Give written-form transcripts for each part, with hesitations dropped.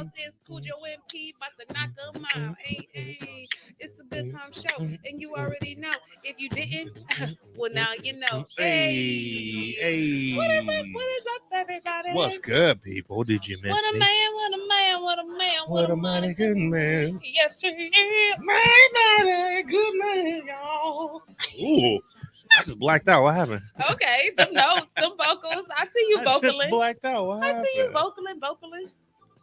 house is Cujo MP, about to knock 'em out. Hey, it's the Good Time Show, and you already know. If you didn't, well, now you know. Hey. What is up? What is up, everybody? What's good, people? Did you miss What a me? man, what a man, what a man, What a mighty good man. Yes, sir. Mighty good man, y'all. Ooh, I just blacked out. What happened? Okay, them notes, them vocals. I see you I just vocaling. blacked out. What happened? I see you vocalist.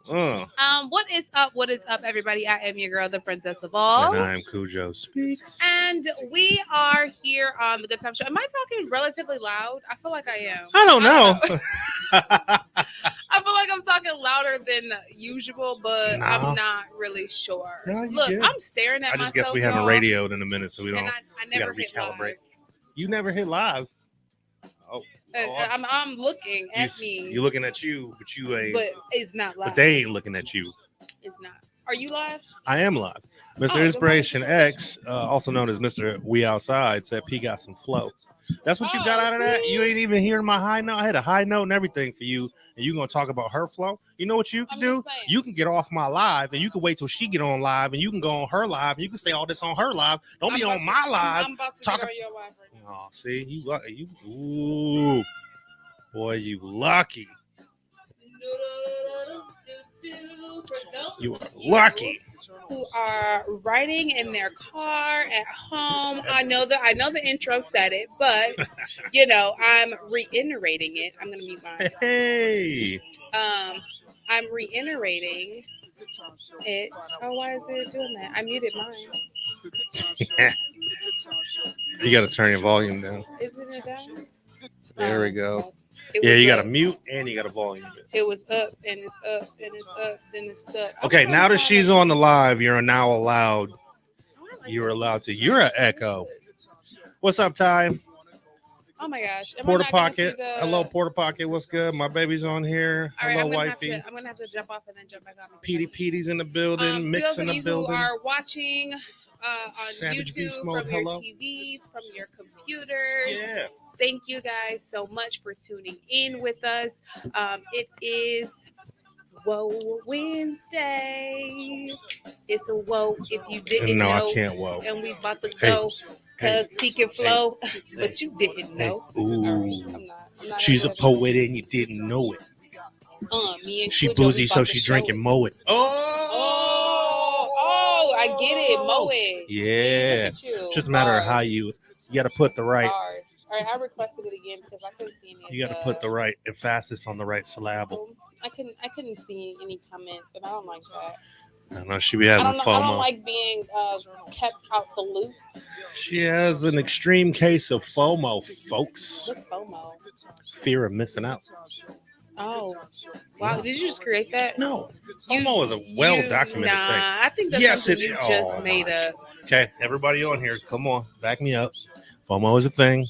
Uh, What is up? What is up, everybody? I am your girl, the princess of all. and I am Cujo Speaks. And we are here on the Good Time Show. Am I talking relatively loud? I feel like I am. I don't know. I feel like I'm talking louder than usual, but No. I'm not really sure. No, you Look, good. I'm staring at I myself. just guess we haven't y'all, radioed in a minute, so we don't. And I We never gotta hit recalibrate. live. You never hit live. Oh, I'm looking at me. You looking at you, but you ain't. But it's not live. But they ain't looking at you. It's not. Are you live? I am live. Mr. Inspiration X, also known as Mr. We Outside, said P got some flow. That's what you got out of that? You ain't even hearing my high note. I had a high note and everything for you, and you going to talk about her flow? You know what you can do? You can get off my live, and you can wait till she get on live, and you can go on her live, and you can say all this on her live. Don't be on my live. I'm about to get on your live right now. Oh, see? Ooh. Boy, you lucky. You are lucky. Who are riding in their car at home? I know the intro said it, but I'm reiterating it. I'm gonna mute mine. Hey. I'm reiterating it. Oh, why is it doing that? I muted mine. Yeah. You got to turn your volume down. Isn't it down? There we go. Yeah, you got to mute and you got to volume it. It was up and it's up and it's up and it's stuck. Okay, now that she's on the live, you're now allowed. You're allowed to. You're an echo. What's up, Ty? Oh my gosh. Porter Pocket. Hello, Porter Pocket. What's good? My baby's on here. All right, hello, wifey. I'm going to have to jump off and then jump back on. Petey's in the building. Mix in the building. Who are watching on Savage YouTube, Beast Mode, from your TVs, from your computers. Yeah. Thank you guys so much for tuning in with us. It is Whoa Wednesday. It's a whoa if you didn't know. No, I can't whoa. And we about to go because he can flow, but you didn't know. Ooh. I'm not She's a poet and you didn't know it. Me and she Cujo, boozy, so she drinking Moe It. Oh, I get it. Moe It. Yeah. See, just a matter of how you got to put the right. All right, I requested it again because I couldn't see any. You got to put the right emphasis on the right syllable. I couldn't see any comments, and I don't like that. I know she be having FOMO. I don't like being kept out the loop. She has an extreme case of FOMO, folks. What's FOMO? Fear of missing out. Oh, wow! Did you just create that? No, FOMO is a well-documented thing. I think that's something you just made up. Okay, everybody on here, come on, back me up. FOMO is a thing.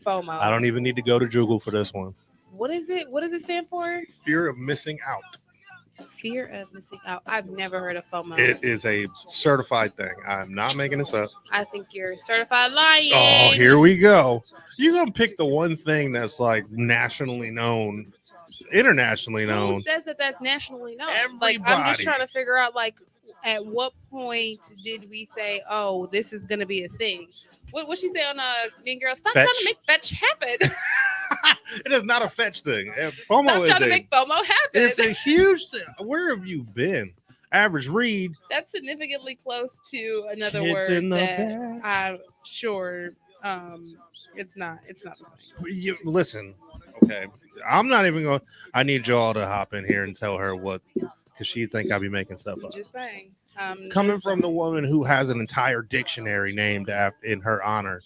FOMO. I don't even need to go to Google for this one. What is it? What does it stand for? Fear of missing out. Fear of missing out. I've never heard of FOMO. It is a certified thing. I'm not making this up. I think you're certified lying. Oh, here we go. You're going to pick the one thing that's like nationally known, internationally known. Who says that that's nationally known? Everybody. Like, I'm just trying to figure out, like, at what point did we say, oh, this is going to be a thing? What she say on Mean Girls? Stop trying to make fetch happen. It is not a fetch thing. FOMO Stop trying to make FOMO happen. It's a huge thing. Where have you been? Average read. That's significantly close to another word that I'm sure it's not. It's not. You listen. Okay, I'm not even going. I need y'all to hop in here and tell her what, because she think I be making stuff up. Just saying. Coming from the woman who has an entire dictionary named in her honor,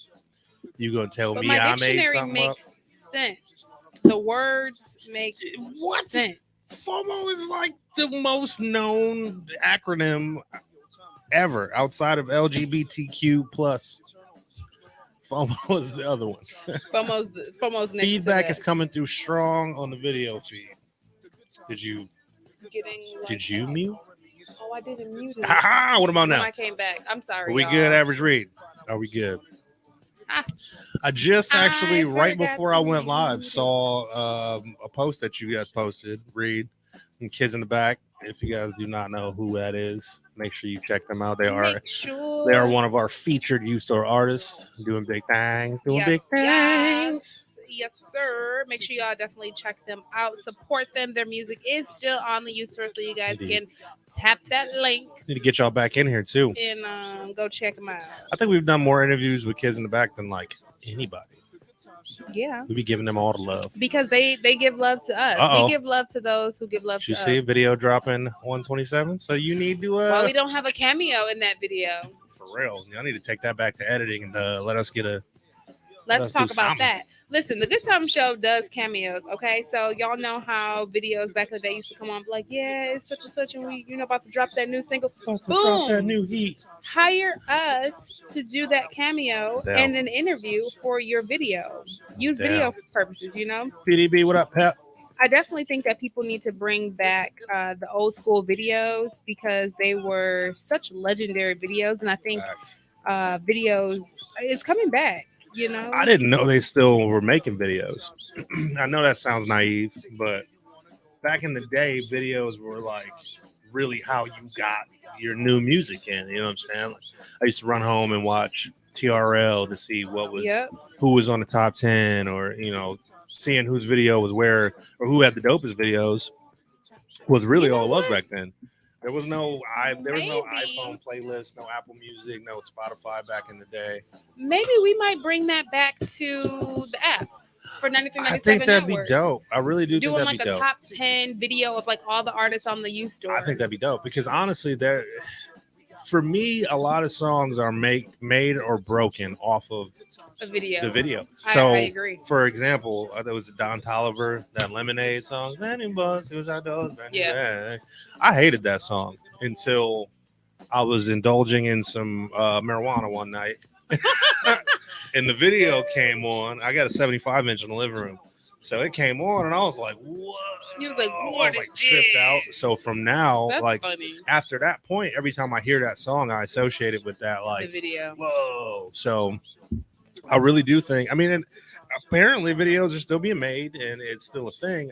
you gonna tell me I made something up? Sense. The words make sense. FOMO is like the most known acronym ever outside of LGBTQ plus. FOMO is the other one. FOMO's next. Feedback is coming through strong on the video feed. Did you mute? Oh, I didn't mute it. Ha! What about now? When I came back. I'm sorry. Are we good, average read? Are we good? I just actually, right before I went live, saw a post that you guys posted, Reed, and kids in the back, If you guys do not know who that is, make sure you check them out. They are Make sure. one of our featured U Store artists doing big things, Yes, yes, sir. Make sure y'all definitely check them out. Support them. Their music is still on the U Store, so you guys Indeed. can tap that link Need to get y'all back in here too. and go check them out. I think we've done more interviews with kids in the back than like anybody. Yeah, We be giving them all the love. because they give love to us. Uh-oh. We give love to those who give love Did you to see a us. video dropping 127? So you need to Well, we don't have a cameo in that video. for real. I need to take that back to editing and let us get a. Let's talk do about something. that. Listen, the Good Tymez Show does cameos, okay? So y'all know how videos back in the day used to come on, be like, yeah, it's such and such, and we, about to drop that new single. About to drop that Boom. new heat. Hire us to do that cameo Damn. and an interview for your video. Use Damn. video purposes, PDB, what up, Pep? I definitely think that people need to bring back the old school videos because they were such legendary videos, and I think videos it's coming back. I didn't know they still were making videos. I know that sounds naive, but back in the day, videos were like really how you got your new music in. You know what I'm saying? Like, I used to run home and watch TRL to see what was who was on the top 10, or seeing whose video was where, or who had the dopest videos was really all it was back then. There was no iPhone playlist, no Apple Music, no Spotify back in the day. Maybe we might bring that back to the app for 93.97 I think that'd Network. be dope. I really do think Doing that'd be dope. Doing like a top 10 video of like all the artists on the U Store. I think that'd be dope because honestly, for me, a lot of songs are made or broken off of a video. The video. So, I agree. For example, there was Don Toliver, that Lemonade song. Yeah. I hated that song until I was indulging in some marijuana one night. And the video came on. I got a 75-inch in the living room. So it came on, and I was like, "Whoa!" He was like, "What?" I was like tripped out. So from now, That's like funny. after that point, every time I hear that song, I associate it with that, like the video. Whoa! So I really do think. I mean, and apparently videos are still being made, and it's still a thing.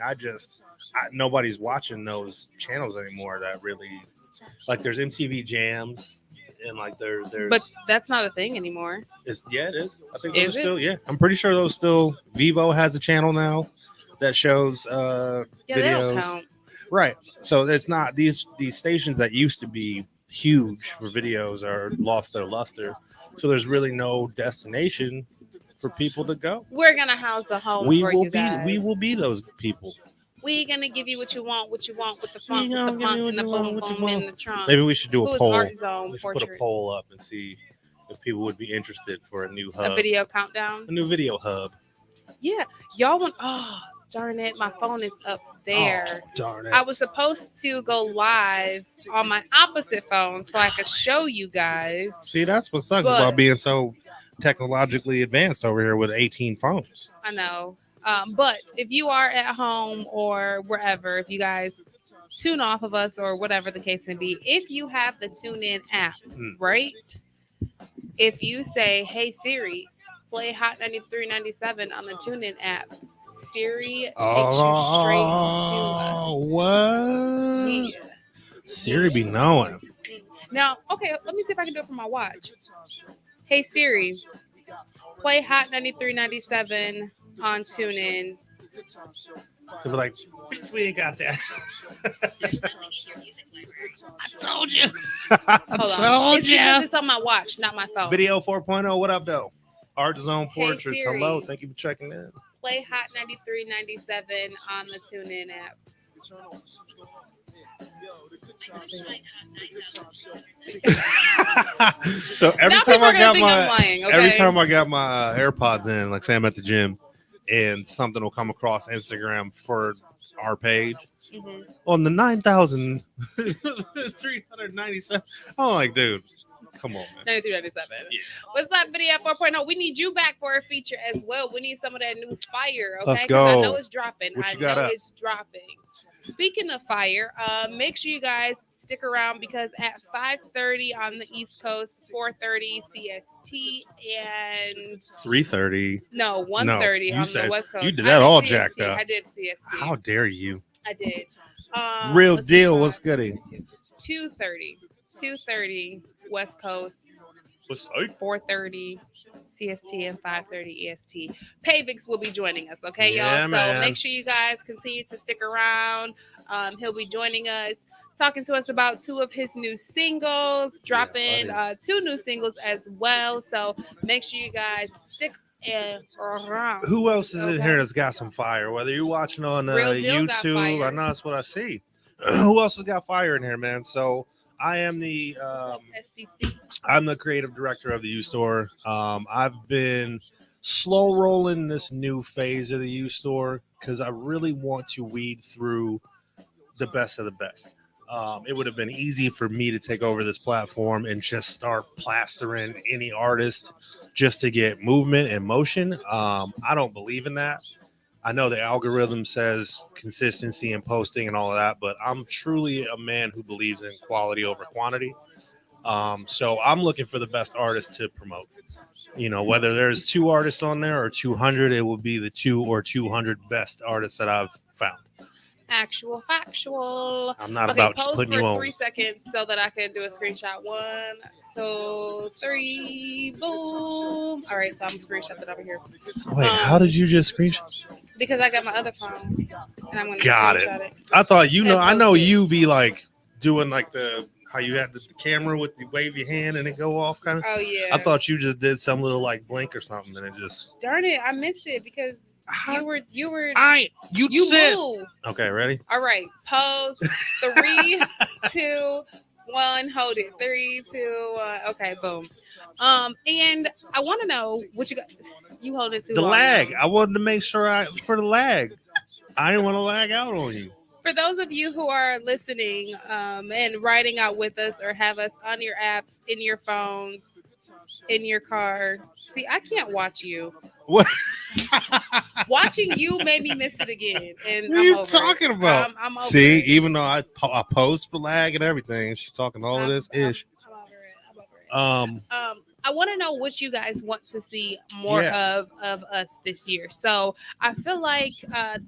Nobody's watching those channels anymore. That really, like, there's MTV Jams. And like there's but that's not a thing anymore. It is. I think those are still I'm pretty sure those still. Vivo has a channel now that shows videos. They don't count. Right. So it's not these stations that used to be huge for videos are lost their luster. So there's really no destination for people to go. We're gonna house a home. We for will you be guys. we will be those people. We're gonna give you what you want with the funk, with the funk, and the boom boom in the trunk. Maybe we should do a poll. We should put a poll up and see if people would be interested for a new hub. A video countdown. A new video hub. Yeah, y'all want? Oh, darn it! My phone is up there. Oh, darn it! I was supposed to go live on my opposite phone so I could show you guys. See, that's what sucks about being so technologically advanced over here with 18 phones. I know. But if you are at home or wherever, if you guys tune off of us or whatever the case may be, if you have the TuneIn app, right? If you say, "Hey Siri, play Hot 93.97 on the TuneIn app," Siri takes you straight to us. What? Yeah. Siri be knowing. Now, okay, let me see if I can do it from my watch. Hey Siri, play Hot 93.97 on TuneIn. So we're like, we ain't got that. I told you. It's because it's on my watch, not my phone. Video 4.0, what up, though? Art Zone Portraits. Siri, hello, thank you for checking in. Play Hot 93.97 on the TuneIn app. So every time I got my AirPods in, like say I'm at the gym and something will come across Instagram for our page on the 9,397. I'm like, dude, come on, man. 93.97. Yeah. What's that video 4.0? We need you back for a feature as well. We need some of that new fire, okay? Let's go. I know it's dropping. It's dropping. Speaking of fire, make sure you guys stick around because at 5:30 on the East Coast, 4:30 CST, and 3:30. No, 1:30 on the West Coast. You did that all CST. Jacked up. I did CST. How dare you? I did. Real Let's see, deal. What's goody? 2:30, 2:30 West Coast, What's up? 4:30 CST, and 5:30 EST. Pavix will be joining us, okay, Yeah, y'all? So man. make sure you guys continue to stick around. He'll be joining us, talking to us about two of his new singles, dropping buddy. two new singles as well. So make sure you guys stick around. Who else is in Okay. here that's got some fire? Whether you're watching on Real deal got YouTube, fire. I know that's what I see. Who else has got fire in here, man? So I am the SCC. I'm the creative director of the U Store. I've been slow rolling this new phase of the U Store because I really want to weed through the best of the best. It would have been easy for me to take over this platform and just start plastering any artist just to get movement and motion. I don't believe in that. I know the algorithm says consistency and posting and all of that, but I'm truly a man who believes in quality over quantity. So I'm looking for the best artists to promote. You know, whether there's 2 artists on there or 200, it will be the 200 best artists that I've found. Actual factual. I'm not Okay, about just pose putting you for on. 3 seconds so that I can do a screenshot. 1, 2, 3, boom. All right, so I'm screenshotting over here. Wait, how did you just screenshot? Because I got my other phone and I'm gonna Got screenshot it. I thought I know post it. you be like doing like the how you had the camera with the wave your hand and it go off kind of. Oh yeah. I thought you just did some little like blink or something and it just. Darn it, I missed it because you were you said. moved. Okay, ready? All right, pose 3, 2, 1. Hold it. 3, 2, 1. Okay, boom. And I want to know what you got. You hold it too The long. lag. I wanted to make sure for the lag. I didn't want to lag out on you. For those of you who are listening and riding out with us or have us on your apps, in your phones, in your car. See, I can't watch you. What? Watching you made me miss it again. And What are you talking about? I'm over See, it. even though I post for lag and everything, she's talking all of this ish. I'm over it. I want to know what you guys want to see more of us this year. So I feel like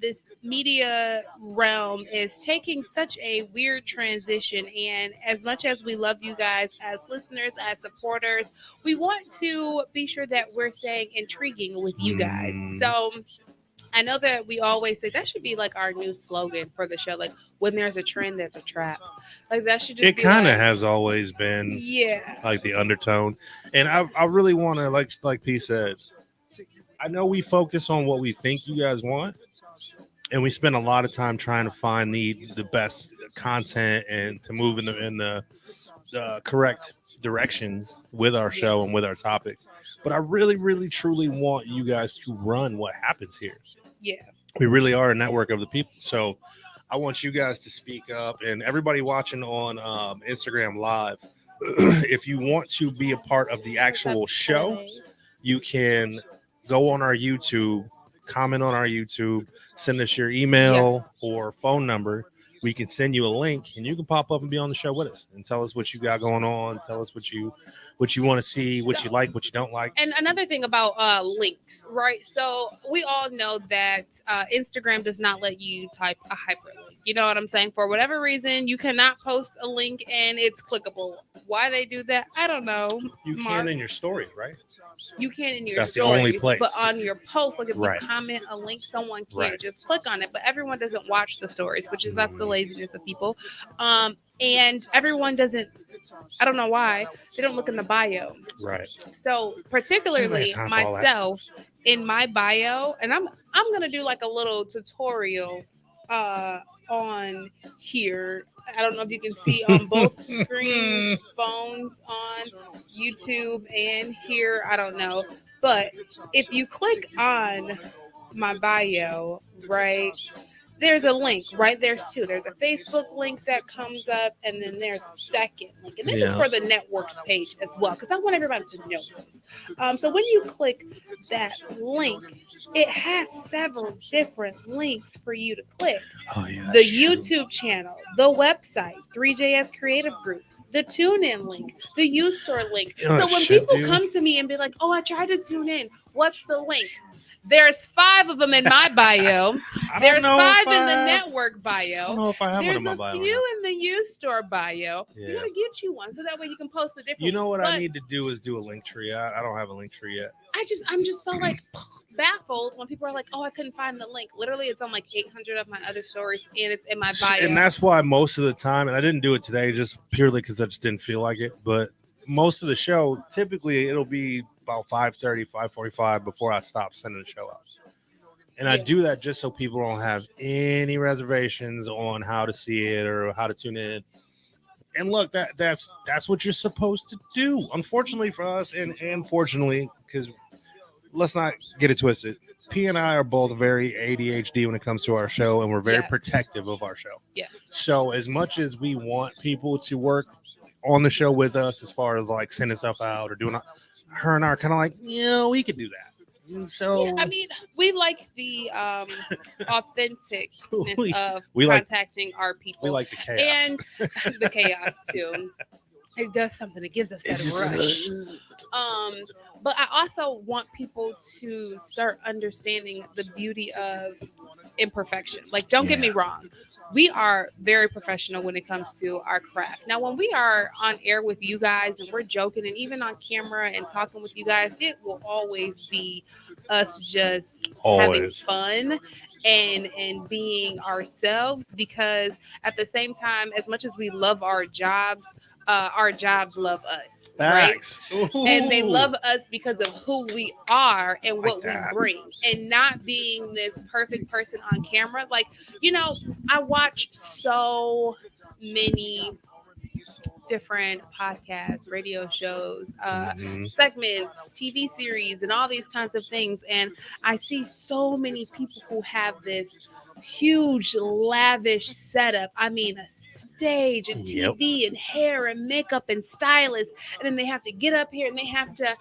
this media realm is taking such a weird transition. And as much as we love you guys as listeners, as supporters, we want to be sure that we're staying intriguing with you guys. So I know that we always say that should be like our new slogan for the show. Like, when there's a trend, there's a trap. Like, that should just it kind of has always been like the undertone. And I really want to, like P said, I know we focus on what we think you guys want. And we spend a lot of time trying to find the best content and to move in the correct directions with our show and with our topics. But I really, really, truly want you guys to run what happens here. Yeah. We really are a network of the people. So I want you guys to speak up, and everybody watching on Instagram Live, if you want to be a part of the actual show, you can go on our YouTube, comment on our YouTube, send us your email or phone number. We can send you a link and you can pop up and be on the show with us and tell us what you got going on. Tell us what you want to see, what you like, what you don't like. And another thing about links, right? So we all know that Instagram does not let you type a hyperlink. You know what I'm saying? For whatever reason, you cannot post a link and it's clickable. Why they do that, I don't know. You can in your stories, right? You can in your That's stories, the only place. But on your post, like if you comment a link, someone can't just click on it. But everyone doesn't watch the stories, which is that's the laziness of people. And everyone doesn't. I don't know why they don't look in the bio. Right. So particularly myself in my bio, and I'm gonna do like a little tutorial on here. I don't know if you can see on both screen phones on YouTube and here. I don't know. But if you click on my bio, right, there's a link, right? There's two. There's a Facebook link that comes up, and then there's a second link. And this is for the networks page as well, because I want everybody to know this. So when you click that link, it has several different links for you to click. Oh, yeah, the YouTube channel, the website, 3JS Creative Group, the tune-in link, the U-Store link. So when people come to me and be like, oh, I tried to tune in, what's the link? There's 5 of them in my bio. There's 5 in the network bio. I don't know if I have one in my bio. There's a few in the U Store bio. Yeah. You gotta get you one so that way you can post the different. You know what I need to do is do a link tree. I don't have a link tree yet. I'm just so like baffled when people are like, oh, I couldn't find the link. Literally, it's on like 800 of my other stories, and it's in my bio. And that's why most of the time, and I didn't do it today just purely because I just didn't feel like it. But most of the show, typically, it'll be about 5:30, 5:45 before I stop sending the show out. And I do that just so people don't have any reservations on how to see it or how to tune in. And look, that's what you're supposed to do. Unfortunately for us, and fortunately, because let's not get it twisted. P and I are both very ADHD when it comes to our show, and we're very protective of our show. Yeah. So as much as we want people to work on the show with us, as far as like sending stuff out or doing, her and I are kind of like, we could do that. So I mean, we like the authenticness of contacting our people. We like the chaos and the chaos too. It does something. It gives us that rush. But I also want people to start understanding the beauty of imperfection. Like, don't get me wrong. We are very professional when it comes to our craft. Now, when we are on air with you guys and we're joking and even on camera and talking with you guys, it will always be us just having fun and being ourselves, because at the same time, as much as we love our jobs love us. Facts. Right? And they love us because of who we are and what we bring, and not being this perfect person on camera. Like, I watch so many different podcasts, radio shows, segments, TV series, and all these kinds of things. And I see so many people who have this huge, lavish setup. I mean, a stage and TV and hair and makeup and stylists, and then they have to get up here and they have to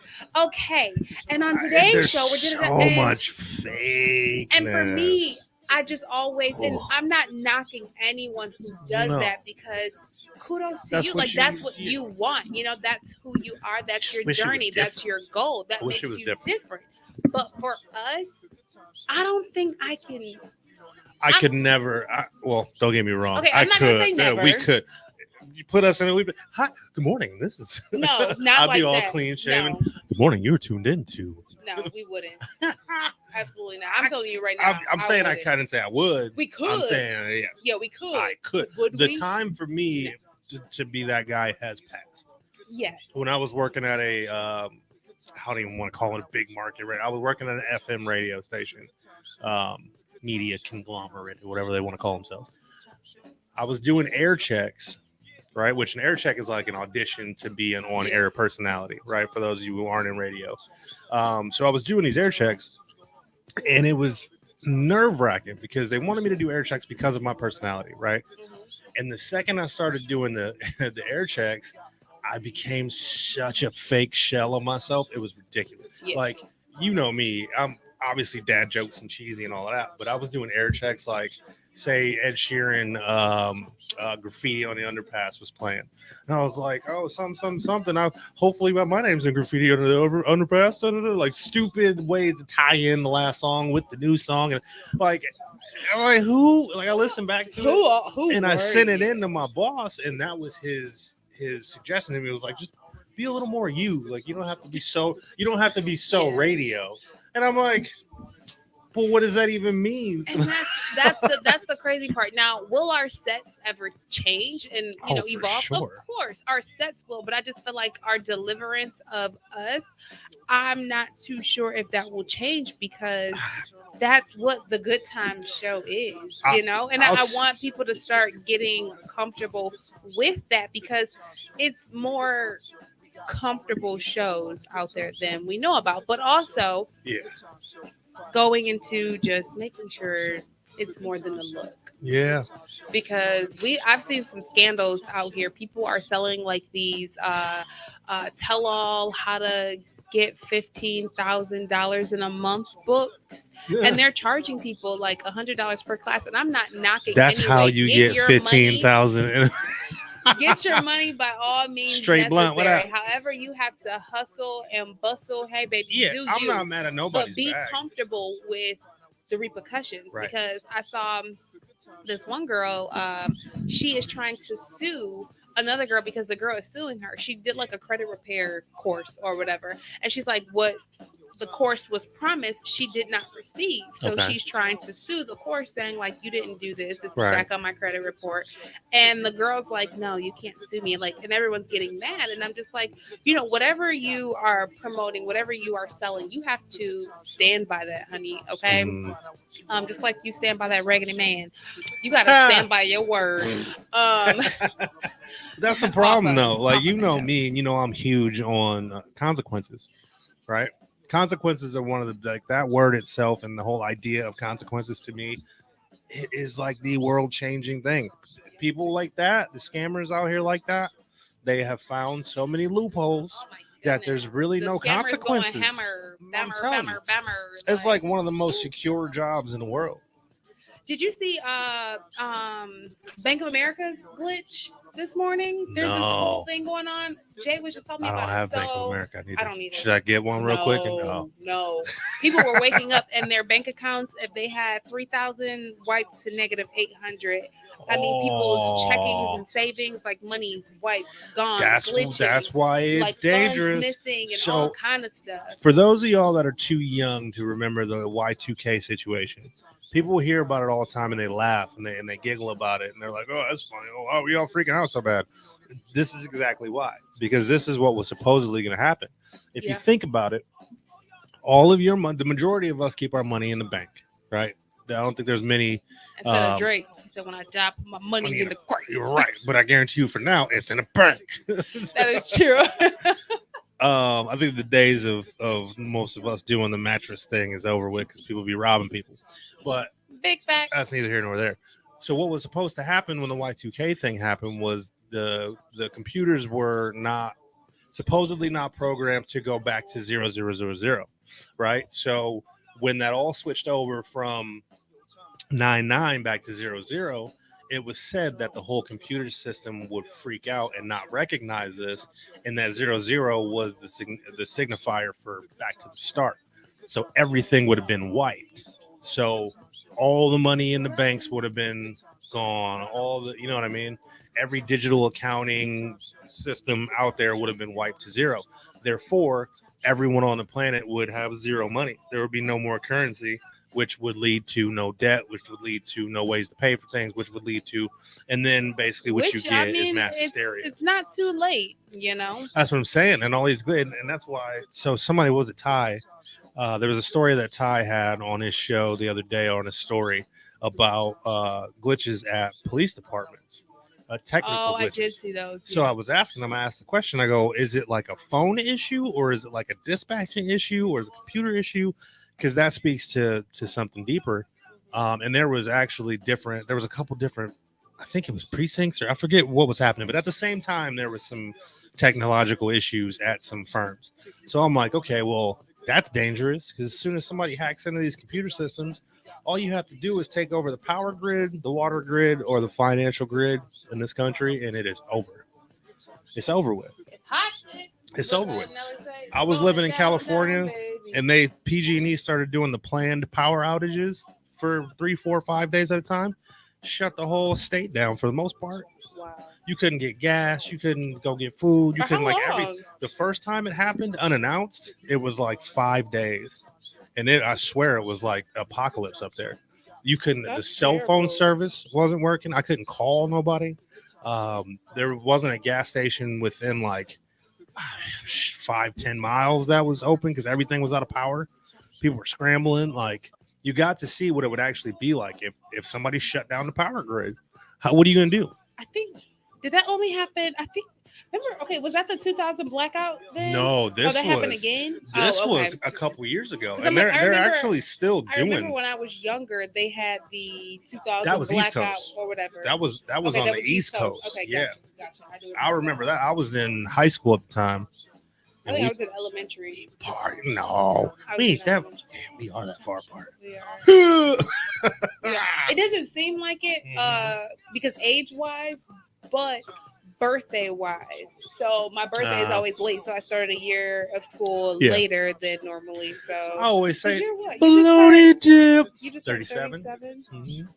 and on today's show we're doing so much fake. And for me, I just always and I'm not knocking anyone who does that, because kudos to you. Like, that's what you want. That's who you are. That's your journey. That's your goal. That makes you different. But for us, I don't think I can. I could never. Well, don't get me wrong. Okay, I'm not gonna say never. We could. You put us in a we'd be, hi, good morning. This is no, not I'd be all clean shaven. No. Good morning. You're tuned in to. No, we wouldn't. Absolutely not. I'm telling you right now. I'm saying I couldn't say I would. We could. I'm saying yes. Yeah, we could. I could. Would the we? time for me to be that guy has passed. Yes. When I was working at a, I don't even want to call it a big market, right? I was working at an FM radio station. Media conglomerate, or whatever they want to call themselves. I was doing air checks, right? Which an air check is like an audition to be an on-air personality, right? For those of you who aren't in radio. So I was doing these air checks, and it was nerve-wracking because they wanted me to do air checks because of my personality, right? And the second I started doing the air checks, I became such a fake shell of myself. It was ridiculous. Yeah. Like, you know me, I'm obviously dad jokes and cheesy and all of that, but I was doing air checks like, say, Ed Sheeran Graffiti on the Underpass was playing, and I was like, something. Hopefully my name's in Graffiti on the Underpass. Like, stupid ways to tie in the last song with the new song, and like who? Like, I listened back to who and I sent it in to my boss, and that was his suggestion to me. It was like, just be a little more you. Like, you don't have to be so radio. And I'm like, well, what does that even mean? And that's the crazy part. Now, will our sets ever change and evolve? Sure. Of course, our sets will, but I just feel like our deliverance of us, I'm not too sure if that will change, because that's what the Good Tymez Show is, And I want people to start getting comfortable with that, because it's more comfortable shows out there than we know about, but also going into just making sure it's more than the look. Yeah, because I've seen some scandals out here. People are selling like these tell all how to get $15,000 in a month books, and they're charging people like $100 per class. And I'm not knocking. That's how you get 15,000. Get your money by all means Straight blunt, what necessary. up? However, you have to hustle and bustle. Hey, baby, Yeah, do I'm you. not mad at nobody's But be bag. comfortable with the repercussions. Right. Because I saw this one girl, she is trying to sue another girl because the girl is suing her. She did like a credit repair course or whatever. And she's like, what the course was promised, she did not receive. So Okay. she's trying to sue the course, saying like, you didn't do this. This is Right. back on my credit report. And the girl's like, no, you can't sue me. Like, and everyone's getting mad. And I'm just like, whatever you are promoting, whatever you are selling, you have to stand by that, honey. Okay. Just like you stand by that raggedy man, you got to stand by your word. That's the problem, though. Like, me, and I'm huge on consequences, right? Consequences are one of the, like, that word itself and the whole idea of consequences to me, it is like the world changing thing. People like that, the scammers out here like that, they have found so many loopholes that there's really no consequences. It's like one of the most secure jobs in the world. Did you see Bank of America's glitch this morning? There's this whole thing going on. Jay was just telling me about it. I don't have Bank of America. I don't either. Should I get one real quick? No. People were waking up and their bank accounts, if they had 3,000, wiped to negative 800. I mean, people's checkings and savings, like money's wiped, gone, glitching. That's why it's like dangerous. Missing and all kind of stuff. For those of y'all that are too young to remember the Y2K situation, people hear about it all the time and they laugh and they giggle about it and they're like, "Oh, that's funny. Oh, we all freaking out so bad." This is exactly why, because this is what was supposedly going to happen. If you think about it, all of your money, the majority of us keep our money in the bank, right? I don't think there's many. Instead of Drake, he said, "When I die, put my money in the grave." You're right, but I guarantee you, for now, it's in a bank. That is true. I think the days of most of us doing the mattress thing is over with because people be robbing people. But big facts. That's neither here nor there. So what was supposed to happen when the Y2K thing happened was the computers were supposedly not programmed to go back to 0000, right? So when that all switched over from 99 back to 00, it was said that the whole computer system would freak out and not recognize this, and that 00 was the signifier for back to the start. So everything would have been wiped. So all the money in the banks would have been gone. All the, you know what I mean? Every digital accounting system out there would have been wiped to zero. Therefore, everyone on the planet would have zero money. There would be no more currency, which would lead to no debt, which would lead to no ways to pay for things, which would lead to, and then basically what you get is mass hysteria. It's not too late, That's what I'm saying. And all these good, and that's why. So somebody, was it Ty? There was a story that Ty had on his show the other day on a story about glitches at police departments. Technical glitches. I did see those. So I was asking him, I asked the question, I go, is it like a phone issue or is it like a dispatching issue or is it a computer issue? Because that speaks to something deeper. And there was actually there was a couple different, I think it was precincts, or I forget what was happening, but at the same time, there was some technological issues at some firms. So I'm like, okay, well, that's dangerous, because as soon as somebody hacks into these computer systems, all you have to do is take over the power grid, the water grid, or the financial grid in this country, and it is over. It's over with. It's over with. I was living in California, and PG&E started doing the planned power outages for 3, 4, 5 days at a time. Shut the whole state down for the most part. Wow. You couldn't get gas. You couldn't go get food. You couldn't the first time it happened unannounced, it was like 5 days. And I swear it was like apocalypse up there. You couldn't, the cell phone service wasn't working. I couldn't call nobody. There wasn't a gas station within like 5-10 miles that was open because everything was out of power. People were scrambling. Like, you got to see what it would actually be like if somebody shut down the power grid. What are you going to do? I think, did that only happen? I think, remember, okay, was that the 2000 blackout then? No, this happened again? This was a couple years ago. And they're actually still doing. I remember when I was younger, they had the 2000 that was blackout East Coast. Or whatever. That was on the East Coast. Okay, yeah. Gotcha. I remember that. I was in high school at the time. I think I was in elementary. No. We are that far apart. We are. It doesn't seem like it because age-wise, but birthday wise. So my birthday is always late, so I started a year of school later than normally. So I always say baloney dip. You just 37. 37? Mm-hmm.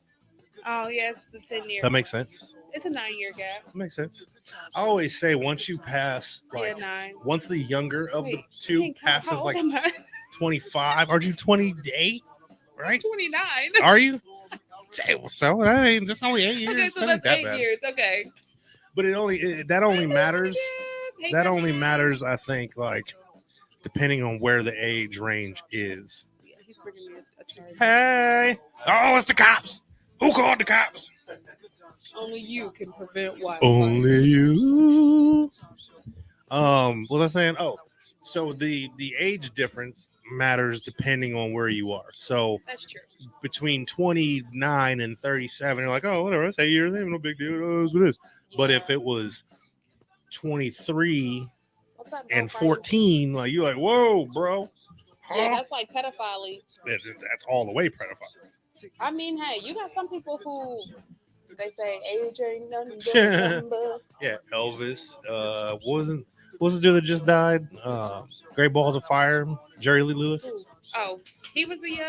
Oh yes, it's 10 years. That makes sense. It's a 9-year gap. That makes sense. I always say once you pass like 9. once the younger of the two passes like 25, aren't you 28? Right? 29. Are you? So that's only 8 years. Okay, so that's 8 years. Okay. But that only matters. That only matters, I think, like depending on where the age range is. Yeah, he's bringing me a charger. Hey! Oh, it's the cops. Who called the cops? Only you can prevent wildfires. Only you. What was I saying? Oh, so the age difference matters depending on where you are. So that's true. Between 29 and 37, you're like, oh, whatever, that's 8 years, ain't no big deal. Oh, that's what it is. Yeah. But if it was 23 and 14, like you're like, whoa, bro. Huh? Yeah, that's like pedophilia. That's all the way pedophilia. I mean, hey, you got some people who they say age ain't nothing but a number. Yeah, Elvis. What's the dude that just died? Great Balls of Fire, Jerry Lee Lewis. Oh, he was the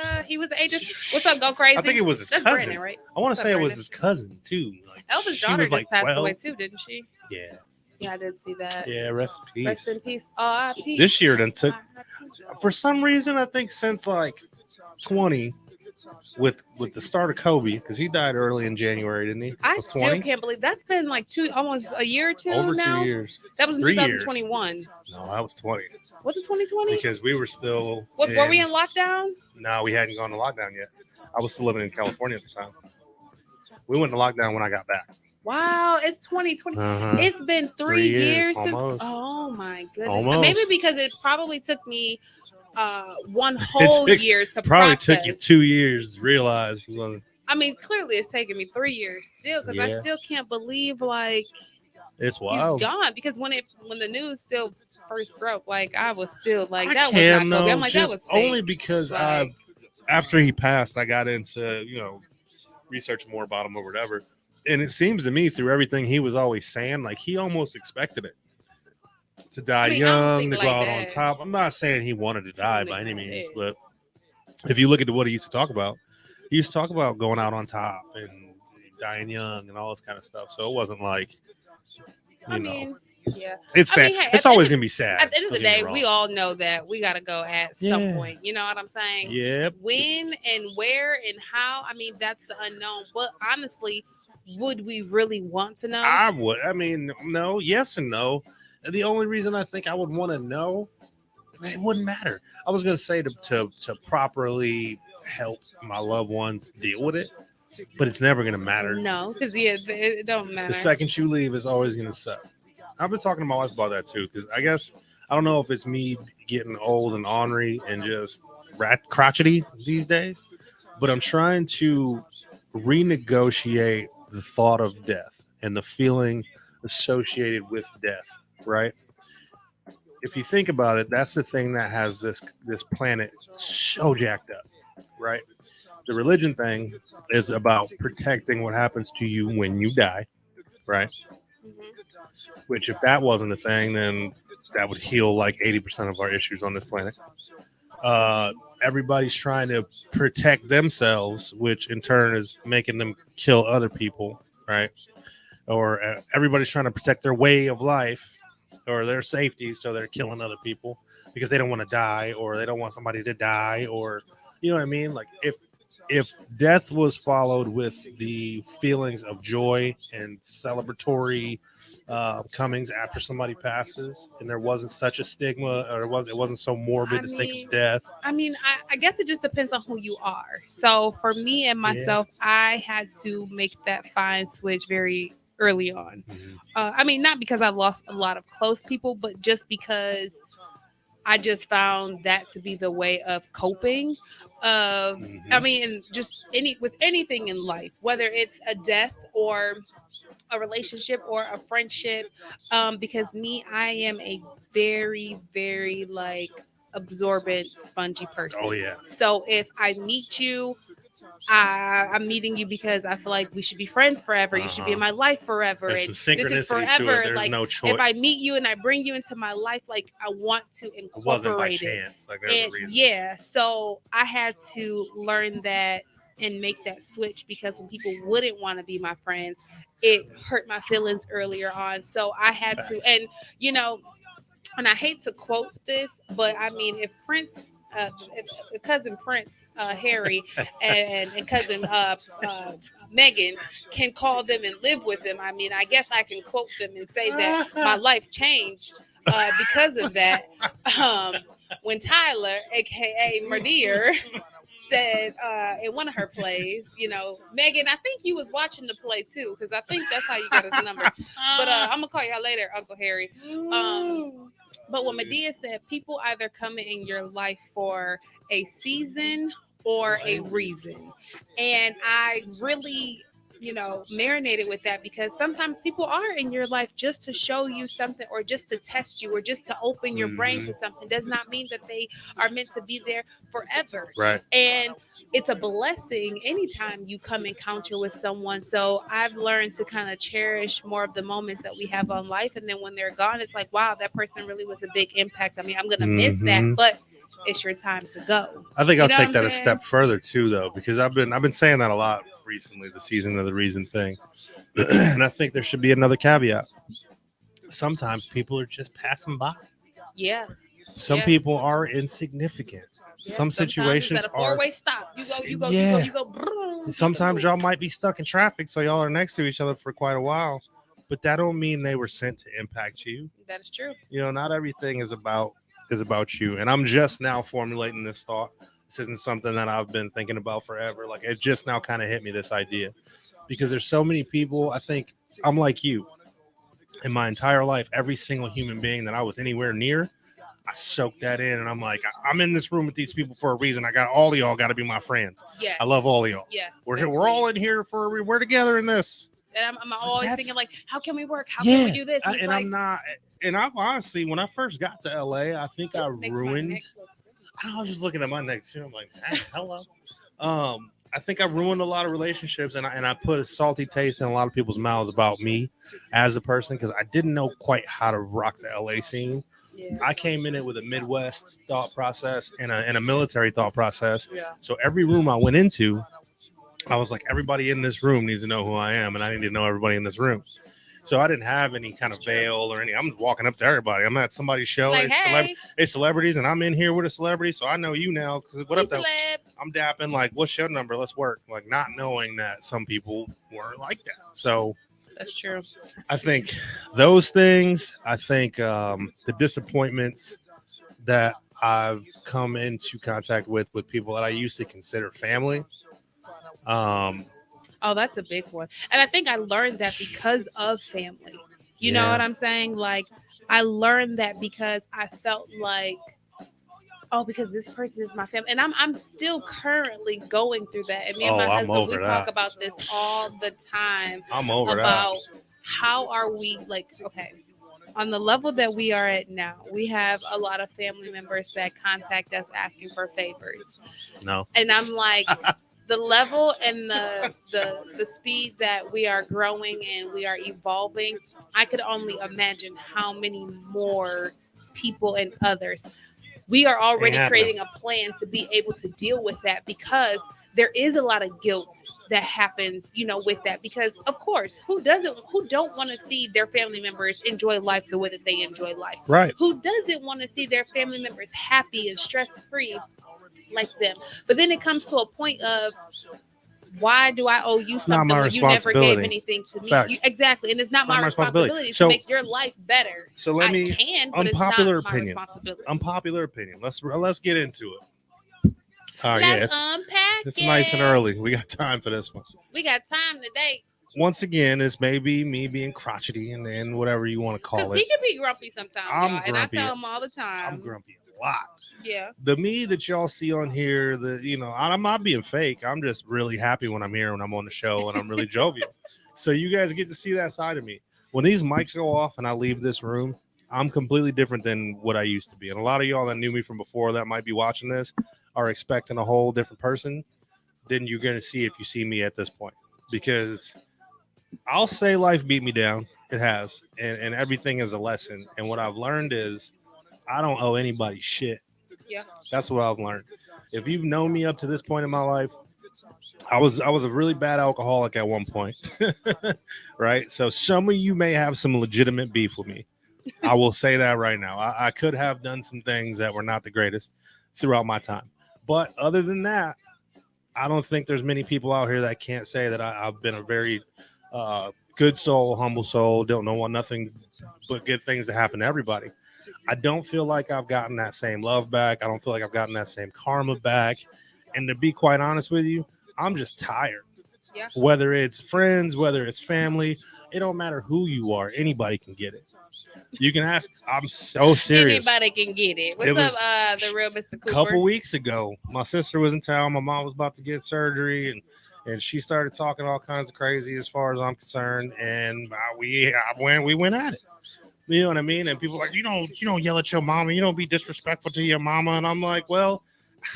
age of. What's up, go crazy? I think it was his cousin. Brandon, right? I want to say it was his cousin too. Like, Elvis' daughter just like passed away too, didn't she? Yeah. Yeah, I did see that. Yeah, rest in peace. Rest in peace. R.I.P. This year done took. For some reason, I think since like 20. With the start of Kobe, because he died early in January, didn't he? I still can't believe that's been like almost a year or two over now. 2 years. That was in 2021. No, that was 20. Was it 2020? Because we were still. Were we in lockdown? No, we hadn't gone to lockdown yet. I was still living in California at the time. We went to lockdown when I got back. Wow, it's 2020. It's been 3 years since. Almost. Oh my goodness. Almost. Maybe because it probably took me. One whole year to probably process. Took you 2 years to realize he wasn't. I mean, clearly it's taken me 3 years still because I still can't believe like it's wild. He's gone because when the news still first broke, like I was still like that was not Kobe. I'm like that was fake. Only because after he passed, I got into researching more about him or whatever, and it seems to me through everything he was always saying, like he almost expected it. To die young, to go out on top. I'm not saying he wanted to die by any means, but if you look at what he used to talk about, he used to talk about going out on top and dying young and all this kind of stuff. So it wasn't like, you know, yeah, it's sad. Hey, it's always gonna be sad. At the end of the day, we all know that we gotta go at some point. You know what I'm saying? Yep. When and where and how? I mean, that's the unknown. But honestly, would we really want to know? I would. I mean, no. Yes and no. The only reason I think I would want to know, it wouldn't matter. I was going to say to properly help my loved ones deal with it, but it's never going to matter. No, because it don't matter. The second you leave is always going to suck. I've been talking to my wife about that too, because I guess, I don't know if it's me getting old and ornery and just crotchety these days, but I'm trying to renegotiate the thought of death and the feeling associated with death. Right. If you think about it, that's the thing that has this planet so jacked up. Right. The religion thing is about protecting what happens to you when you die. Right. Mm-hmm. Which, if that wasn't a thing, then that would heal like 80% of our issues on this planet. Everybody's trying to protect themselves, which in turn is making them kill other people. Right. Or everybody's trying to protect their way of life or their safety, so they're killing other people because they don't want to die, or they don't want somebody to die, or you know what I mean? Like if death was followed with the feelings of joy and celebratory comings after somebody passes, and there wasn't such a stigma, or it wasn't so morbid to think of death. I mean, I guess it just depends on who you are. So for me and myself, I had to make that fine switch very early on. Mm-hmm. I mean, not because I lost a lot of close people, but just because I just found that to be the way of coping. Mm-hmm. I mean, and just with anything in life, whether it's a death or a relationship or a friendship, because I am a very, very like absorbent, spongy person. Oh yeah. So if I meet you, I'm meeting you because I feel like we should be friends forever. You should be in my life forever. There's And some synchronicity this is to it. forever. There's Like no choice. if I meet you and I bring you into my life, like I want to It wasn't by incorporate it. chance. Like there's a And reason. yeah, so I had to learn that and make that switch because when people wouldn't want to be my friends, it hurt my feelings earlier on. So I had to, Facts. and you know, and I hate to quote this, but I mean, if Prince, if cousin Prince, Harry, and cousin Megan can call them and live with them, I mean, I guess I can quote them and say that my life changed because of that. When Tyler, aka Merdier, said in one of her plays, you know, Megan, I think you was watching the play too, because I think that's how you got his number. But I'm gonna call y'all later, Uncle Harry. But what Medea said, people either come in your life for a season or a reason. And I really, you know, marinated with that because sometimes people are in your life just to show you something or just to test you or just to open your brain to something. Does not mean that they are meant to be there forever. Right. And it's a blessing anytime you come encounter with someone. So I've learned to kind of cherish more of the moments that we have on life. And then when they're gone, it's like, wow, that person really was a big impact. I mean, I'm going to miss that, but it's your time to go. I think I'll take that a step further too, though, because I've been saying that a lot recently, the season of the reason thing. And I think there should be another caveat. Sometimes people are just passing by. Yeah. Some people are insignificant. Yeah, some situations at a four-way stop. You go. Sometimes y'all might be stuck in traffic, so y'all are next to each other for quite a while. But that don't mean they were sent to impact you. That is true. You know, not everything is about you. And I'm just now formulating this thought. This isn't something that I've been thinking about forever. Like it just now kind of hit me, this idea, because there's so many people. I think I'm like you. In my entire life, every single human being that I was anywhere near, I soaked that in, and I'm like, I'm in this room with these people for a reason. I got all of y'all got to be my friends. Yeah, I love all of y'all. Yeah, we're all in here we're together in this. And I'm always thinking like, how can we work? How can we do this? And like, I'm not. And I've honestly, when I first got to LA, I think I ruined. I was just looking at my neck too. I'm like, dang, hello. I think I ruined a lot of relationships, and I put a salty taste in a lot of people's mouths about me as a person because I didn't know quite how to rock the LA scene. Yeah. I came in it with a Midwest thought process and a military thought process. Yeah. So every room I went into, I was like, everybody in this room needs to know who I am, and I need to know everybody in this room. So I didn't have any kind of veil or anything. I'm walking up to everybody. I'm at somebody's show. Like, it's celebrities, and I'm in here with a celebrity, so I know you now. Because what up, though? I'm dapping. Like, what's your number? Let's work. Like, not knowing that some people weren't like that. So that's true. I think those things. I think the disappointments that I've come into contact with people that I used to consider family. Oh, that's a big one. And I think I learned that because of family. You know what I'm saying? Like, I learned that because I felt like, oh, because this person is my family. And I'm still currently going through that. And me and my husband, we talk about this all the time. I'm over about how are we, like, okay, on the level that we are at now, we have a lot of family members that contact us asking for favors. No. And I'm like... the level and the speed that we are growing and we are evolving, I could only imagine how many more people and others. We are already creating a plan to be able to deal with that because there is a lot of guilt that happens, you know, with that. Because of course, who don't want to see their family members enjoy life the way that they enjoy life? Right. Who doesn't want to see their family members happy and stress-free like them? But then it comes to a point of, why do I owe you something when you never gave anything to me? Exactly. And it's not my responsibility to make your life better. So let me unpopular opinion. Let's get into it. All right, let's unpack it's nice and early. We got time for this one. We got time today. Once again, it's maybe me being crotchety and whatever you want to call it. He can be grumpy sometimes, y'all, and I tell him all the time. I'm grumpy a lot. Yeah. The me that y'all see on here, I'm not being fake. I'm just really happy when I'm here, when I'm on the show, and I'm really jovial. So you guys get to see that side of me. When these mics go off and I leave this room, I'm completely different than what I used to be. And a lot of y'all that knew me from before that might be watching this are expecting a whole different person. than you're going to see if you see me at this point. Because I'll say life beat me down. It has. And everything is a lesson. And what I've learned is I don't owe anybody shit. Yeah. That's what I've learned. If you've known me up to this point in my life, I was a really bad alcoholic at one point. Right? So some of you may have some legitimate beef with me. I will say that right now. I could have done some things that were not the greatest throughout my time. But other than that, I don't think there's many people out here that can't say that I've been a very good soul, humble soul, don't want nothing but good things to happen to everybody. I don't feel like I've gotten that same love back. I don't feel like I've gotten that same karma back. And to be quite honest with you, I'm just tired. Yeah. Whether it's friends, whether it's family, it don't matter who you are. Anybody can get it. You can ask. I'm so serious. Anybody can get it. What's up, the real Mr. Cooper? A couple weeks ago, my sister was in town. My mom was about to get surgery, and she started talking all kinds of crazy as far as I'm concerned. And we went at it. You know what I mean? And people are like, you don't yell at your mama. You don't be disrespectful to your mama. And I'm like, well,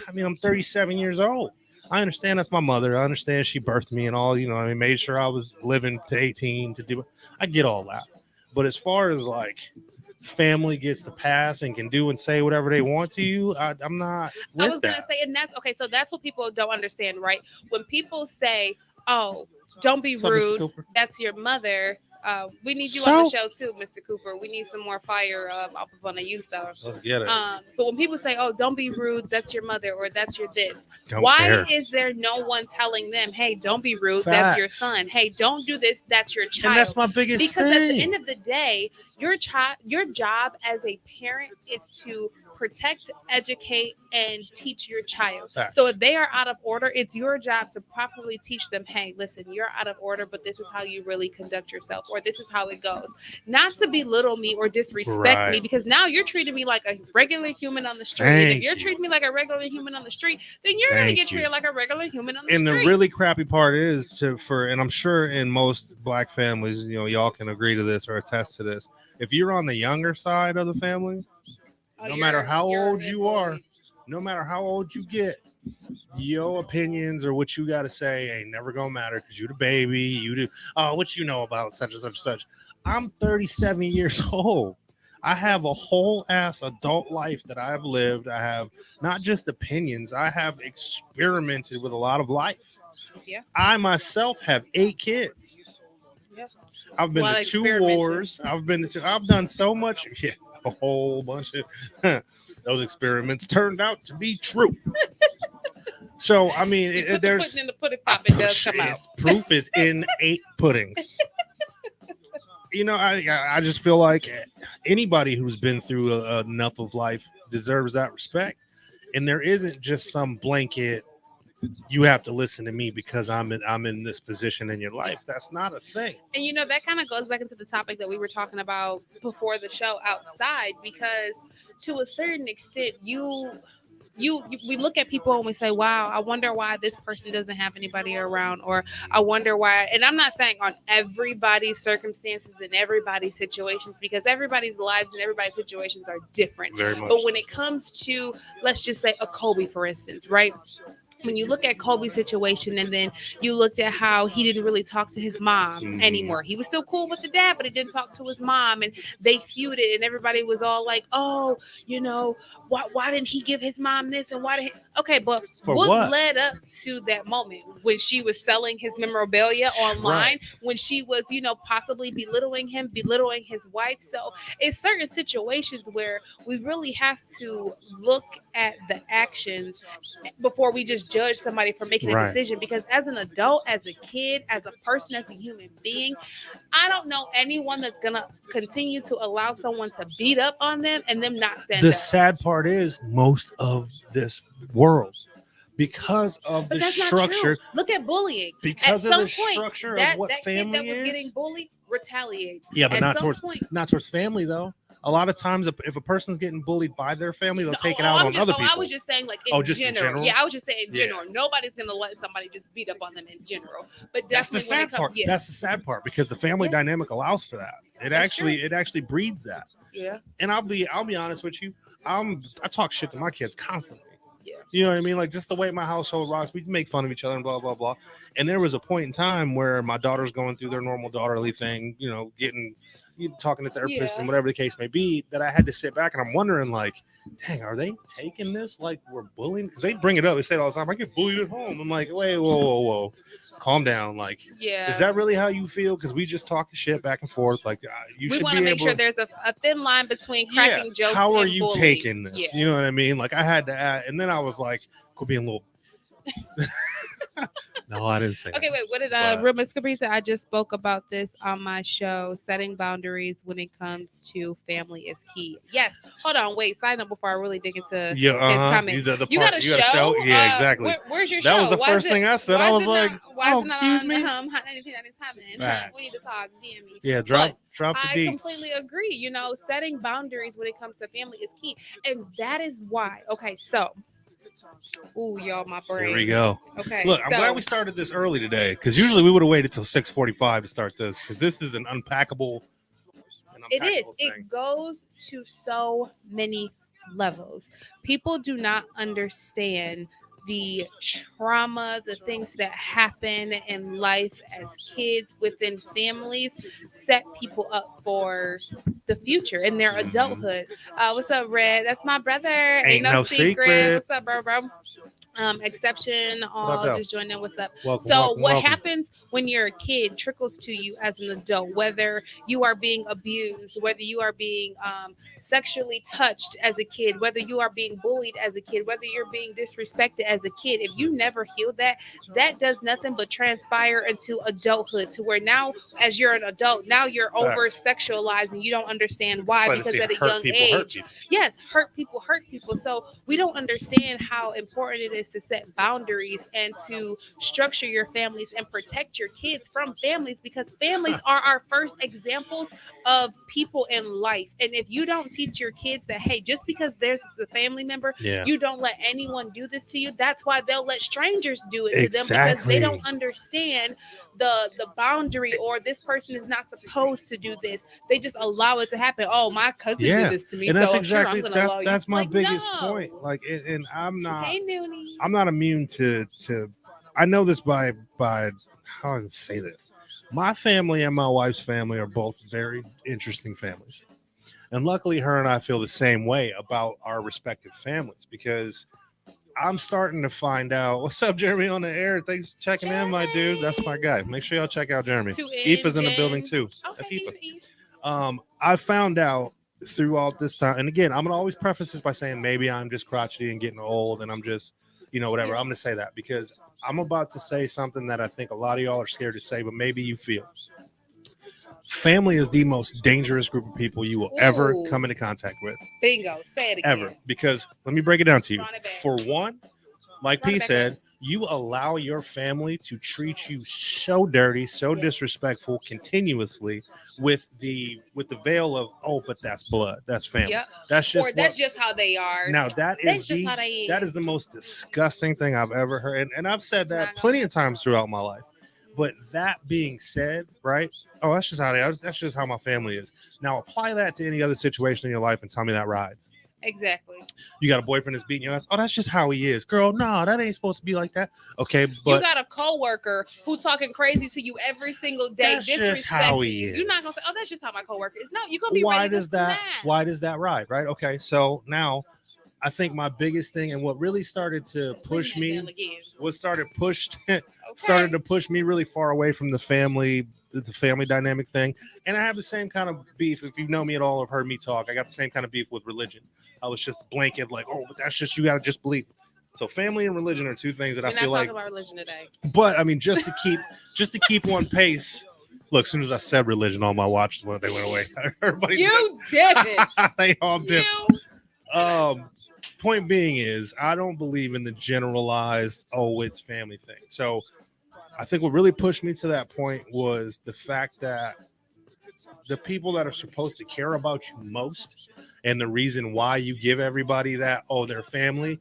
I mean, I'm 37 years old. I understand that's my mother. I understand she birthed me and all. You know, I mean, made sure I was living to 18 to do it. I get all that. But as far as like family gets to pass and can do and say whatever they want to you, I'm not with that. I was going to say, and that's okay. So that's what people don't understand, right? When people say, oh, don't be rude, that's your mother. We need you on the show too, Mr. Cooper. We need some more fire off of on the you stuff. Let's get it. But when people say, "Oh, don't be rude," that's your mother, or that's your this. Don't Why care. is there no one telling them, "Hey, don't be rude"? Facts. That's your son. Hey, don't do this. That's your child. And that's my biggest because thing. At the end of the day, your job as a parent is to protect, educate, and teach your child. Facts. So if they are out of order, it's your job to properly teach them, hey, listen, you're out of order, but this is how you really conduct yourself, or this is how it goes. Not to belittle me or disrespect me, because now you're treating me like a regular human on the street. And if you're treating me like a regular human on the street, then you're going to get treated like a regular human on the street. And the really crappy part is and I'm sure in most black families, you know, y'all can agree to this or attest to this. If you're on the younger side of the family, no matter how old you are, no matter how old you get, your opinions or what you got to say ain't never going to matter because you the baby. You do. Oh, what you know about such and such and such. I'm 37 years old. I have a whole ass adult life that I have lived. I have not just opinions. I have experimented with a lot of life. Yeah. I myself have 8 kids. Yep. I've been to 2 wars. I've done so much. Yeah. A whole bunch of those experiments turned out to be true. So I mean, there's in the pudding pop, it does come out. Proof is in 8 puddings. You know, I just feel like anybody who's been through enough of life deserves that respect, and there isn't just some blanket. You have to listen to me because I'm in this position in your life. That's not a thing. And you know, that kind of goes back into the topic that we were talking about before the show outside, because to a certain extent, we look at people and we say, wow, I wonder why this person doesn't have anybody around, or I wonder why. And I'm not saying on everybody's circumstances and everybody's situations, because everybody's lives and everybody's situations are different. Very much. But when it comes to, let's just say a Kobe, for instance, right? When you look at Kobe's situation and then you looked at how he didn't really talk to his mom anymore. He was still cool with the dad, but he didn't talk to his mom, and they feuded, and everybody was all like, oh, you know, why didn't he give his mom this, and why did he... Okay, but what led up to that moment when she was selling his memorabilia online, when she was, you know, possibly belittling him, belittling his wife? So it's certain situations where we really have to look at the actions before we just judge somebody for making a decision, because as an adult, as a kid, as a person, as a human being, I don't know anyone that's gonna continue to allow someone to beat up on them and them not stand up. The sad part is most of this world, because of the structure. Look at bullying. Because of the structure of what family that kid that was getting bullied retaliates. Yeah, but not towards family though. A lot of times, if a person's getting bullied by their family, they'll take it out on other people. I was just saying, like, in general. Yeah, I was just saying in general. Nobody's gonna let somebody just beat up on them in general. But that's the sad part. Yeah. That's the sad part, because the family dynamic allows for that. It actually breeds that. Yeah. And I'll be honest with you. I talk shit to my kids constantly. Yeah. You know what I mean? Like just the way my household rocks, we make fun of each other and blah blah blah. And there was a point in time where my daughter's going through their normal daughterly thing, getting talking to therapists and whatever the case may be, that I had to sit back and I'm wondering, like, dang, are they taking this like we're bullying? Because they bring it up, they say it all the time. I get bullied at home. I'm like, wait, whoa, calm down. Like, is that really how you feel? Because we just talking shit back and forth. Like, we want to make sure there's a thin line between cracking jokes. How are and you bullying. taking this? You know what I mean? Like, I had to add, and then I was like, could be a little. No, I didn't say. Okay, wait. What did Rumors Capri say? I just spoke about this on my show. Setting boundaries when it comes to family is key. Yes. Hold on. Wait. Side note before I really dig into his comment. You got a show? Yeah, exactly. Where's your show? That was the first thing I said. I was like, excuse me. Hot 99 we need to talk. DM me. Yeah, drop the deets. I completely agree. Setting boundaries when it comes to family is key, and that is why. Okay, so. Ooh, y'all, my brain. Here we go. Okay. Look, I'm glad we started this early today, because usually we would have waited till 6:45 to start this, because this is an unpackable. It is. Thing. It goes to so many levels. People do not understand the trauma, the things that happen in life as kids within families set people up for the future in their adulthood. What's up, Red? That's my brother. Ain't no secret. What's up, bro? Exception, all just joined in. What's up? Welcome. Happens when you're a kid trickles to you as an adult, whether you are being abused, whether you are being sexually touched as a kid, whether you are being bullied as a kid, whether you're being disrespected as a kid. If you never heal that does nothing but transpire into adulthood, to where now, as you're an adult, now you're over sexualized and you don't understand why, because at a young age, hurt people. So we don't understand how important it is to set boundaries and to structure your families and protect your kids from families, because families are our first examples of people in life. And if you don't teach your kids that, hey, just because there's a family member, you don't let anyone do this to you, that's why they'll let strangers do it to them, because they don't understand the boundary, or this person is not supposed to do this. They just allow it to happen. Oh, my cousin did this to me, and that's so exactly that's my biggest no. point. Like, and I'm not. Hey, Noonie. I'm not immune to. I know this by how I say this. My family and my wife's family are both very interesting families, and luckily, her and I feel the same way about our respective families, because I'm starting to find out. What's up, Jeremy, on the air? Thanks for checking in, my dude. That's my guy. Make sure y'all check out Jeremy. Aoife's in the building too. That's Aoife. I found out throughout this time, and again, I'm gonna always preface this by saying maybe I'm just crotchety and getting old, and I'm just, whatever. I'm gonna say that because I'm about to say something that I think a lot of y'all are scared to say, but maybe you feel. Family is the most dangerous group of people you will ever come into contact with. Bingo. Say it again. Ever. Because let me break it down to you. For one, like P said, you allow your family to treat you so dirty, so disrespectful continuously with the veil of, but that's blood, that's family. That's just how they are. Now that is the most disgusting thing I've ever heard. And I've said that plenty of times throughout my life. But that being said, right? Oh, that's just how they are. That's just how my family is. Now apply that to any other situation in your life and tell me that rides. Exactly. You got a boyfriend that's beating your ass. Oh, that's just how he is. Girl, no, that ain't supposed to be like that. Okay, but you got a coworker who talking crazy to you every single day. That's just how he is. You're not gonna say, oh, that's just how my coworker is. No, you're gonna be ready to snap. Why does that ride? Right? Okay, so now I think my biggest thing, and what really started to push me, started to push me really far away from the family dynamic thing. And I have the same kind of beef. If you know me at all or heard me talk, I got the same kind of beef with religion. I was just blanket like, but that's just, you got to just believe. So family and religion are two things that I feel like. We're not talking about religion today. But I mean, just to keep one pace. Look, as soon as I said religion, all my watches they went away. Everybody you did it. They all did. Point being is, I don't believe in the generalized, it's family thing. So I think what really pushed me to that point was the fact that the people that are supposed to care about you most, and the reason why you give everybody that, they're family's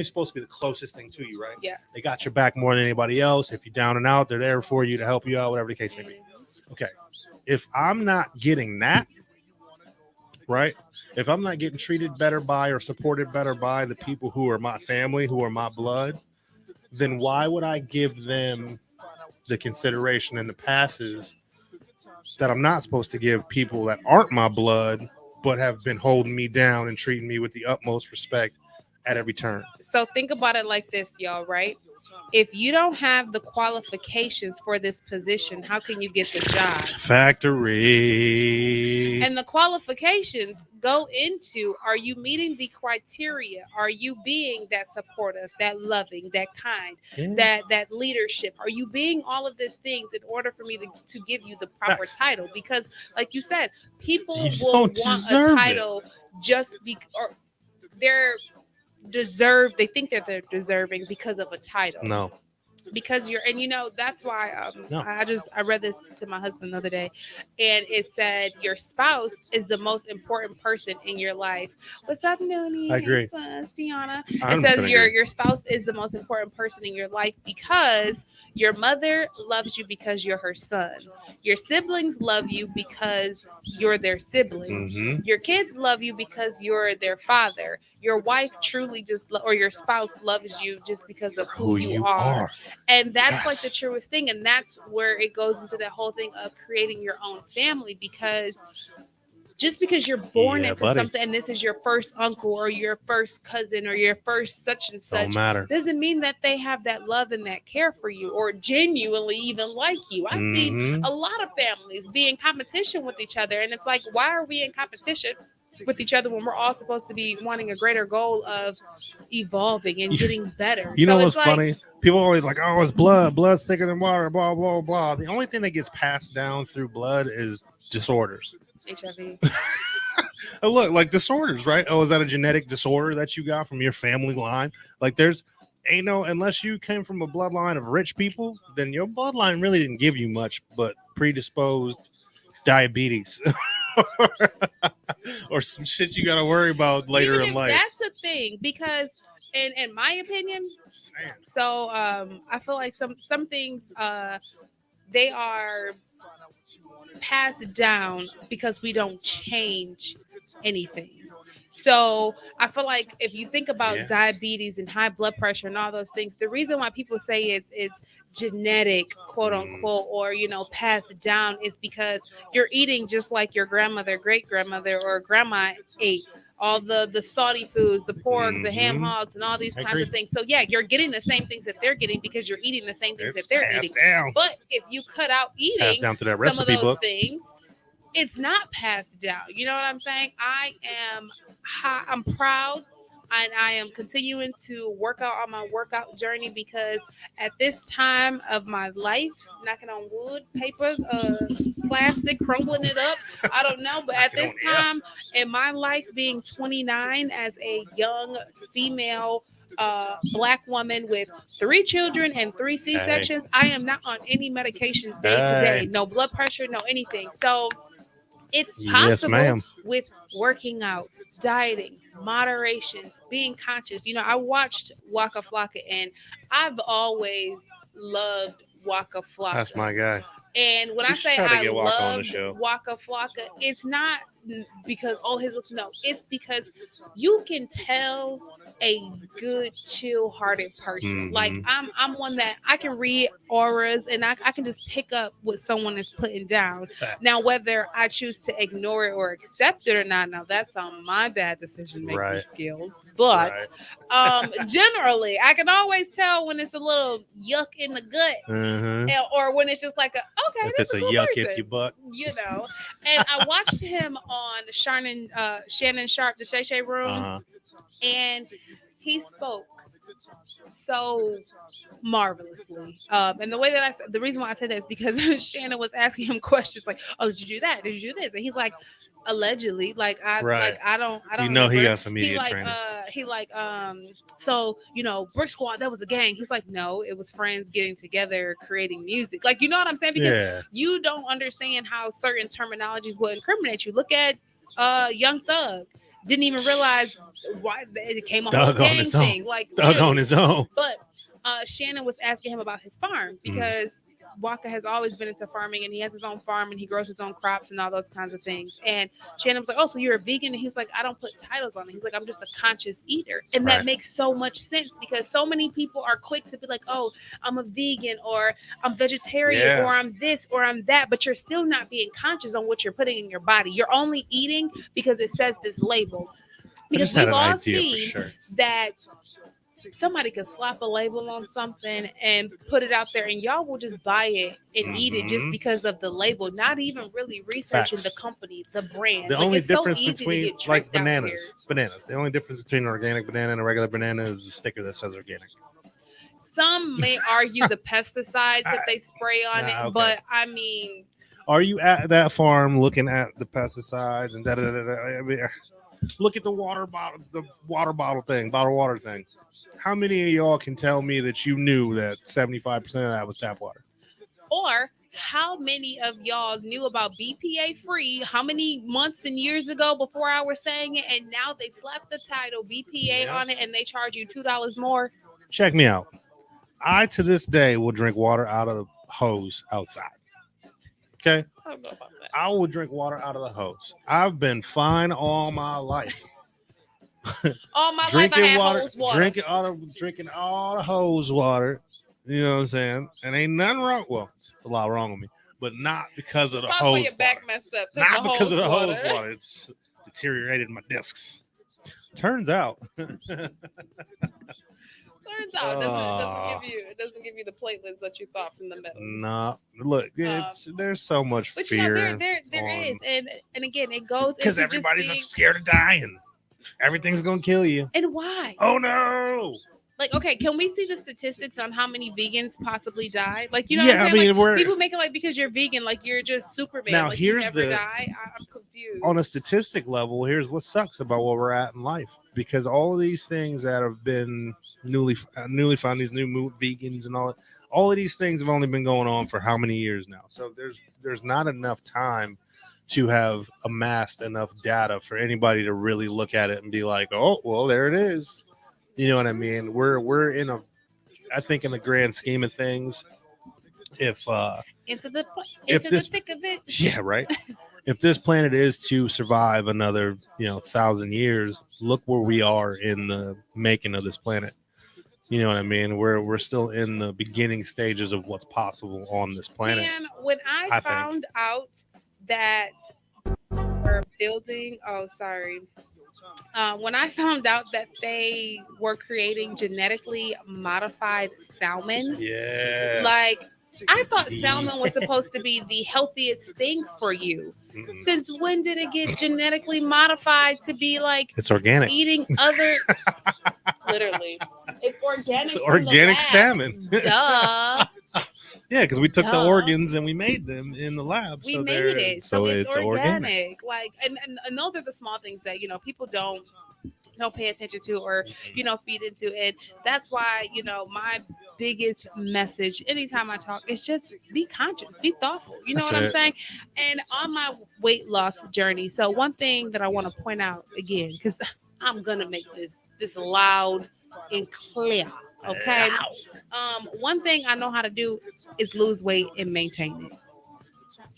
supposed to be the closest thing to you, right? Yeah. They got your back more than anybody else. If you're down and out, they're there for you to help you out, whatever the case may be. Okay. If I'm not getting that, right? If I'm not getting treated better by or supported better by the people who are my family, who are my blood, then why would I give them the consideration and the passes that I'm not supposed to give people that aren't my blood, but have been holding me down and treating me with the utmost respect at every turn? So think about it like this, y'all, right? If you don't have the qualifications for this position, how can you get the job? Factory. And the qualifications go into, are you meeting the criteria? Are you being that supportive, that loving, that kind, that leadership? Are you being all of these things in order for me to give you the proper title? Because like you said, people will want a title just or they're they think that they're deserving because of a title. No. Because that's why No. I read this to my husband the other day, and it said your spouse is the most important person in your life. What's up, Noonie? I agree. Deanna. It says your spouse is the most important person in your life because your mother loves you because you're her son. Your siblings love you because you're their sibling. Mm-hmm. Your kids love you because you're their father. Your wife truly or your spouse loves you just because of who you are. And that's like the truest thing. And that's where it goes into that whole thing of creating your own family, because just because you're born into something and this is your first uncle or your first cousin or your first such and such, doesn't mean that they have that love and that care for you or genuinely even like you. I've seen a lot of families be in competition with each other. And it's like, why are we in competition with each other when we're all supposed to be wanting a greater goal of evolving and getting better? You know what's funny? People are always like, oh, it's blood's thicker than water, blah, blah, blah. The only thing that gets passed down through blood is disorders. HIV. Oh, look, like disorders, right? Oh, is that a genetic disorder that you got from your family line? Like unless you came from a bloodline of rich people, then your bloodline really didn't give you much but predisposed diabetes. Or some shit you got to worry about later in life. That's a thing, because in my opinion, so I feel like some things they are passed down because we don't change anything. So I feel like if you think about diabetes and high blood pressure and all those things, the reason why people say it's genetic, quote unquote, or passed down is because you're eating just like your grandmother, great grandmother, or grandma ate. All the salty foods, the pork, the ham hocks, and all these kinds of things. So yeah, you're getting the same things that they're getting because you're eating the same things that they're eating. Down. But if you cut out eating down to that some of those things, it's not passed down. You know what I'm saying? I'm proud, and I am continuing to work out on my workout journey, because at this time of my life, knocking on wood, paper, plastic, crumbling it up, I don't know, but at this time in my life, being 29 as a young female Black woman with 3 children and 3 C-sections, I am not on any medications day to day, no blood pressure, no anything. So it's possible with working out, dieting, moderations, being conscious. I watched Waka Flocka, and I've always loved Waka Flocka. That's my guy. And when I say I love Waka Flocka, it's not because his looks. No, it's because you can tell a good, chill-hearted person. Like I'm one that I can read auras, and I can just pick up what someone is putting down. Now, whether I choose to ignore it or accept it or not, now that's on my bad decision-making skills. But generally, I can always tell when it's a little yuck in the gut, or when it's just like if it's a cool yuck person, if you buck. And I watched him on Shannon Sharp, the Shay Shay Room, and he spoke so marvelously. And the way that the reason why I said that is because Shannon was asking him questions like, "Oh, did you do that? Did you do this?" And he's like, allegedly, I don't he got some media training. So Brick Squad, that was a gang. He's like, no, it was friends getting together creating music. Like, you know what I'm saying? Because you don't understand how certain terminologies will incriminate you. Look at Young Thug. Didn't even realize why it came a whole gang thing. Like, Thug on his own. But Shannon was asking him about his farm because Waka has always been into farming, and he has his own farm, and he grows his own crops and all those kinds of things. And Shannon was like, "Oh, so you're a vegan?" And he's like, "I don't put titles on it." He's like, "I'm just a conscious eater," and that makes so much sense because so many people are quick to be like, "Oh, I'm a vegan," or "I'm vegetarian," or "I'm this," or "I'm that," but you're still not being conscious on what you're putting in your body. You're only eating because it says this label. Because we've all seen that somebody could slap a label on something and put it out there, and y'all will just buy it and eat it just because of the label, not even really researching the company, the brand. The only difference between like bananas, the only difference between an organic banana and a regular banana is the sticker that says organic. Some may argue the pesticides that they spray on it, but I mean, are you at that farm looking at the pesticides and I mean, look at the water bottle thing, bottled water thing. How many of y'all can tell me that you knew that 75% of that was tap water? Or how many of y'all knew about BPA free? How many months and years ago before I was saying it, and now they slapped the title BPA on it and they charge you $2 more? Check me out. I to this day will drink water out of the hose outside. Okay? I don't know about that. I will drink water out of the hose. I've been fine all my life. All my drinking life I had water, hose water. Drinking all the hose water. You know what I'm saying? And ain't nothing wrong. Well, a lot wrong with me, but not because of the hose your back messed up. Not because of the hose water. It's deteriorated my discs. Turns out. It doesn't give you the platelets that you thought from the middle. No, look, there's so much but fear. You know, there is, and again, it goes because everybody's scared of dying. Everything's gonna kill you. And why? Oh no! Like, okay, can we see the statistics on how many vegans possibly die? Like, you know, what I'm saying? Like, people make it like because you're vegan, like you're just Superman. Now like, here's you never die. I'm confused. On a statistic level, here's what sucks about where we're at in life, because all of these things that have been newly found, these new vegans and all of these things have only been going on for how many years now? So there's not enough time to have amassed enough data for anybody to really look at it and be like, oh, well, there it is. You know what I mean? We're in I think in the grand scheme of things, if into the thick of it. Yeah, right. If this planet is to survive another, 1,000 years, look where we are in the making of this planet. You know what I mean? We're still in the beginning stages of what's possible on this planet. And when I found out that we're building, when I found out that they were creating genetically modified salmon, like I thought salmon was supposed to be the healthiest thing for you. Mm-mm. Since when did it get genetically modified to be like it's organic? Eating other, literally, it's organic. It's organic salmon. Duh. Yeah, because we took the organs and we made them in the lab. We made it, so it's organic. Like, and those are the small things that people don't pay attention to or feed into, and that's why my biggest message anytime I talk is just be conscious, be thoughtful. You know what I'm saying? And on my weight loss journey, so one thing that I want to point out again, because I'm gonna make this loud and clear. Okay. One thing I know how to do is lose weight and maintain it.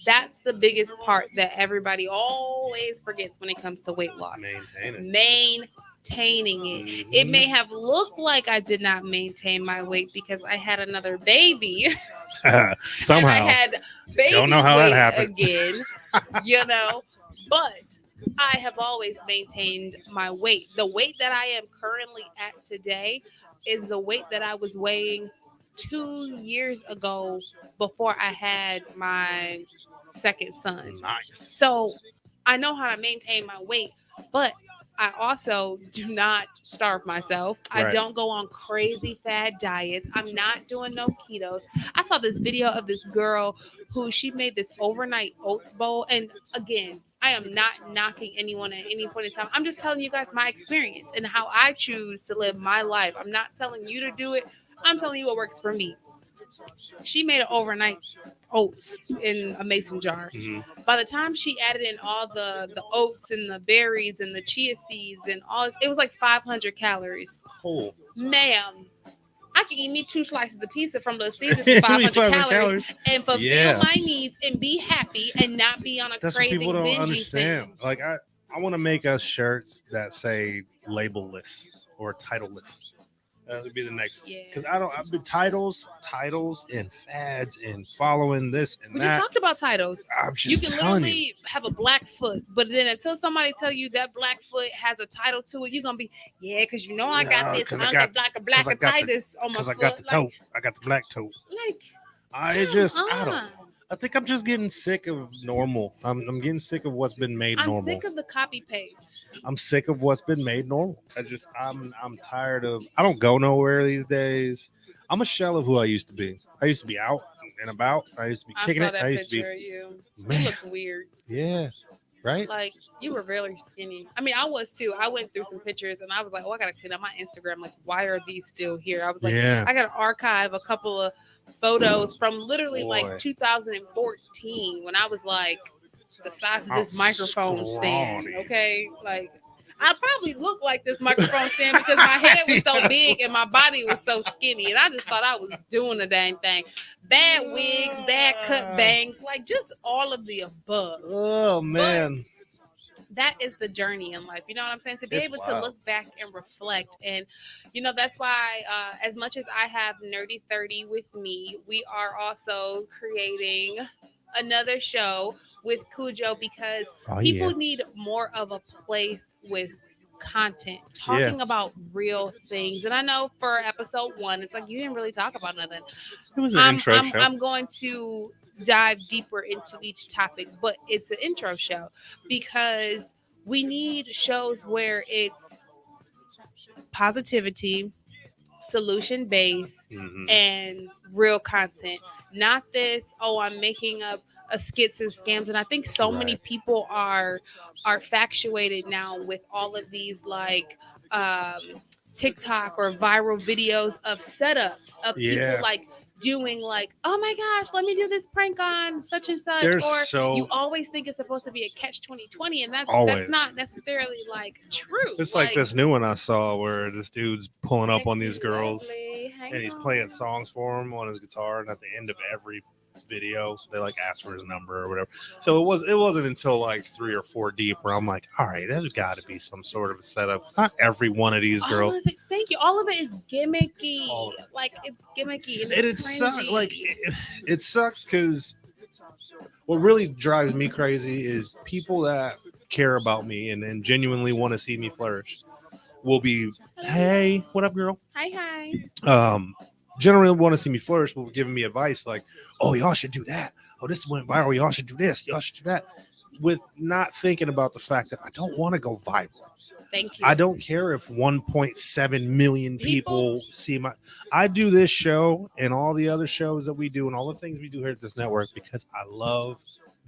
That's the biggest part that everybody always forgets when it comes to weight loss. Maintaining it. Mm-hmm. It may have looked like I did not maintain my weight because I had another baby. Somehow. And I had baby don't know how weight that happened. Again. But I have always maintained my weight. The weight that I am currently at today is the weight that I was weighing 2 years ago before I had my second son. Nice. So I know how to maintain my weight, but I also do not starve myself. Right. I don't go on crazy fad diets. I'm not doing no ketos. I saw this video of this girl who she made this overnight oats bowl. And again, I am not knocking anyone at any point in time. I'm just telling you guys my experience and how I choose to live my life. I'm not telling you to do it. I'm telling you what works for me. She made an overnight oats in a mason jar. Mm-hmm. By the time she added in all the oats and the berries and the chia seeds and all this, it was like 500 calories. Oh. Ma'am, I can eat me 2 slices of pizza from Little Caesars for 500 calories and fulfill my needs and be happy and not be on a That's what craving people don't binging understand. thing. Like I want to make us shirts that say labelless or titleless. That would be the next. Because I've been titles, and fads, and following this and we that. We just talked about titles. I'm just you can literally have a black foot, but then until somebody tell you that black foot has a title to it, you're gonna be because you know I got this. I got blackatitis on my foot. Because I got the toe. I got the black toe. Like I don't. I think I'm just getting sick of normal. I'm getting sick of what's been made normal. I'm sick of the copy paste. I'm sick of what's been made normal. I'm tired of. I don't go nowhere these days. I'm a shell of who I used to be. I used to be out and about. I used to be kicking it. I used to be. You look weird. Yeah. Right? Like you were really skinny. I mean, I was too. I went through some pictures and I was like, oh, I gotta clean up my Instagram. Like, why are these still here? I was like, I gotta archive a couple of photos from literally like 2014 when I was like the size of this microphone stand. Okay, like I probably looked like this microphone stand because my head was so big and my body was so skinny, and I just thought I was doing the dang thing. Bad wigs, bad cut bangs, like just all of the above. Oh man. But that is the journey in life. You know what I'm saying? To be able to look back and reflect. And, that's why as much as I have Nerdy 30 with me, we are also creating another show with Cujo because people need more of a place with content, talking about real things. And I know for episode 1, it's like you didn't really talk about nothing. It was an intro show. I'm going to dive deeper into each topic, but it's an intro show because we need shows where it's positivity, solution based, and real content. Not this, I'm making up a skits and scams. And I think so many people are factuated now with all of these like TikTok or viral videos of setups of people like doing like, oh my gosh, let me do this prank on such and such. You always think it's supposed to be a catch 2020, and that's not necessarily like true. It's like this new one I saw where this dude's pulling up on these girls and he's playing songs for them on his guitar, and at the end of every video they like ask for his number or whatever. So it wasn't until like 3 or 4 deep where I'm like, all right, there's got to be some sort of a setup. It's not every one of these girls. Thank you. All of it is gimmicky. Like it's gimmicky and it sucks. Like it sucks because what really drives me crazy is people that care about me and genuinely want to see me flourish will be, hey, what up, girl? Hi. Generally want to see me flourish, will be giving me advice like, oh, y'all should do that. Oh, this went viral. Y'all should do this. Y'all should do that. With not thinking about the fact that I don't want to go viral. Thank you. I don't care if 1.7 million people see my. I do this show and all the other shows that we do and all the things we do here at this network because I love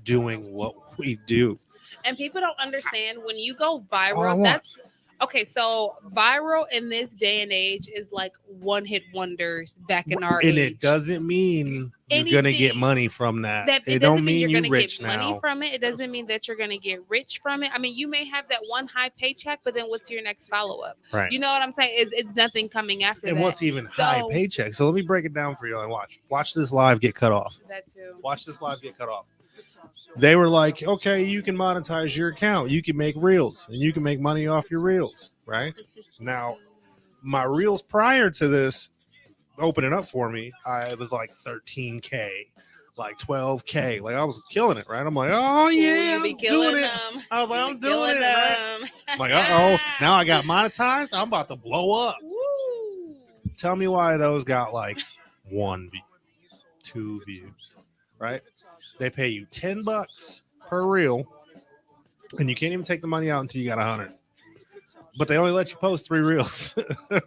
doing what we do. And people don't understand when you go viral. That's okay. So viral in this day and age is like one-hit wonders back in our age. And it doesn't mean you're gonna get money from that. It don't mean you're you're gonna rich get money now. from it. It doesn't mean that you're gonna get rich from it. I mean, you may have that one high paycheck, but then what's your next follow-up? Right. You know what I'm saying? It's nothing coming after that. And what's even high paycheck? So let me break it down for you and watch this live get cut off. That too. Watch this live get cut off. They were like, okay, you can monetize your account. You can make reels and you can make money off your reels, right? Now, my reels prior to this opening up for me, I was like 13K, like 12K. Like I was killing it, right? I'm like, oh yeah, I'm doing it. I was like, I'm doing it. Right? I'm like, now I got monetized. I'm about to blow up. Woo. Tell me why those got like 1 view, 2 views, right? They pay you $10 per reel, and you can't even take the money out until you got 100. But they only let you post 3 reels,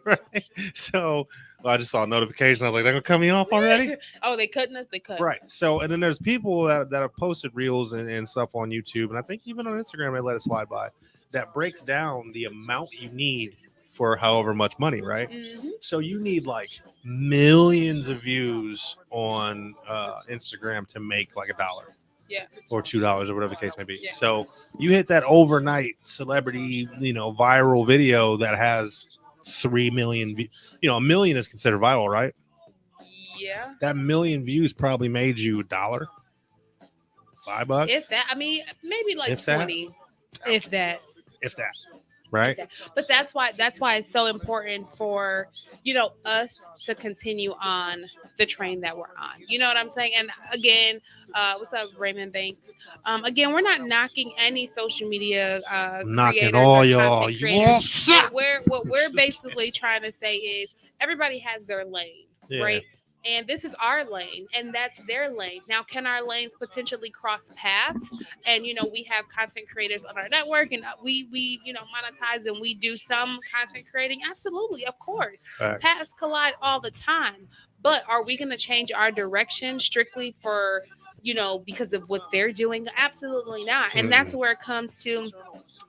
right? So I just saw a notification. I was like, they're gonna cut me off already? Oh, they cutting us? They cut. Right. So, and then there's people that have posted reels and stuff on YouTube, and I think even on Instagram they let it slide by, that breaks down the amount you need for however much money, right? Mm-hmm. So you need like millions of views on Instagram to make like $1. Yeah. Or $2 or whatever the case may be. Yeah. So you hit that overnight celebrity, viral video that has 3 million. A million is considered viral, right? Yeah. That million views probably made you $1, $5. If that, I mean, maybe like If that. 20, if that. If that, right? But that's why it's so important for us to continue on the train that we're on. You know what I'm saying? And again, what's up, Raymond Banks? Again, we're not knocking any social media Knocking creators all or y'all. content You all creators. suck. What we're basically trying to say is everybody has their lane, right? And this is our lane, and that's their lane. Now, can our lanes potentially cross paths? And we have content creators on our network, and we monetize and we do some content creating. Absolutely, of course, paths collide all the time. But are we going to change our direction strictly for because of what they're doing? Absolutely not. And that's where it comes to.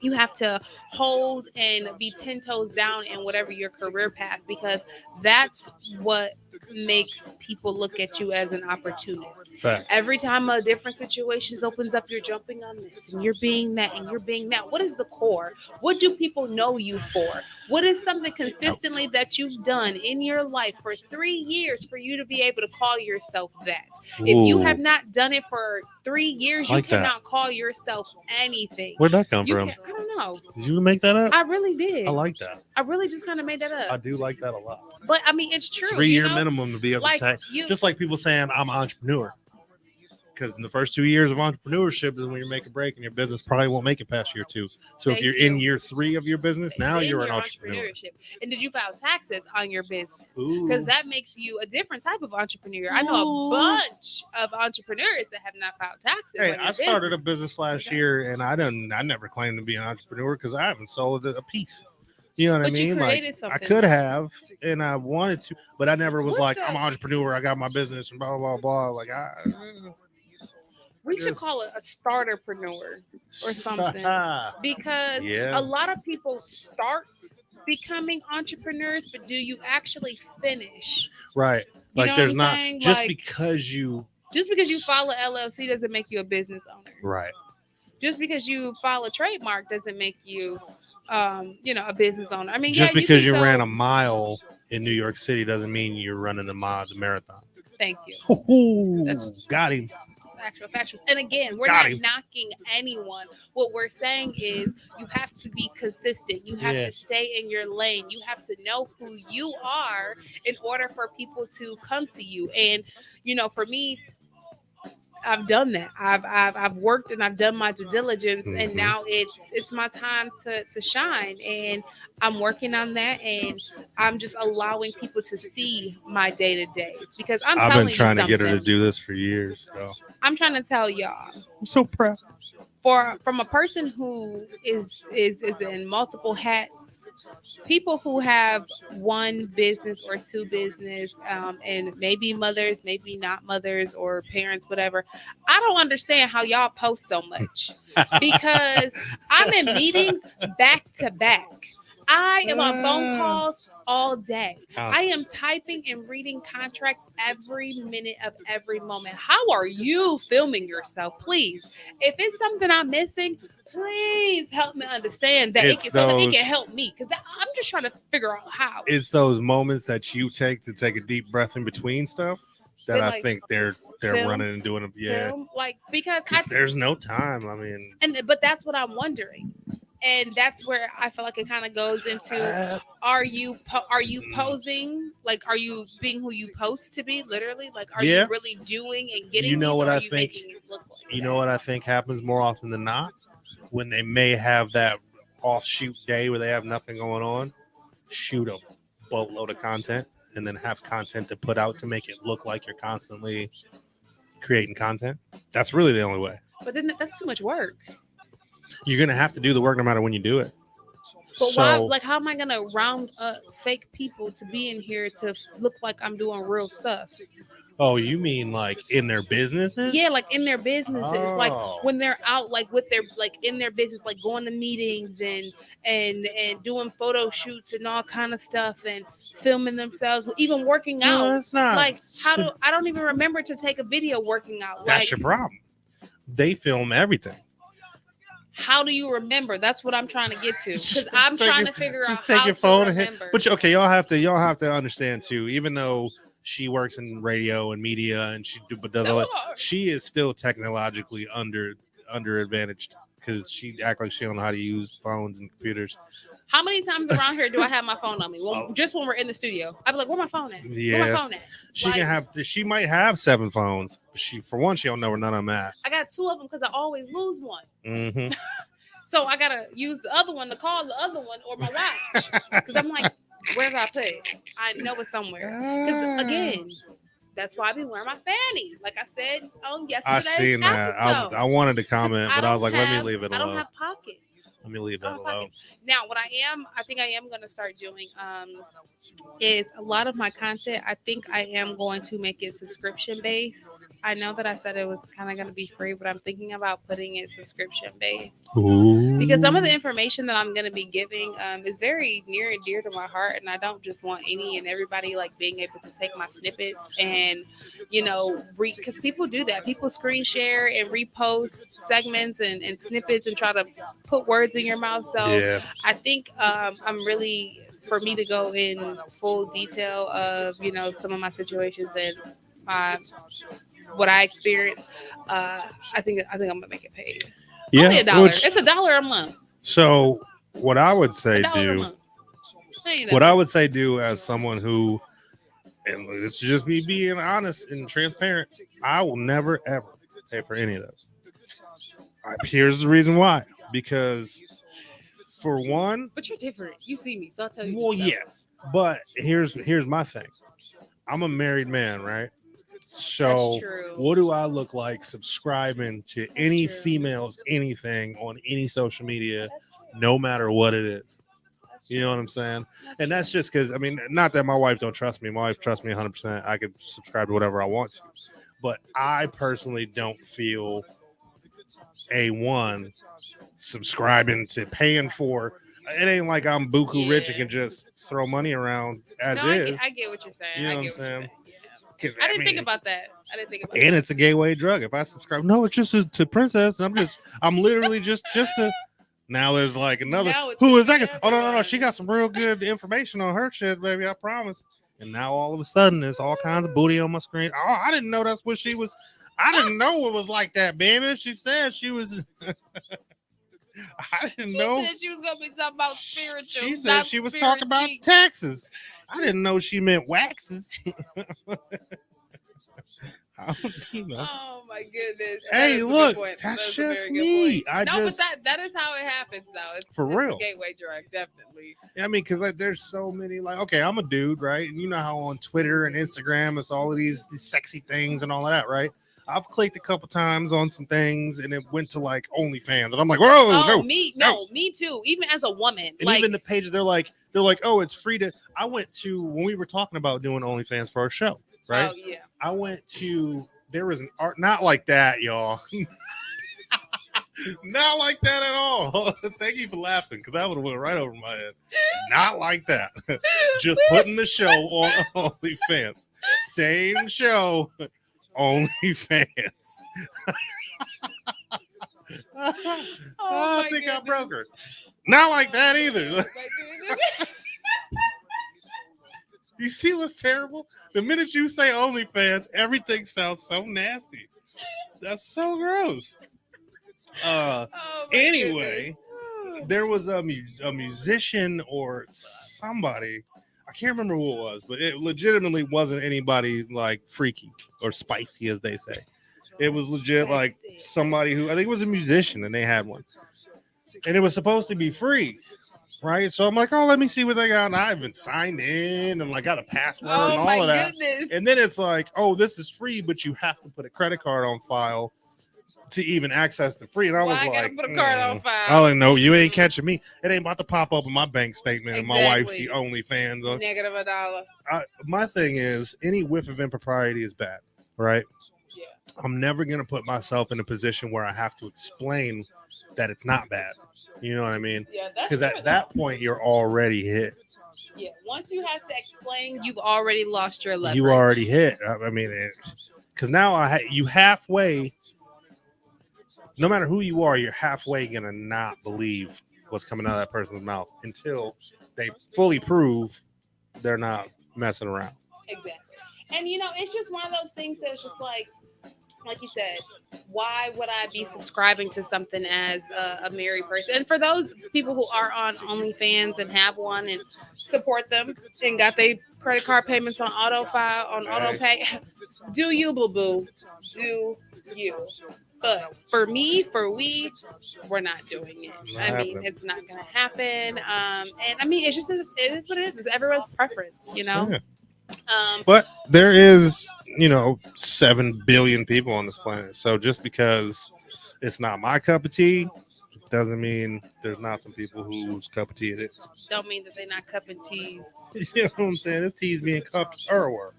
You have to hold and be 10 toes down in whatever your career path, because that's what makes people look at you as an opportunist. Facts. Every time a different situation opens up, you're jumping on this and you're being that and you're being that. What is the core? What do people know you for? What is something consistently that you've done in your life for 3 years for you to be able to call yourself that? Ooh. If you have not done it for 3 years, like you cannot call yourself anything. Where'd that come from? I don't know. Did you make that up? I really did. I like that. I really just kind of made that up. I do like that a lot. But I mean, it's true. 3-year minimum to be able to take. Just like people saying I'm an entrepreneur. Because in the first 2 years of entrepreneurship is when you make a break, and your business probably won't make it past year 2. So if you're in year 3 of your business, now you're an entrepreneur. And did you file taxes on your business? Because that makes you a different type of entrepreneur. I know a bunch of entrepreneurs that have not filed taxes. Hey, I started a business last year, and I never claimed to be an entrepreneur because I haven't sold a piece. You know what I mean? You created something. I could have, and I wanted to, but I never was I'm an entrepreneur. I got my business and blah blah blah. Like we should call it a starterpreneur or something, because a lot of people start becoming entrepreneurs, but do you actually finish? Right. Like there's not just because you file a LLC doesn't make you a business owner. Right. Just because you file a trademark doesn't make you a business owner. I mean, just because you ran a mile in New York City doesn't mean you're running the marathon. Thank you. Got him. Factual. And again, we're not knocking anyone. What we're saying is you have to be consistent. You have to stay in your lane. You have to know who you are in order for people to come to you. And for me, I've done that. I've worked and I've done my due diligence, and now it's my time to shine. And I'm working on that, and I'm just allowing people to see my day to day, because I've been trying to get her to do this for years. So. I'm trying to tell y'all. I'm so proud. From a person who is in multiple hats. People who have one business or two business, and maybe mothers, maybe not mothers, or parents, whatever. I don't understand how y'all post so much, because I'm in meetings back to back. I am on phone calls all day. I am typing and reading contracts every minute of every moment. How are you filming yourself? Please, if it's something I'm missing, please help me understand that so that it can help me, because I'm just trying to figure out how. It's those moments that you take to take a deep breath in between stuff that I think they're running and doing. Film, because there's no time. I mean, but that's what I'm wondering. And that's where I feel like it kind of goes into: are you posing? Like, are you being who you post to be? Literally, like, are you really doing and getting? You know what I think? You know what I think happens more often than not, when they may have that off-shoot day where they have nothing going on, shoot a boatload of content, and then have content to put out to make it look like you're constantly creating content. That's really the only way. But then that's too much work. You're going to have to do the work no matter when you do it. But why? Like, how am I going to round up fake people to be in here to look like I'm doing real stuff? Oh, you mean like in their businesses? Yeah, like in their businesses. Oh. Like when they're out, like with their, like in their business, like going to meetings and doing photo shoots and all kind of stuff, and filming themselves, even working out. No, it's not. Like, I don't even remember to take a video working out. That's your problem. They film everything. How do you remember? That's what I'm trying to get to. Because I'm trying to figure out just take how your to phone and remember. But okay, y'all have to understand too. Even though she works in radio and media and but does all that, she is still technologically under advantaged because she act like she don't know how to use phones and computers. How many times around here do I have my phone on me? Well, just when we're in the studio, I'd be like, "Where my phone at? Yeah. Where my phone at?" She might have 7 phones. For one, she don't know where none of them at. I got 2 of them because I always lose one. Mm-hmm. So I gotta use the other one to call the other one or my watch because I'm like, "Where did I put it? I know it's somewhere." Because again, that's why I be wearing my fanny. Like I said on yesterday's I seen that. episode. I wanted to comment, but I was like, let me leave it alone. I don't have pockets. Let me leave that alone. Now, what I think I am going to start doing is a lot of my content. I think I am going to make it subscription based. I know that I said it was kind of going to be free, but I'm thinking about putting it subscription based. Ooh. Because some of the information that I'm going to be giving is very near and dear to my heart, and I don't just want any and everybody like being able to take my snippets and because people do that. People screen share and repost segments and snippets and try to put words in your mouth. So yeah. I think I'm really, for me to go in full detail of some of my situations and what I experienced. I think I'm gonna make it paid. Yeah, only $1. It's $1 a month. So what I would say do, as someone who, and it's just me being honest and transparent, I will never ever pay for any of those. Here's the reason why. Because for one, but you're different. You see me, so I'll tell you. Well, yes, but here's my thing. I'm a married man, right? So what do I look like subscribing to any females, anything on any social media, no matter what it is? You know what I'm saying? And that's just because, I mean, not that my wife don't trust me. My wife trusts me 100%. I could subscribe to whatever I want to. But I personally don't feel A1 subscribing to paying for. It ain't like I'm buku rich and can just throw money around as is. I get what you're saying. You know what I'm saying? I didn't think about that. And it's a gateway drug. If I subscribe, no, it's just to Princess. I'm literally just to. Now there's like another. Who is that? Oh no. She got some real good information on her shit, baby. I promise. And now all of a sudden, there's all kinds of booty on my screen. Oh, I didn't know that's what she was. I didn't know it was like that, baby. She said she was. I didn't know. She said she was gonna be talking about spiritual. She said she was talking about taxes. I didn't know she meant waxes. Oh my goodness! Hey, look, that's just me. But that is how it happens, though. It's real. A gateway drug, definitely. Yeah, I mean, because there's so many. Like, okay, I'm a dude, right? And you know how on Twitter and Instagram it's all of these sexy things and all of that, right? I've clicked a couple times on some things, and it went to like OnlyFans, and I'm like, whoa, me too. Even as a woman, and even the pages, they're like, oh, it's free to. I went to when we were talking about doing OnlyFans for our show, right? Oh yeah. I went to. There was an art, not like that, y'all. Not like that at all. Thank you for laughing, because that would have went right over my head. Not like that. Just putting the show on OnlyFans. Same show. OnlyFans. I think I broke her. Not like that either. You see what's terrible? The minute you say OnlyFans, everything sounds so nasty. That's so gross. Anyway, there was a musician or somebody. I can't remember who it was, but it legitimately wasn't anybody like freaky or spicy, as they say. It was legit like somebody who, I think it was a musician, and they had one. And it was supposed to be free, right? So I'm like, oh, let me see what they got. And I've been signed in and like got a password and all of that. Goodness. And then it's like, oh, this is free, but you have to put a credit card on file to even access the free. And I was like, gotta put a card on file. I was like, no, you ain't catching me. It ain't about to pop up in my bank statement and my wife see OnlyFans on negative $1. My thing is, any whiff of impropriety is bad, right? Yeah. I'm never gonna put myself in a position where I have to explain that it's not bad. You know what I mean? Yeah, because at that point you're already hit. Yeah, once you have to explain, you've already lost your leverage. You already hit. I mean, because now you halfway no matter who you are, you're halfway gonna not believe what's coming out of that person's mouth until they fully prove they're not messing around. Exactly. And it's just one of those things that's just like you said, why would I be subscribing to something as a married person? And for those people who are on OnlyFans and have one and support them and got their credit card payments on auto pay, do you, boo boo? Do you? But for me, we're not doing it. I mean, it's not going to happen. And I mean, it is what it is. It's everyone's preference, Yeah. But there is, 7 billion people on this planet. So just because it's not my cup of tea doesn't mean there's not some people whose cup of tea it is. Don't mean that they're not cupping teas. You know what I'm saying? This tea's being cupped everywhere.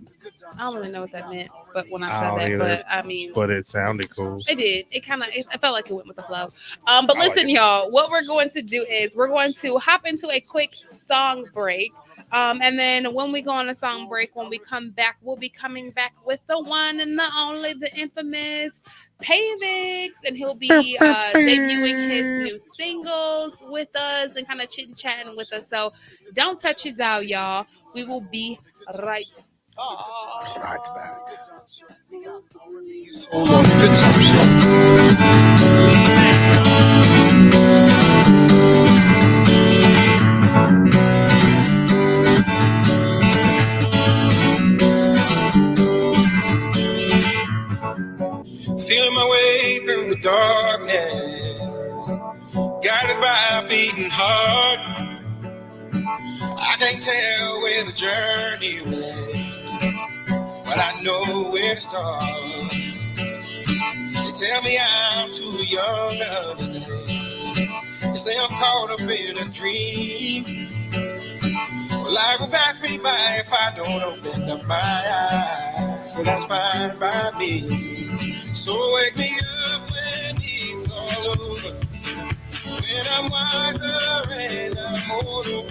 I don't really know what that meant, but when I said that, either, but I mean, but it sounded cool. It did. I felt like it went with the flow. But listen, y'all, what we're going to do is we're going to hop into a quick song break. And then when we go on a song break, when we come back, we'll be coming back with the one and the only, the infamous Pavix, and he'll be debuting his new singles with us and kind of chit-chatting with us. So don't touch it out, y'all. We will be right back. Hold on, Good Tymez Show. Feeling my way through the darkness, guided by a beating heart. I can't tell where the journey will end, but I know where to start. They tell me I'm too young to understand. They say I'm caught up in a dream. Well, life will pass me by if I don't open up my eyes. So that's fine by me. So wake me up when it's all over, when I'm wiser and I'm older.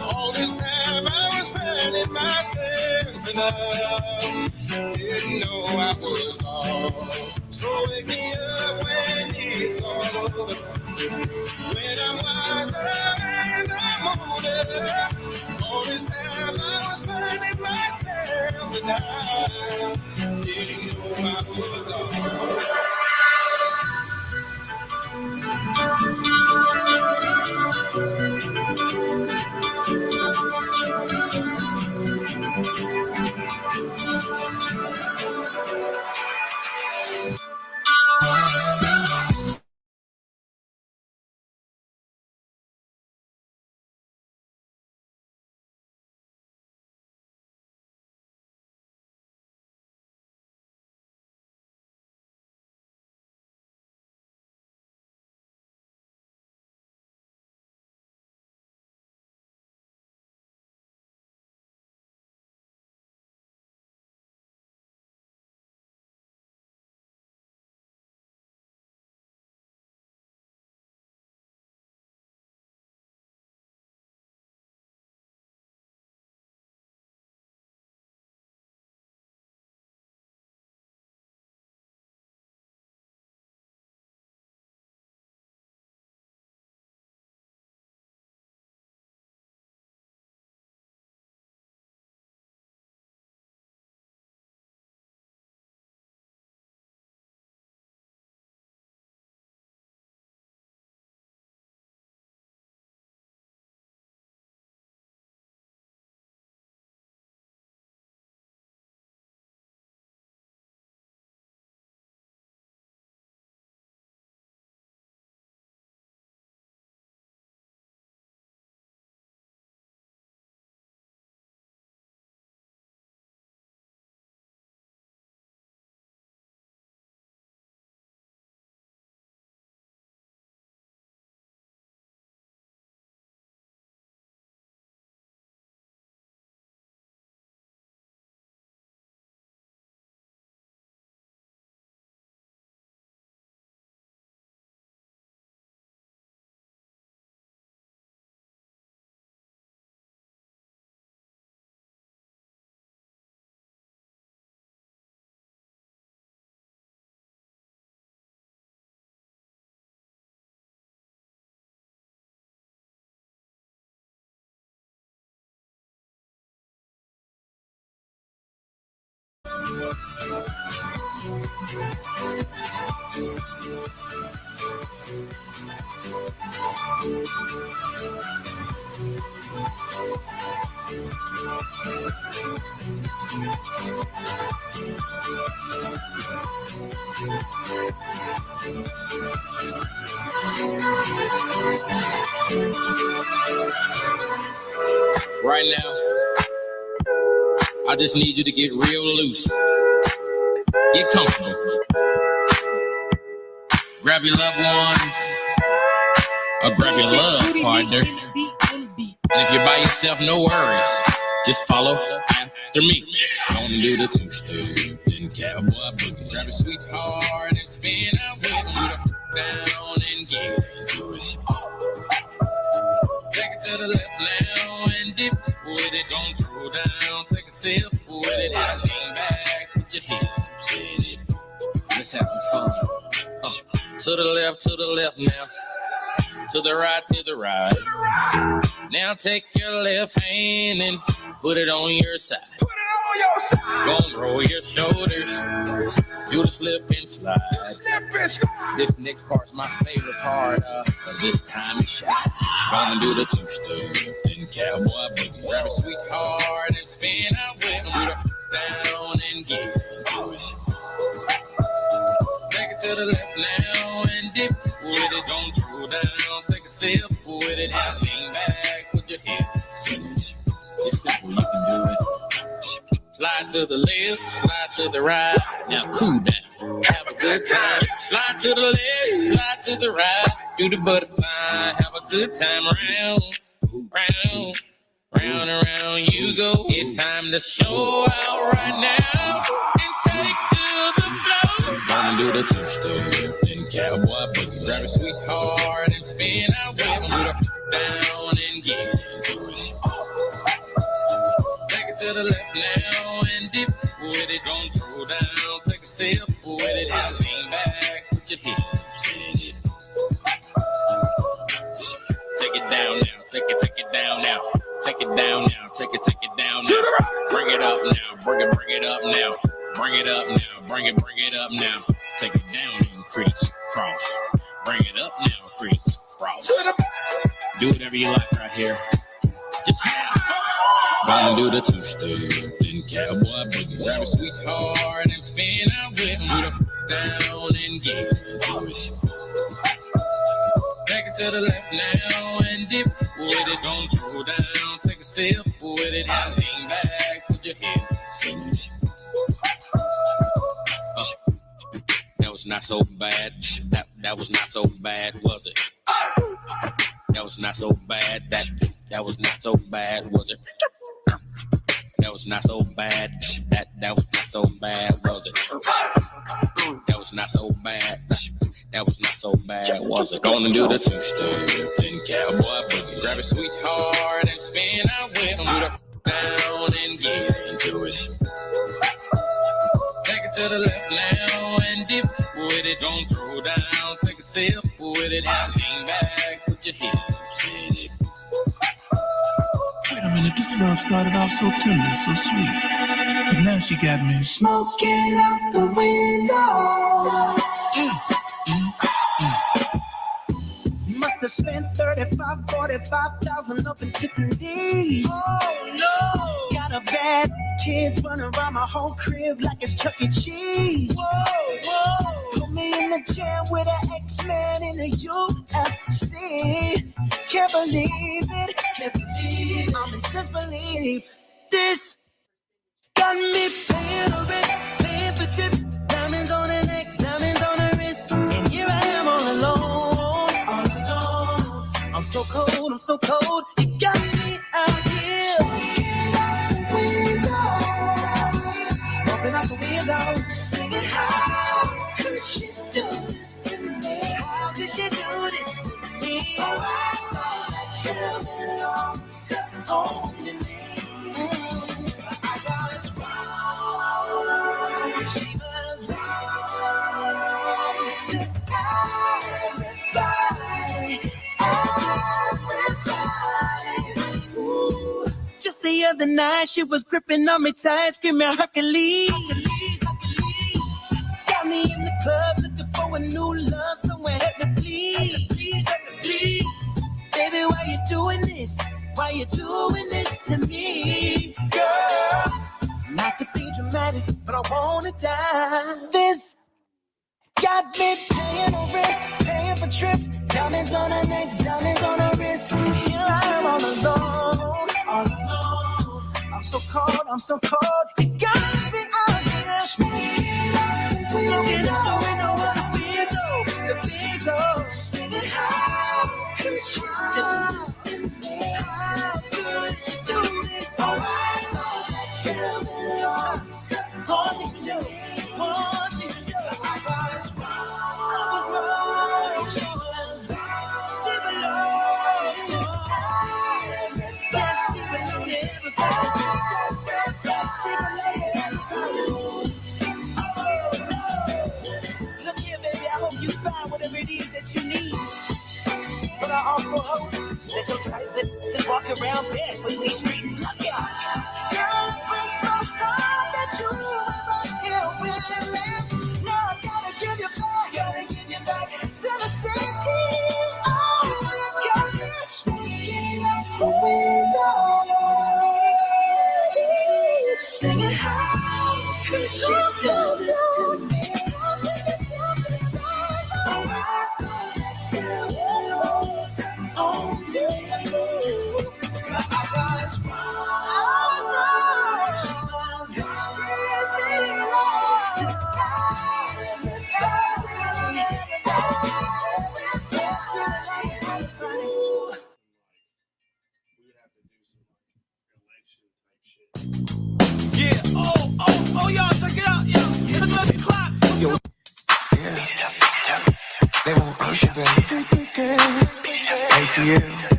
All this time I was finding myself and I didn't know I was lost. So wake me up when it's all over, when I'm wiser and I'm older. All this time I was finding myself and I didn't know I was lost. Right now, I just need you to get real loose. Get comfortable. Grab your loved ones, or grab your love partner. And if you're by yourself, no worries. Just follow after me. Gonna do the two-step and cowboy boogie. Grab your sweetheart and spin out with them. Down and get into it. Take it to the left now and dip with it. Don't throw down. Take a sip with it. And lean back with your hips in it. Let's have some fun. To the left now. To the right, Now take your left hand and put it on your side. Gonna roll your shoulders. Do the slip and slide. This next part's my favorite part. Cause this time it's shy. Gonna do the two-step and cowboy boogie. Grab a sweetheart and spin out with them. Down and get it. Take it to the left now and dip with it. Don't throw down. Take a sip with it and lean back with your hips in it. It's simple, you can do it. Slide to the left, slide to the right. Now cool down, have a good time. Slide to the left, slide to the right. Do the butterfly, have a good time. Round, round and round you go. It's time to show out right now and take to the floor. Gonna do the two-step and cowboy boogie. Grab a sweetheart and spin out with them. Down and get into it. Take it to the left now and dip with it. Don't throw down. Take a sip with it and lean back with your hips in it. Take it down now. Take it down now. Take it down now. Take it down now. Bring it up now. Bring it up now. Bring it up now. Bring it up now. Take it down and crease cross. Bring it up now, crease cross. Do whatever you like right here. Just have fun. Gonna do the two-step and cowboy boogie. Grab a sweetheart and spin out with them. Down and get it. Take it to the left now and dip with it. Don't throw down. Take a sip with it and lean back with your hips in it. That was not so bad. That was not so bad, was it? That was not so bad. That was not so bad, was it? That was not so bad. That was not so bad, was it? That was not so bad. That was not so bad, was it? Gonna do the two-step and cowboy boogie. Grab a sweetheart and spin out with them. Down and get into it. Take it to the left now and dip with it. Don't throw down. Take a sip with it and lean back with your hips in it. Wait a minute, this love started off so tender, so sweet. But now she got me smoking out the window. Must have spent 45,000 up in Tiffany's. Oh no! Got a bad kids running around my whole crib like it's Chuck E. Cheese. Whoa, whoa! Put me in the jam with an X-Man in the UFC. Can't believe it. Can't believe I'm in disbelief. This got me paying for it, paying for chips, diamonds on the neck, diamonds on the wrist, and here I am all alone. I'm so cold, you got me out here. Smoking out the window, singing, how could she do this to me? How could she do this to me? Oh, I thought that girl belonged to only me. But I was wrong, she was wrong to everybody. Ooh. Just the other night, she was gripping on me tight, screaming Hercules. club looking for a new love, somewhere at the please. Baby, why you doing this? Why you doing this to me, girl? Not to be dramatic, but I wanna die. This got me paying a rent, paying for trips, diamonds on her neck, diamonds on her wrist. Here I am all alone, all alone. I'm so cold. You got me out here, smoking out the window of the Benzo. Singing, how could you do this to me? How could you do this? Oh, I know that girl belongs to you. I was wrong. She belongs to yes, she belongs to everybody. Look here, baby, I hope you find whatever it is that you need. But I also hope that your private is walking around barefoot in these streets. Look out. Girl, it breaks my heart that you ever here with me. Now I gotta give you back to the city. Oh, you got me smoking out the window. Singing, how could you do this to me? How could you do this to me? Oh, I thought that girl belongs to only you. I was wrong. She belongs to Yeah, oh, y'all, check it out, yo. It's 11 o'clock. Yo. Yeah. They won't push it, baby. ATL.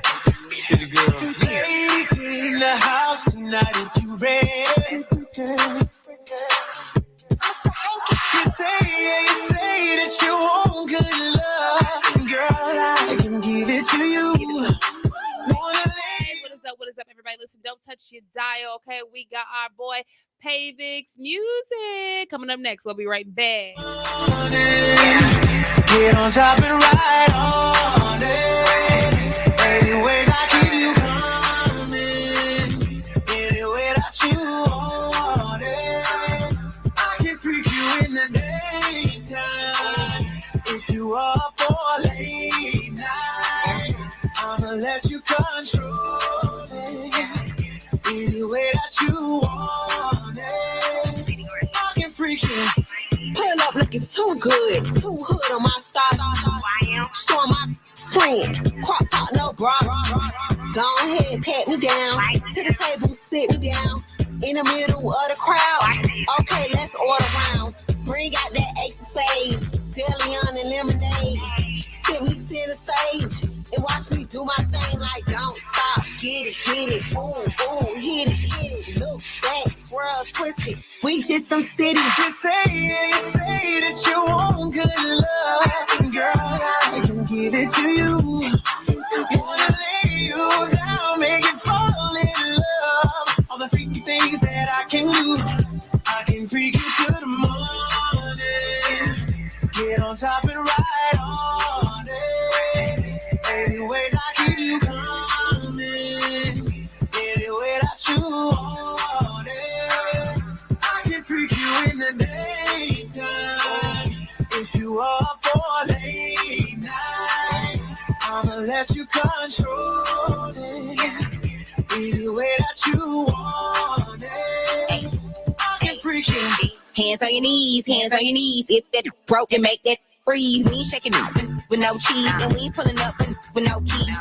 City girls. Ladies in the house tonight, if you ready. You say that you want good love. Girl, I can give it to you. What is up, everybody? Listen, don't touch your dial, okay? We got our boy Pavix music coming up next. We'll be right back. Get on top and ride on it. Anyways, I keep you coming. Anyway that you want it. I can freak you in the daytime. If you up for a late night, I'ma let you control it. Any way that you want it, I can freak you. Pull up looking too good, too hood on my style. Showing my friend, crop top, no bra. Go ahead, pat me down. To the table, sit me down. In the middle of the crowd. Okay, let's order rounds. Bring out that ace of spades, deli on and lemonade. Sit me center stage and watch me do my thing like don't stop. Get it, ooh, hit it, look back, swirl, twist it. We just some city. You say that you want good love, girl, I can give it to you. Wanna lay you down, make it fall in love. All the freaky things that I can do, I can freak you to the morning. Get on top and ride on it. Anyways, I keep you coming. Any way that you want it, I can freak you in the daytime. If you up for a late night, I'ma let you control it. Any way that you want it, I can freak you. Hands on your knees. If that broke, then make that freeze. We ain't shaking it with no cheese, and we ain't pulling up with no keys.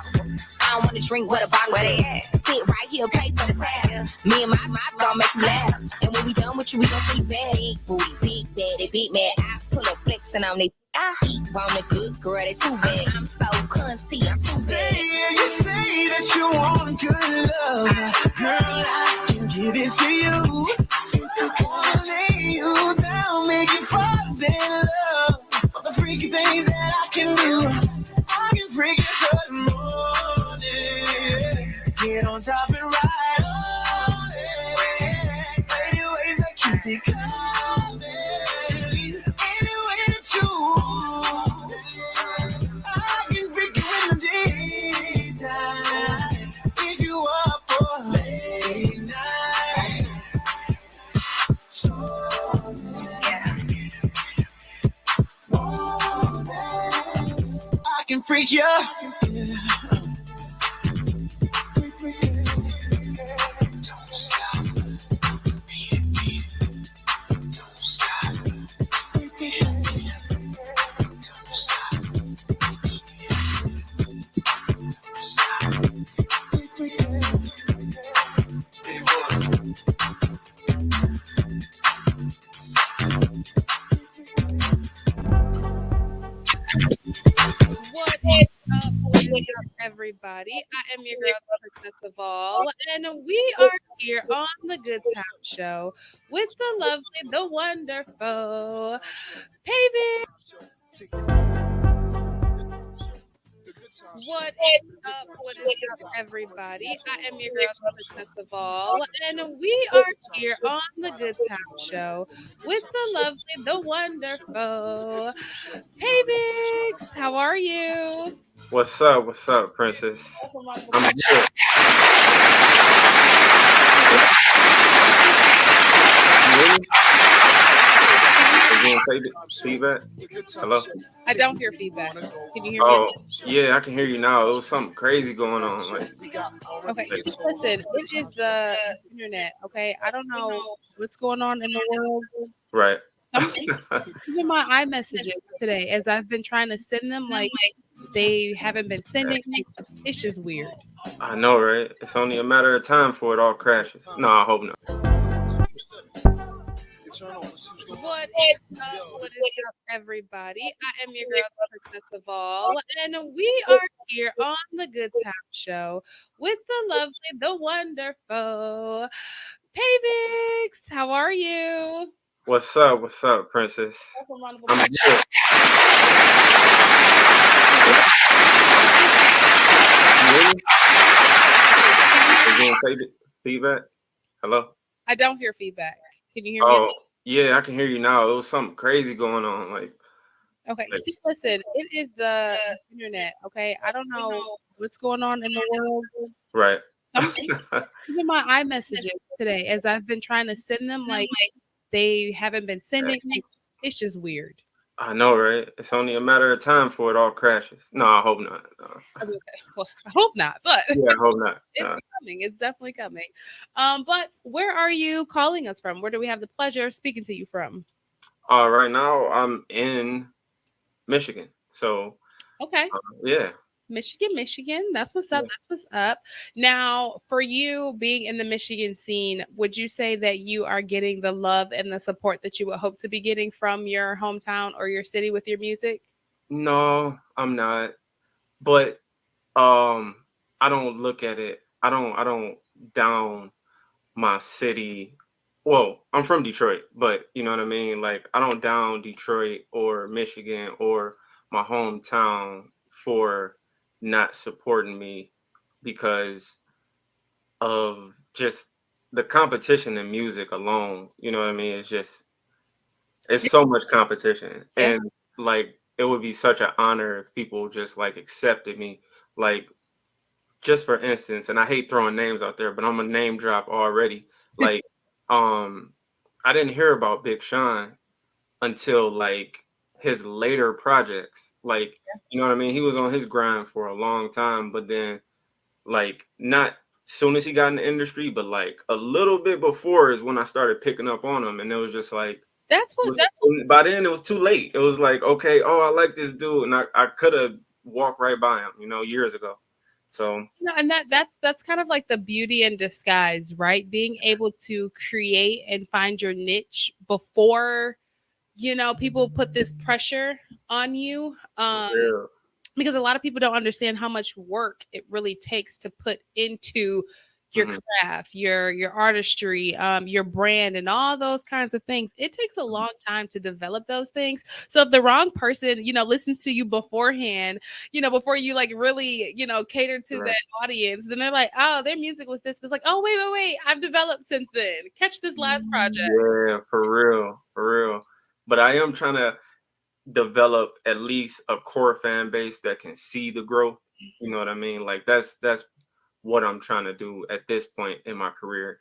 I don't wanna drink with a bottle of that. Sit right here, pay for the tab. Me and my gon' make you laugh. And when we done with you, we gon' see bad. Big booty, big bad, big mad. I pull up flexing on they eat on the good girl, they too bad. I'm so cunty, I'm too bad. You say that you want good love, girl, I can give it to you. Wanna lay you down, make you fall in love. All the freaky things that I can do, I can freak you till the morning. Get on top and ride on it. Anyways, I keep it coming. Any way that you freak ya. What is up, everybody? I am your girl, Princess of All, and we are here on the Good Tymez Show with the lovely, the wonderful Pavy. What is up, everybody? I am your girl, Princess of All, and we are here on the Good Tymez Show with the lovely, the wonderful Pavix. How are you? What's up, princess? I'm good. Feedback? Hello? I don't hear feedback. Can you hear me? Oh, yeah, I can hear you now. It was something crazy going on. Okay, see, listen, it is the internet, okay? I don't know what's going on in the world. Right. Even my iMessages today, as I've been trying to send them, like, they haven't been sending. It's just weird. I know, right? It's only a matter of time before it all crashes. No, I hope not. What is up, everybody? I am your girl, Princess of All, and we are here on the Good Tymez Show with the lovely, the wonderful Pavix. How are you? What's up, princess? I'm good. Feedback? Hello? I don't hear feedback. Can you hear me? Oh, yeah, I can hear you now. It was something crazy going on. Okay, see, listen, it is the internet, okay? I don't know what's going on in the world. Right. Even my iMessages today, as I've been trying to send them, like, they haven't been sending. It's just weird. I know, right? It's only a matter of time before it all crashes. No, I hope not. No. Well, I hope not, but yeah, I hope not. It's coming. It's definitely coming. But where are you calling us from? Where do we have the pleasure of speaking to you from? Right now I'm in Michigan. So okay. Yeah. Michigan. That's what's up. Yeah. That's what's up. Now, for you being in the Michigan scene, would you say that you are getting the love and the support that you would hope to be getting from your hometown or your city with your music? No, I'm not. But I don't look at it. I don't down my city. Well, I'm from Detroit, but you know what I mean? Like, I don't down Detroit or Michigan or my hometown for not supporting me because of just the competition in music alone. You know what I mean? It's so much competition. Yeah. And like, it would be such an honor if people just like accepted me. Like, just for instance, and I hate throwing names out there, but I'm a name drop already. Like, I didn't hear about Big Sean until like his later projects. Like, you know what I mean? He was on his grind for a long time, but then like not soon as he got in the industry, but like a little bit before is when I started picking up on him, and it was just like by then it was too late. It was like, okay, oh, I like this dude, and I could have walked right by him, years ago. So and that's kind of like the beauty in disguise, right? Being able to create and find your niche before people put this pressure on you. Because a lot of people don't understand how much work it really takes to put into your craft, your artistry, your brand, and all those kinds of things. It takes a long time to develop those things. So if the wrong person, listens to you beforehand, before you like really, cater to that audience, then they're like, oh, their music was this. It's like, oh, wait, I've developed since then. Catch this last project. Yeah, for real. But I am trying to develop at least a core fan base that can see the growth. You know what I mean? Like that's what I'm trying to do at this point in my career.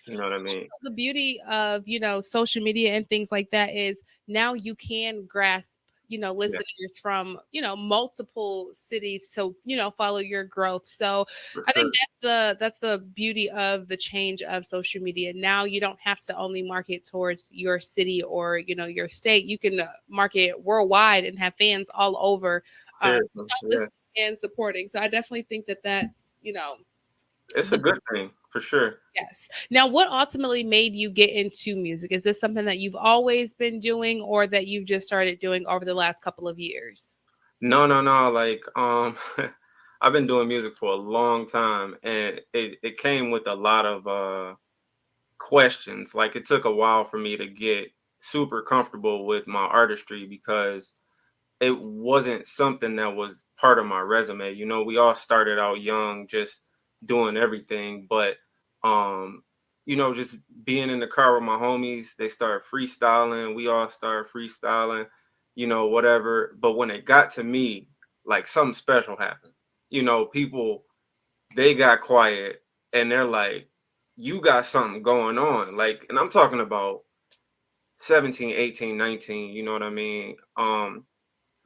You know what I mean? The beauty of, social media and things like that is now you can grasp, listeners from, multiple cities to, follow your growth. So For I think sure. that's the beauty of the change of social media. Now you don't have to only market towards your city or, your state. You can market worldwide and have fans all over, Seriously, yeah. listening and supporting. So I definitely think that that's, It's a good thing for sure. yes. Now, what ultimately made you get into music? Is this something that you've always been doing or that you've just started doing over the last couple of years? No, no, no. Like, I've been doing music for a long time, and it came with a lot of questions. Like, it took a while for me to get super comfortable with my artistry because it wasn't something that was part of my resume. You know, we all started out young, just doing everything, but um, just being in the car with my homies, they started freestyling. We all started freestyling, whatever. But when it got to me, like something special happened. People they got quiet and they're like, "You got something going on." Like, and I'm talking about 17, 18, 19. You know what I mean?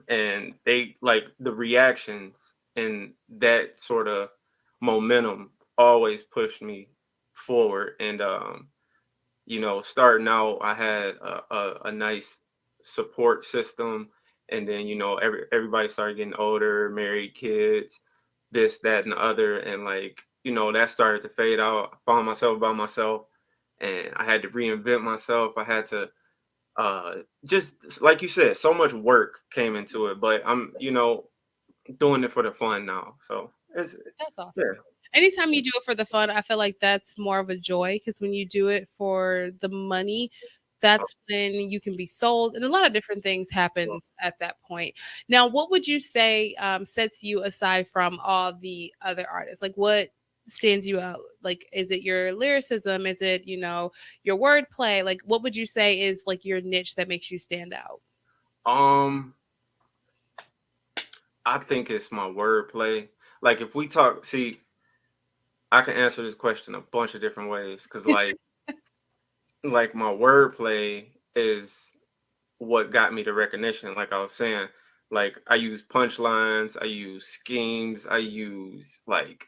And they like the reactions and that sort of momentum always pushed me forward. And starting out, I had a nice support system, and then everybody started getting older, married, kids, this, that, and the other, and like that started to fade out. I found myself by myself, and I had to reinvent myself. I had to just like you said, so much work came into it, but I'm doing it for the fun now. So it's That's awesome. yeah. Anytime you do it for the fun, I feel like that's more of a joy because when you do it for the money, that's when you can be sold, and a lot of different things happens at that point. Now, what would you say sets you aside from all the other artists? Like, what stands you out? Like, is it your lyricism? Is it your wordplay? Like, what would you say is like your niche that makes you stand out? um I think it's my wordplay. Like, if we talk, see, I can answer this question a bunch of different ways because like my wordplay is what got me the recognition. Like I was saying, like I use punchlines, I use schemes, I use like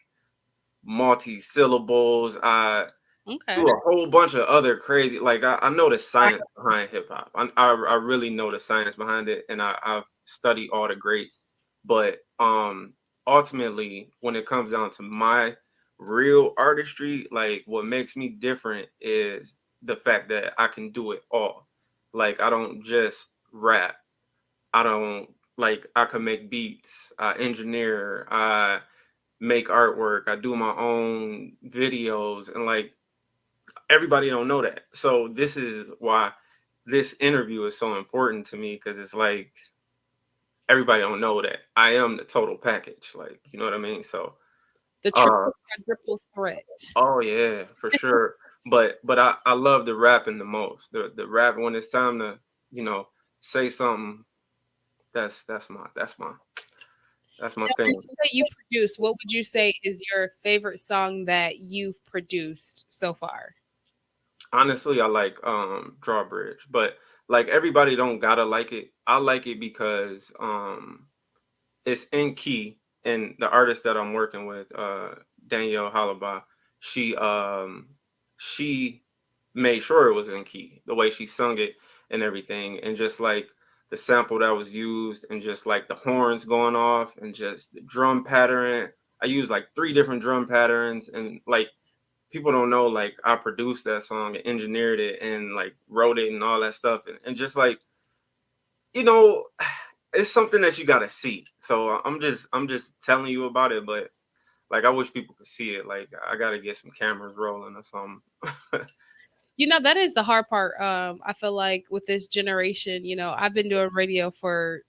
multi syllables. I Okay. do a whole bunch of other crazy. Like I know the science behind hip hop. I really know the science behind it, and I've studied all the greats. But ultimately, when it comes down to my real artistry, like what makes me different is the fact that I can do it all. Like I don't just rap. I don't like I can make beats. I engineer. I make artwork. I do my own videos, and like everybody don't know that. So this is why this interview is so important to me because it's like everybody don't know that I am the total package. Like, you know what I mean? So The uh quadruple threat. oh yeah, for sure. But I love the rapping the most. The rap when it's time to, you know, say something, that's my Now, when thing. you say you produce, what would you say is your favorite song that you've produced so far? Honestly, I like Drawbridge, but like everybody don't gotta like it. I like it because it's in key, and the artist that I'm working with, Danielle Halaba, she she made sure it was in key, the way she sung it and everything, and just like the sample that was used, and just like the horns going off, and just the drum pattern. I used like three different drum patterns, and like people don't know, like I produced that song and engineered it and like wrote it and all that stuff, and just like you know it's something that you gotta see. So I'm just telling you about it, but like I wish people could see it. Like I gotta get some cameras rolling or something. That is the hard part. I feel like with this generation, I've been doing radio for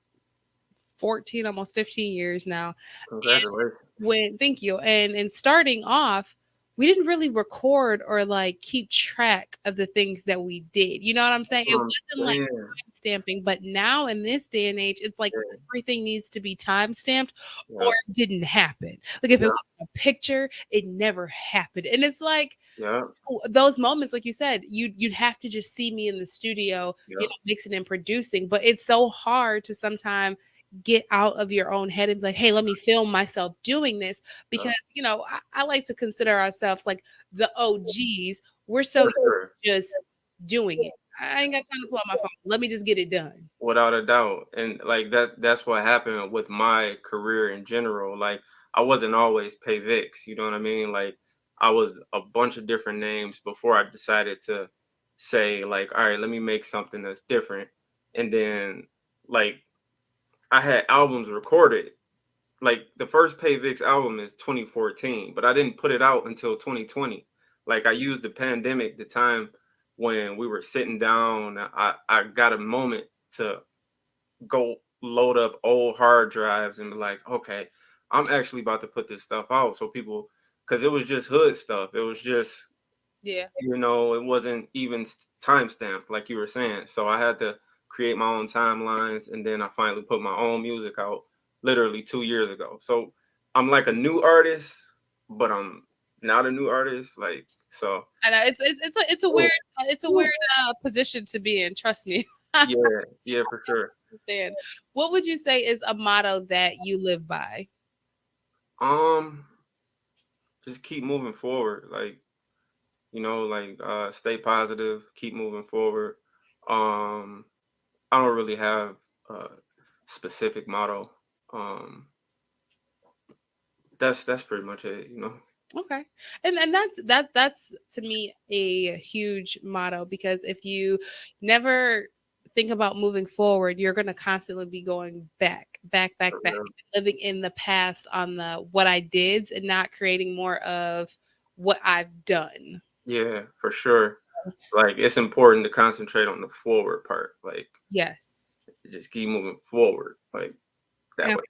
14, almost 15 years now. Congratulations. Thank you. And in starting off, we didn't really record or like keep track of the things that we did. You know what I'm saying? It I'm wasn't like saying, time stamping, but now in this day and age, it's like yeah, everything needs to be time stamped yeah, or it didn't happen. Like if it yeah, was a picture, it never happened. And it's like, Yeah. those moments, like you said, you'd have to just see me in the studio, Yeah. mixing and producing. But it's so hard to sometimes get out of your own head and be like, hey, let me film myself doing this, because I like to consider ourselves like the OGs. We're so used Sure. to just doing it. I ain't got time to pull out my phone. Let me just get it done. Without a doubt. And like that's what happened with my career in general. Like I wasn't always Pay Vix, you know what I mean? Like I was a bunch of different names before I decided to say like, all right, let me make something that's different. And then like I had albums recorded. Like the first Pay Vix album is 2014, but I didn't put it out until 2020. Like I used the pandemic, the time when we were sitting down, I got a moment to go load up old hard drives and be like, okay, I'm actually about to put this stuff out. So people, because it was just hood stuff. It was just, Yeah. it wasn't even time stamped like you were saying. So I had to create my own timelines. And then I finally put my own music out literally 2 years ago. So I'm like a new artist, but I'm not a new artist. Like, so. I know it's a weird position to be in. Trust me. Yeah, for sure. Understand. What would you say is a motto that you live by? Just keep moving forward. Like, stay positive, keep moving forward. Um, I don't really have a specific motto. Um, that's pretty much it. Okay. And that's to me a huge motto, because if you never think about moving forward, you're going to constantly be going back, Yeah. living in the past on the what I did and not creating more of what I've done. Yeah, for sure. Like it's important to concentrate on the forward part. Like Yes. just keep moving forward. Like that way.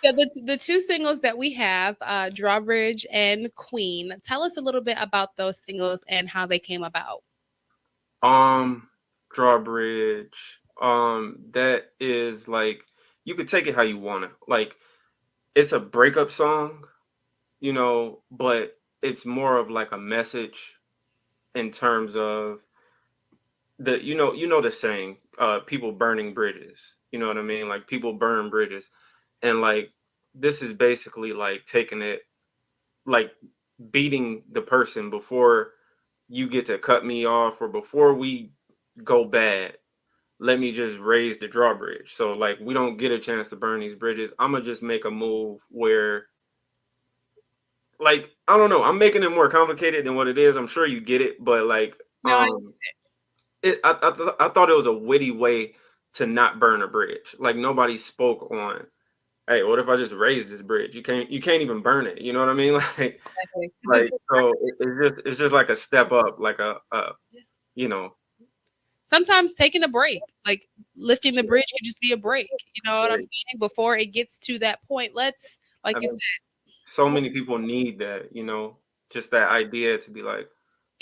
So the two singles that we have, Drawbridge and Queen, tell us a little bit about those singles and how they came about. Drawbridge. That is like you could take it how you want to. Like it's a breakup song, but it's more of like a message in terms of the saying, people burning bridges. You know what I mean? Like people burn bridges. And like this is basically like taking it, like beating the person before you get to cut me off or before we go bad. Let me just raise the drawbridge. So like we don't get a chance to burn these bridges. I'm gonna just make a move where, like, I don't know, I'm making it more complicated than what it is. I'm sure you get it, but like No, I thought it was a witty way to not burn a bridge. Like nobody spoke on, hey, what if I just raise this bridge? You can't even burn it. You know what I mean? Like so it's just like a step up, like a you know. Sometimes taking a break, like lifting the bridge, could just be a break. You know what I'm saying? Before it gets to that point, let's, like you said, so many people need that, just that idea to be like,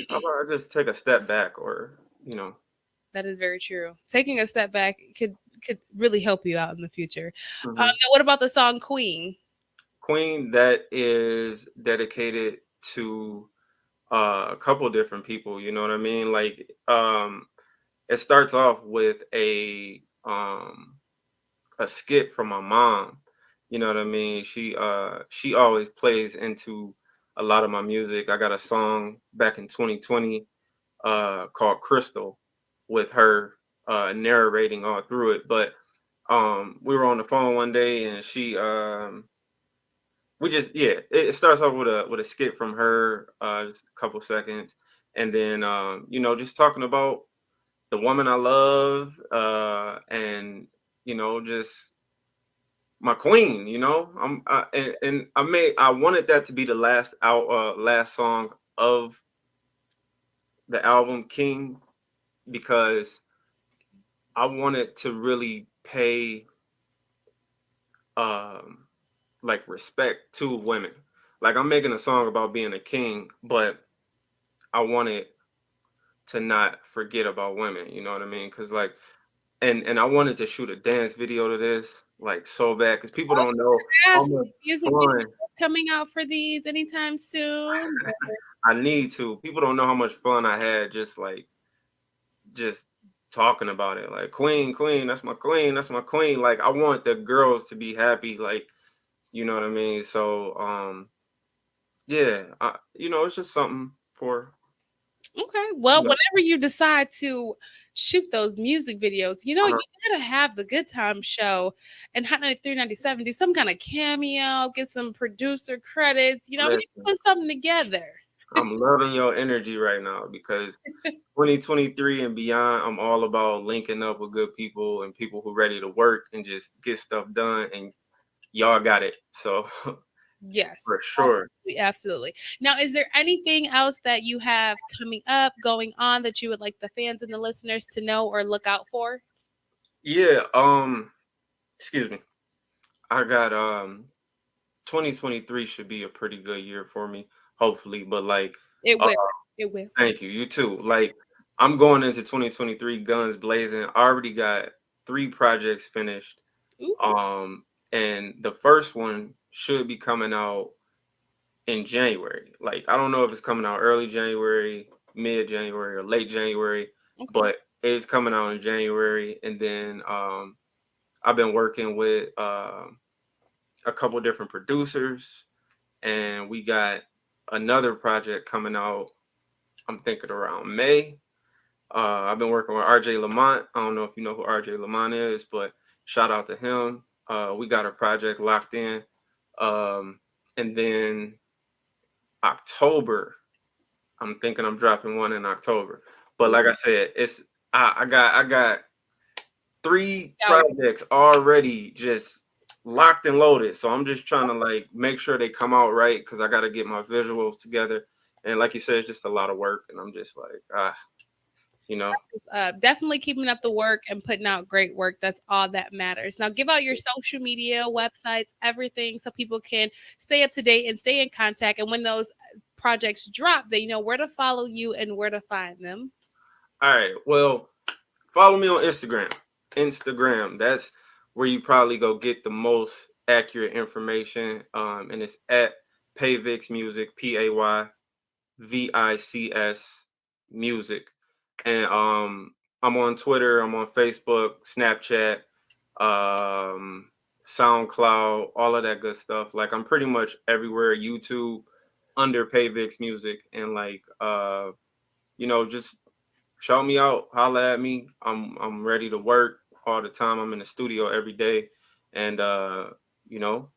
how about I just take a step back, or that is very true. Taking a step back could really help you out in the future. Mhm. Now what about the song Queen? Queen, that is dedicated to a couple different people. You know what I mean? Like, it starts off with a skit from my mom. You know what I mean? She always plays into a lot of my music. I got a song back in 2020 called Crystal, with her narrating all through it. But we were on the phone one day and she we just, yeah, it starts off with a skit from her, just a couple seconds, and then just talking about the woman I love, and just my queen. And I wanted that to be the last song of the album King, because I wanted to really pay like respect to women. Like I'm making a song about being a king, but I wanted to not forget about women, you know what I mean? Because like, and I wanted to shoot a dance video to this, like, so bad, because people don't know how much Music fun. coming out for these anytime soon? I need to. People don't know how much fun I had just talking about it. Like queen, queen, that's my queen, that's my queen. Like I want the girls to be happy. Like you know what I mean. So yeah, it's just something for. Okay. Well, Yeah. whenever you decide to shoot those music videos, you gotta have the Good Time Show and Hot 93.97 do some kind of cameo, get some producer credits. We need to Listen, put something together. I'm loving your energy right now because 2023 and beyond, I'm all about linking up with good people and people who ready to work and just get stuff done. And y'all got it. So Yes. for sure. Absolutely. Now, is there anything else that you have coming up, going on that you would like the fans and the listeners to know or look out for? Yeah. Excuse me. I got 2023 should be a pretty good year for me, hopefully. But like, It uh, will. It will. thank you. You too. Like, I'm going into 2023 guns blazing. I already got 3 projects finished. Ooh. And the first one should be coming out in January. Like, I don't know if it's coming out early January, mid January, or late January, Okay. but it's coming out in January. And then I've been working with a couple different producers, and we got another project coming out. I'm thinking around May. I've been working with RJ Lamont. I don't know if you know who RJ Lamont is, but shout out to him. We got a project locked in. And then October, I'm thinking I'm dropping one in October. But like I said, I got 3 projects already just locked and loaded. So I'm just trying to like make sure they come out right because I got to get my visuals together. And like you said, it's just a lot of work. And I'm just like, Definitely keeping up the work and putting out great work. That's all that matters. Now, give out your social media, websites, everything so people can stay up to date and stay in contact. And when those projects drop, they know where to follow you and where to find them. All right. Well, follow me on Instagram. That's where you probably go get the most accurate information. And it's at Payvix Music, PAYVICS Music. And I'm on Twitter, I'm on Facebook, Snapchat, SoundCloud, all of that good stuff. Like I'm pretty much everywhere, YouTube under Payvix Music. And like just shout me out, holla at me. I'm ready to work all the time. I'm in the studio every day. And you know,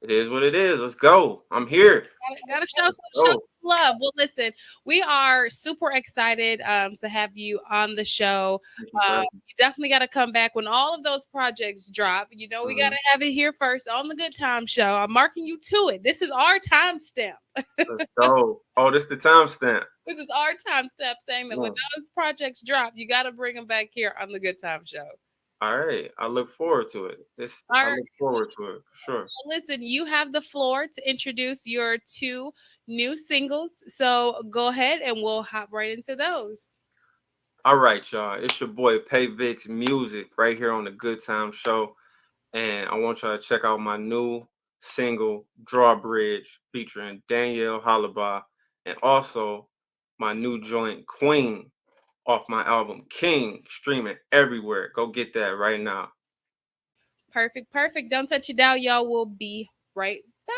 it is what it is. Let's go. I'm here. Gotta show some love. Well, listen, we are super excited to have you on the show. You definitely got to come back when all of those projects drop. We got to have it here first on the Good Time Show. I'm marking you to it. This is our timestamp. Let's go. Oh, this is the timestamp. This is our timestamp saying that when those projects drop, you got to bring them back here on the Good Time Show. All right. I look forward to it. I look forward to it for sure. Well, listen, you have the floor to introduce your 2 new singles. So go ahead and we'll hop right into those. All right, y'all. It's your boy Payvix Music right here on the Good Time Show. And I want y'all to check out my new single, Drawbridge, featuring Danielle Hollabaugh. And also my new joint, Queen, off my album King, streaming everywhere. Go get that right now. Perfect. Don't touch it down, y'all. We'll be right back.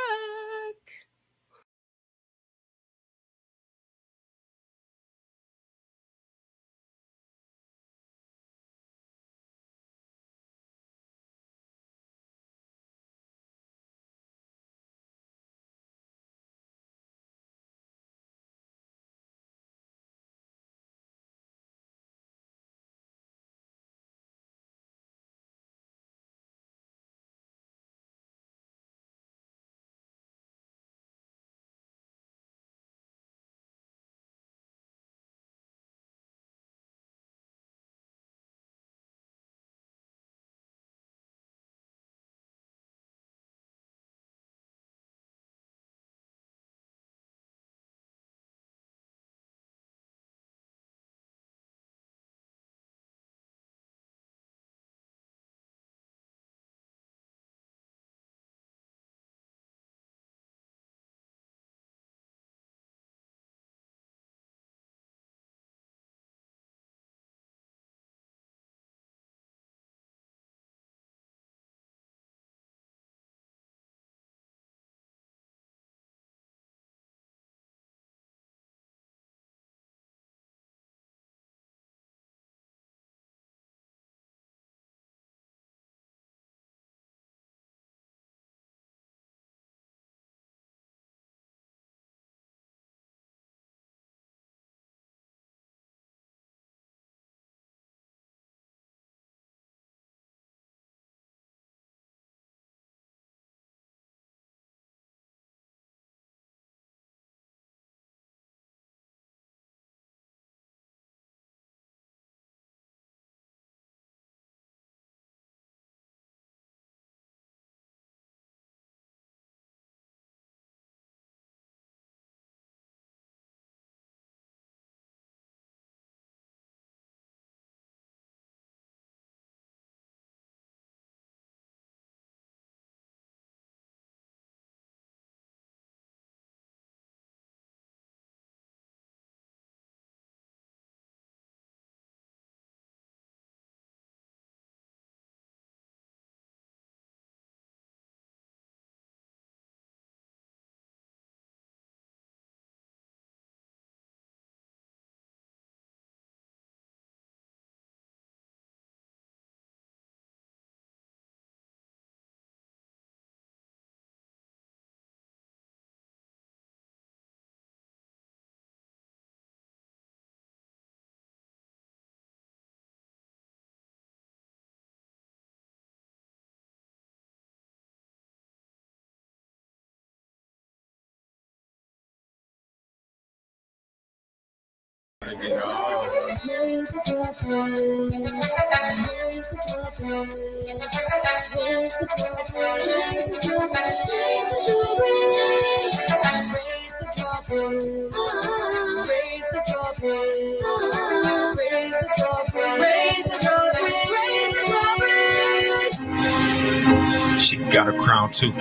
She got a crown too.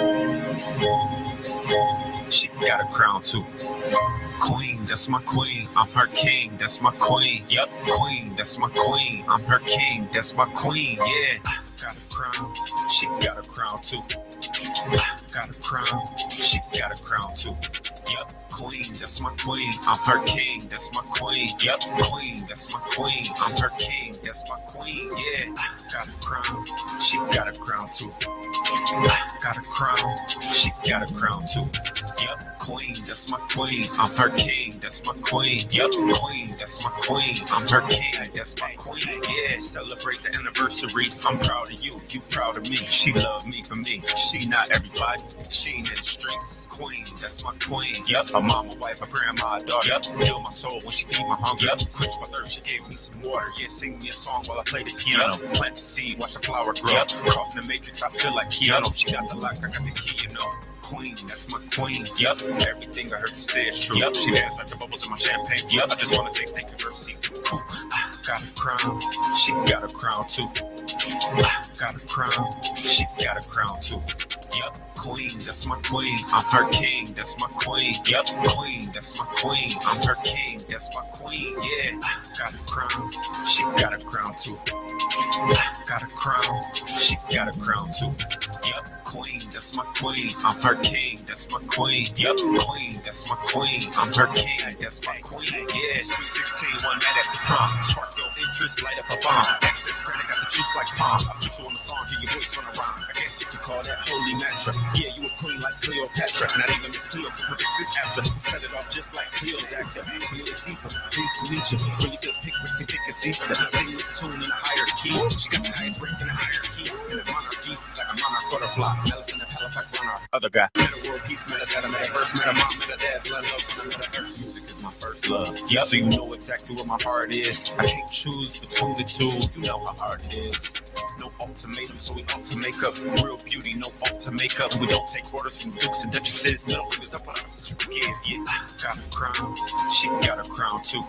She got a crown too. Queen, that's my queen. I'm her king. That's my queen. Yep, queen, that's my queen. I'm her king. That's my queen. Yeah, got a crown. She got a crown too. Got a crown. She got a crown too. Yep, queen, that's my queen. I'm her king. That's my queen. Yep, queen, that's my queen. I'm her king. That's my queen. Yeah, got a crown. She got a crown too. Got a crown. She got a crown too. Yep, queen, that's my queen. I'm her king. That's my queen. Yep, queen, that's my queen. I'm her king. That's my queen. Yeah, celebrate the anniversary. I'm proud of you. You proud of me. She love me for me. She not everybody. She ain't in the streets. Queen, that's my queen. Yep, a mama, wife, a grandma, a daughter. Yep, heal my soul when she feed my hunger. Yep, quench my thirst. She gave me some water. Yeah, sing me a song while I play the piano. Plant the seed, watch the flower grow. Yep, caught in the matrix. I feel like Keanu. She got the locks, I got the key, you know. Queen, that's my queen. Yep, everything I heard you say is true. Yep, she danced like the bubbles in my champagne. Yep, I just wanna say thank you for seeing. Got a crown, she got a crown too. Got a crown, she got a crown too. Yep, queen, that's my queen. I'm her king, that's my queen. Yep, queen, that's my queen. I'm her king, that's my queen. Yeah, got a crown, she got a crown too. Got a crown, she got a crown too. Yep, queen, that's my queen. I'm her king, that's my queen. Yep, queen, that's my queen. I'm her king, that's my queen. Yeah, sweet 16, one night at the prom. Spark your interest, light up a bomb. Access credit, got the juice like palm. I put you on the song, hear your voice run around. I guess you could call that holy mantra. Yeah, you a queen like Cleopatra. Not even Miss Cleo to predict this after. Set it off just like Cleo's actor. Cleo Tifa, pleased to meet you. Really good pick, but you think it's Easter. Sing this tune in a higher key. She got the highest rank in the hierarchy. In the monarchy, like a monarch butterfly. Jealous in the palace like monarch. Other guy. Met a world peace, met a dad, met a verse, met a mom, met a dad. Let love, met a verse. Music is my first love. Yep, so you know exactly where my heart is. I can't choose between the two. You know how hard it is. No ultimatum, so we alter makeup. Real beauty, no alter makeup. We don't take orders from dukes and duchesses. Middle fingers up on us. Yeah, got a crown. She got a crown too.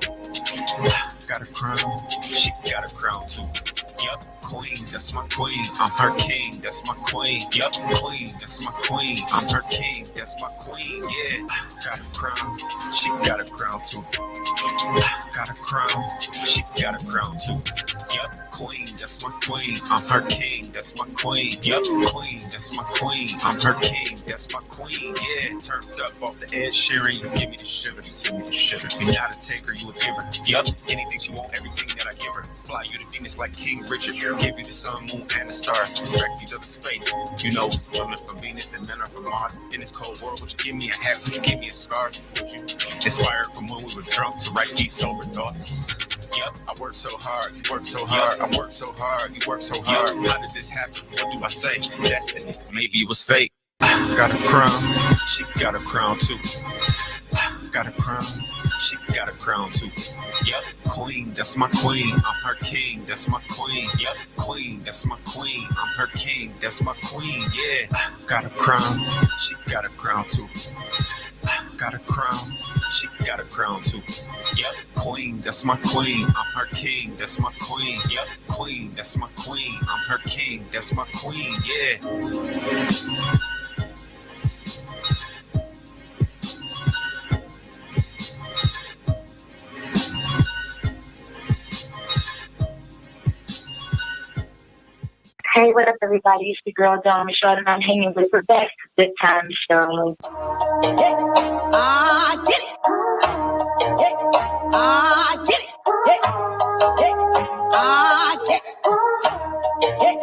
Got a crown. She got a crown too. Yep, queen, that's my queen. I'm her king, that's my queen. Yep, queen, that's my queen. I'm her king, that's my queen. Yeah, got a crown. She got a crown too. Got a crown. She got a crown too. Yep, queen, that's my queen. I'm her king, that's my queen. Yep, queen, that's my queen. I'm her king, that's my queen. Yeah, turned up off the edge, sharing. You give me the shivers, give me the shivers. You're not a taker, you a giver. Yep, anything she want, everything that I give her. Fly you to Venus like King Richard. Give you the sun, moon, and the stars. Respect each other's space. You know, women from Venus and men are from Mars. In this cold world, would you give me a hat? Would you give me a scarf? Would you inspired from when we were drunk to write these sober thoughts? Yep, I work so hard, you work so hard, I work so hard, you work so hard. How did this happen? What do I say? Destiny, maybe it was fate. Got a crown, she got a crown too. Got a crown, she got a crown too. Yep, queen, that's my queen. I'm her king, that's my queen. Yep, queen, that's my queen. I'm her king, that's my queen. Yeah, got a crown, she got a crown too. Got a crown, she got a crown too. Yep, queen, that's my queen. I'm her king, that's my queen. Yep, queen, that's my queen. I'm her king, that's my queen. Yeah. Hey, what up, everybody? It's the girl, Dawn Michelle, and I'm hanging with Rebecca. Good time show. Yeah, I get it. Yeah, I get it. Yeah, I get it. Yeah,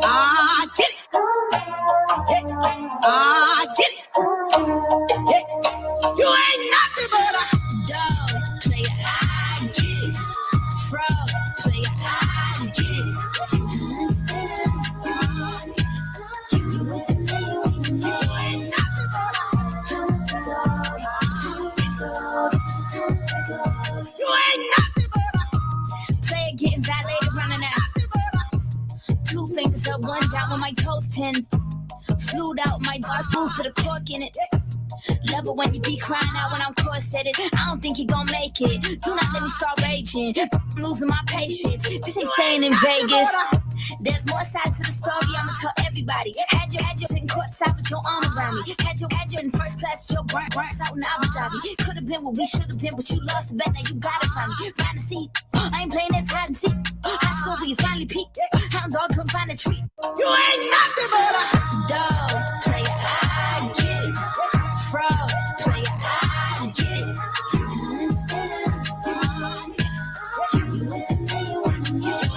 I get it. Yeah, I get it. Yeah, you ain't nothing but a dog. Play it, I get it. Frog, play it, I get it. You ain't later running out. 2 fingers up, 1 down with my toes 10. Flued out my bar smooth, put a cork in it. Love it when you be crying out when I'm corseted. I don't think you gon' make it. Do not let me start raging. I'm losing my patience. This ain't staying in Vegas. There's more sides to the story, I'ma tell everybody. Had you in courtside with your arm around me. Had you in first class with your burnt out in Abu Dhabi. Could've been what we should've been, but you lost the bet, now you gotta find me. Find a seat, I ain't playing this hide and seek. High school where you finally peaked. Hound dog couldn't find a treat. You ain't nothing but a dog player, I get it. Fraud player, I get it. You understand. You with the man you want to get.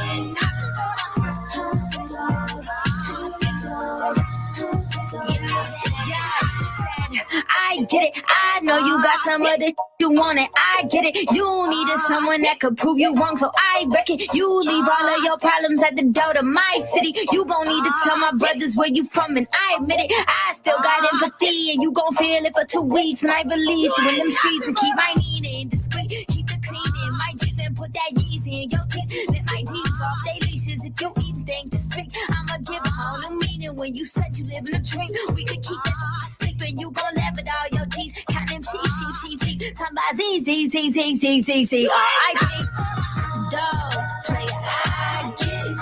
I get it. I know you got some other you want it. I get it. You needed someone that could prove you wrong, so I reckon you leave all of your problems at the door to my city. You gon' need to tell my brothers where you from, and I admit it. I still got empathy, and you gon' feel it for 2 weeks when I release you in them streets and keep my meaning discreet. Keep the cleaning, my jib and put that Yeezy in your teeth. Let my D's off they leashes if you even think to speak. I'ma give a whole new meaning when you said you live in a dream. We could keep that sleeping, you gon' laugh at all your G's. Count them sheep. Talking about Z. R.I.P. Dog player, I get it.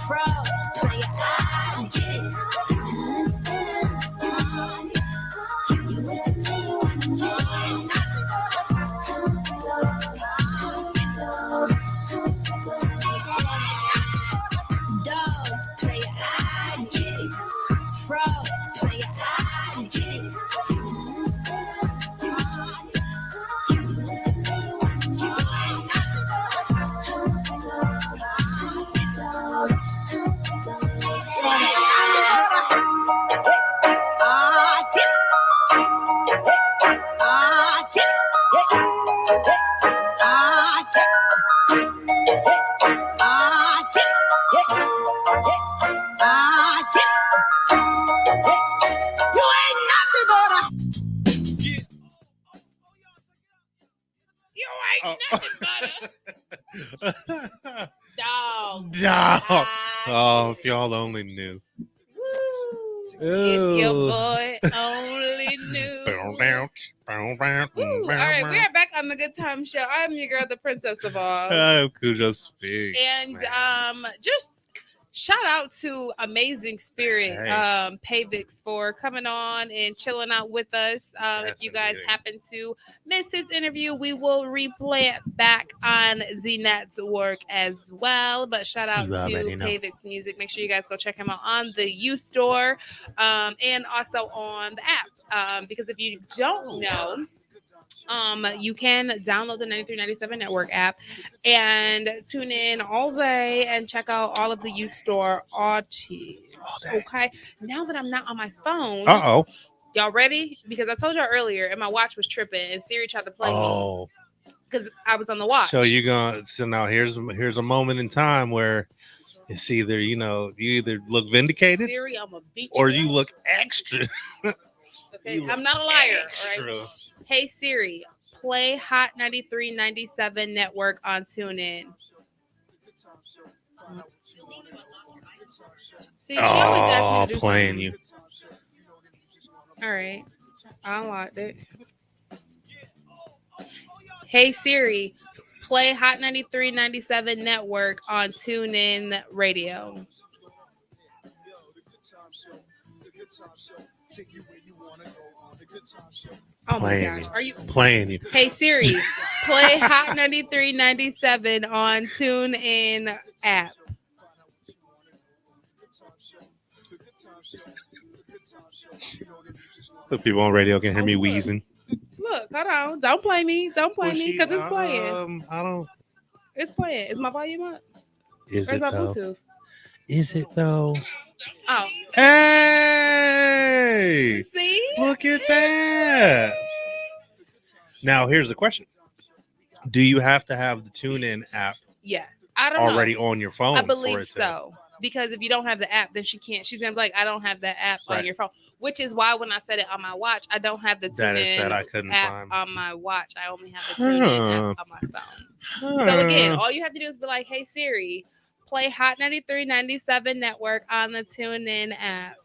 Fraud player, I get it. You understand. You with the man you want to Dog player, I get it. Fraud player, I get it. Dog. Oh, if y'all only knew. If your boy only knew. All right, we are back on the Good Time Show. I'm your girl, the princess of all. Oh, Cujo speaks. And just shout out to Amazing Spirit, Pavix, for coming on and chilling out with us. If you guys happen to miss his interview, we will replay it back on the network as well. But shout out to Pavix Music. Make sure you guys go check him out on the U Store and also on the app. Because if you don't know, you can download the 9397 Network app and tune in all day and check out all of the U Store artists. Okay. Now that I'm not on my phone. Y'all ready? Because I told y'all earlier and my watch was tripping and Siri tried to play me. Because I was on the watch. So now here's a moment in time where it's either, you either look vindicated Siri, I'm gonna beat or you look extra. Okay, I'm not a liar. All right. Hey Siri, play Hot 93.97 Network on TuneIn. See, she always asks me to do playing something. you. All right, I unlocked it. Hey Siri, play Hot 93.97 Network on TuneIn Radio. Oh my gosh. Are you playing you? Hey Siri, play Hot 93.97 on TuneIn app. The people on radio can hear me wheezing. Look, hold on. Don't play me. Don't play me because it's playing. I don't. It's playing. Is my volume up? Is it my though? Bluetooth? Is it though? Oh. Hey! See? Look at that. Now, here's the question. Do you have to have the TuneIn app Yeah. I don't already know. on your phone? I believe so. Because if you don't have the app, then she can't. She's going to be like, I don't have that app on your phone. which is why when I said it on my watch, I don't have the That is that TuneIn I couldn't app find. on my watch. I only have the TuneIn app on my phone. So again, all you have to do is be like, "Hey Siri, play Hot 93.97 Network on the TuneIn app."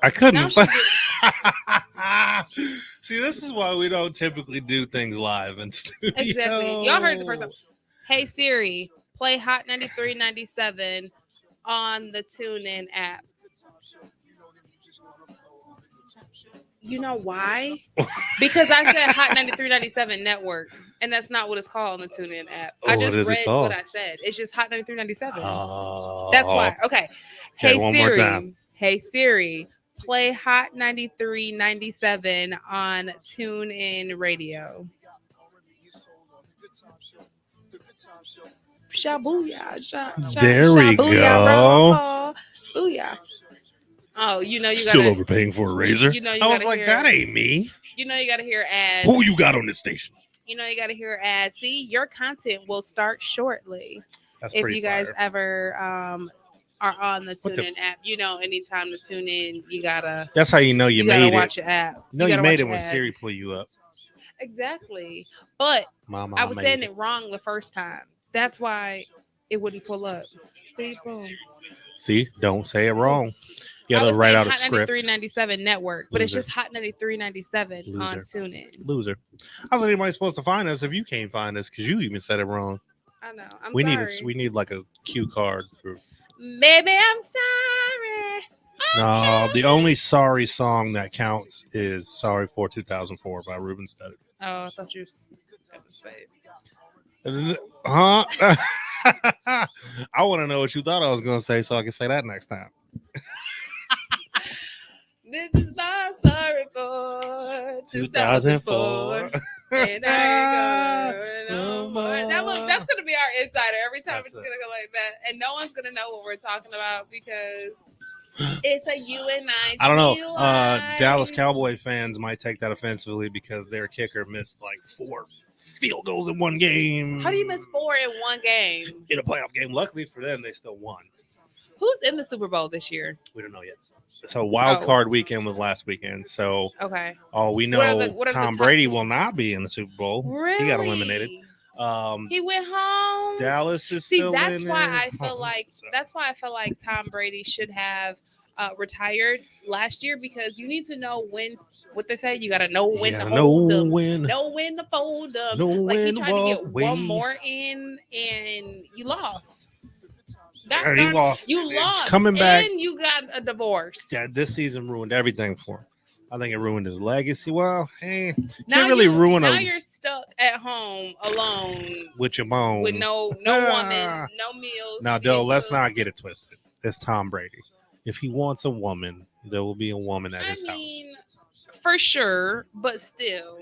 I couldn't. Now she See, this is why we don't typically do things live in studio. Exactly. Y'all heard the first time. Hey Siri, play Hot 93.97 on the TuneIn app. You know why? Because I said Hot 93.97 Network, and that's not what it's called on the TuneIn app. I What just is it read called? what I said. It's just Hot 93.97. Oh. That's why. Okay. Hey one more Siri. time. Hey Siri, play Hot 93.97 on TuneIn Radio. Shabooyah. There we go. Booyah. Oh, you know you Still gotta overpaying for a razor. You know you I was gotta like, hear, that ain't me. You know you gotta hear ads. Who you got on this station? You know you gotta hear ads. See, your content will start shortly. That's if pretty you guys fire. ever are on the TuneIn app, you know, anytime to tune in, you gotta. That's how you know you gotta made watch it. Your app. You know you you made it your when ad. Siri pull you up. Exactly, but Mama, I was saying it wrong the first time. That's why it wouldn't pull up. See, boom. See, don't say it wrong. You I gotta was write saying out a Hot script. 93.97 Network, but Loser. it's just Hot 93.97 on TuneIn. Loser. How's anybody supposed to find us if you can't find us? Because you even said it wrong. I know. I'm we sorry. We need like a cue card for. Baby, I'm sorry. No, the only sorry song that counts is "Sorry for 2004" by Ruben Studdard. Oh, I thought you were going to say it. Huh? I want to know what you thought I was going to say so I can say that next time. This is my sorry for 2004. And I ain't going no more. That's going to be our insider. Every time it's going to go like that. And no one's going to know what we're talking about because it's a UNI. I don't know. Dallas Cowboy fans might take that offensively because their kicker missed like 4 field goals in one game. How do you miss 4 in one game? In a playoff game. Luckily for them, they still won. Who's in the Super Bowl this year? We don't know yet. So wild card weekend was last weekend. So all we know, Tom Brady will not be in the Super Bowl. Really? He got eliminated. He went home. Dallas is still in that's why I feel like Tom Brady should have retired last year because you need to know when. What they say, you got to know when to hold them, know when to fold them. Like he tried to get one more in, and you lost. He lost. You lost. Coming back, and you got a divorce. Yeah, this season ruined everything for him. I think it ruined his legacy. Well, hey, can't really ruin Now you're stuck at home alone with your bone, with no woman, no meals. Now, Joe, let's not get it twisted. It's Tom Brady. If he wants a woman, there will be a woman at his house. For sure, but still.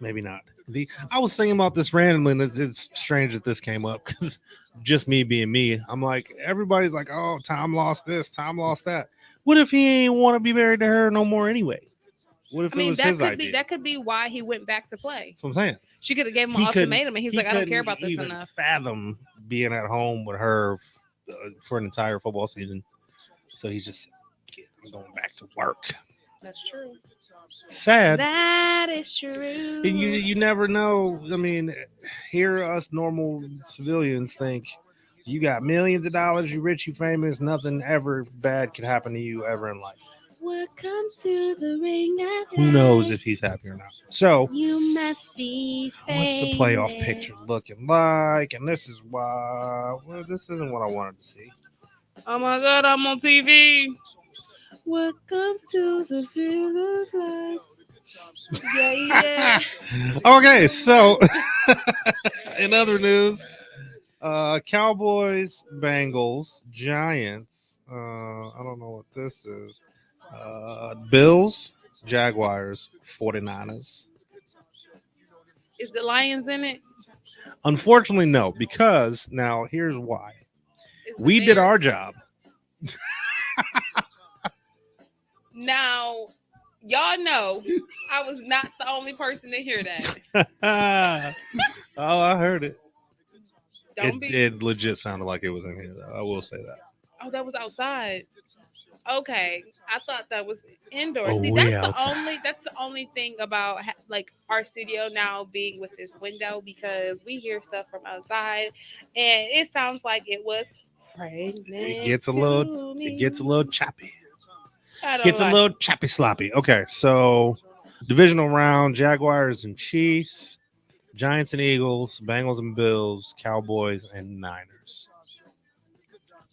Maybe not. I was thinking about this randomly, and it's strange that this came up because just me being me, I'm like, everybody's like, oh, Tom lost this, Tom lost that. What if he ain't want to be married to her no more anyway? What if it was his idea? That could be why he went back to play. That's what I'm saying. She could have gave him an ultimatum, and he was like, I don't care about this enough. Fathom being at home with her for an entire football season. So he's just, I'm going back to work. That's true. Sad. That is true. And you never know. I mean, here us normal civilians think you got millions of dollars, you rich, you famous, nothing ever bad could happen to you ever in life. Welcome to the ring of life. Who knows if he's happy or not? So you must be famous. What's the playoff picture looking like? And this is why this isn't what I wanted to see. Oh my God, I'm on TV. Welcome to the field of lights. Yeah. Okay, so in other news, Cowboys, Bengals, Giants. I don't know what this is. Bills, Jaguars, 49ers. Is the Lions in it? Unfortunately, no, because now here's why. We did our job. Now, y'all know I was not the only person to hear that. Oh, I heard it. It legit sounded like it was in here, though. I will say that. Oh, that was outside. Okay, I thought that was indoor. Oh, See, we that's outside. the only thing about like our studio now being with this window because we hear stuff from outside, and it sounds like it was pregnant. It gets a to little me. choppy. I don't Gets a like. little choppy sloppy. Okay, so divisional round: Jaguars and Chiefs, Giants and Eagles, Bengals and Bills, Cowboys and Niners.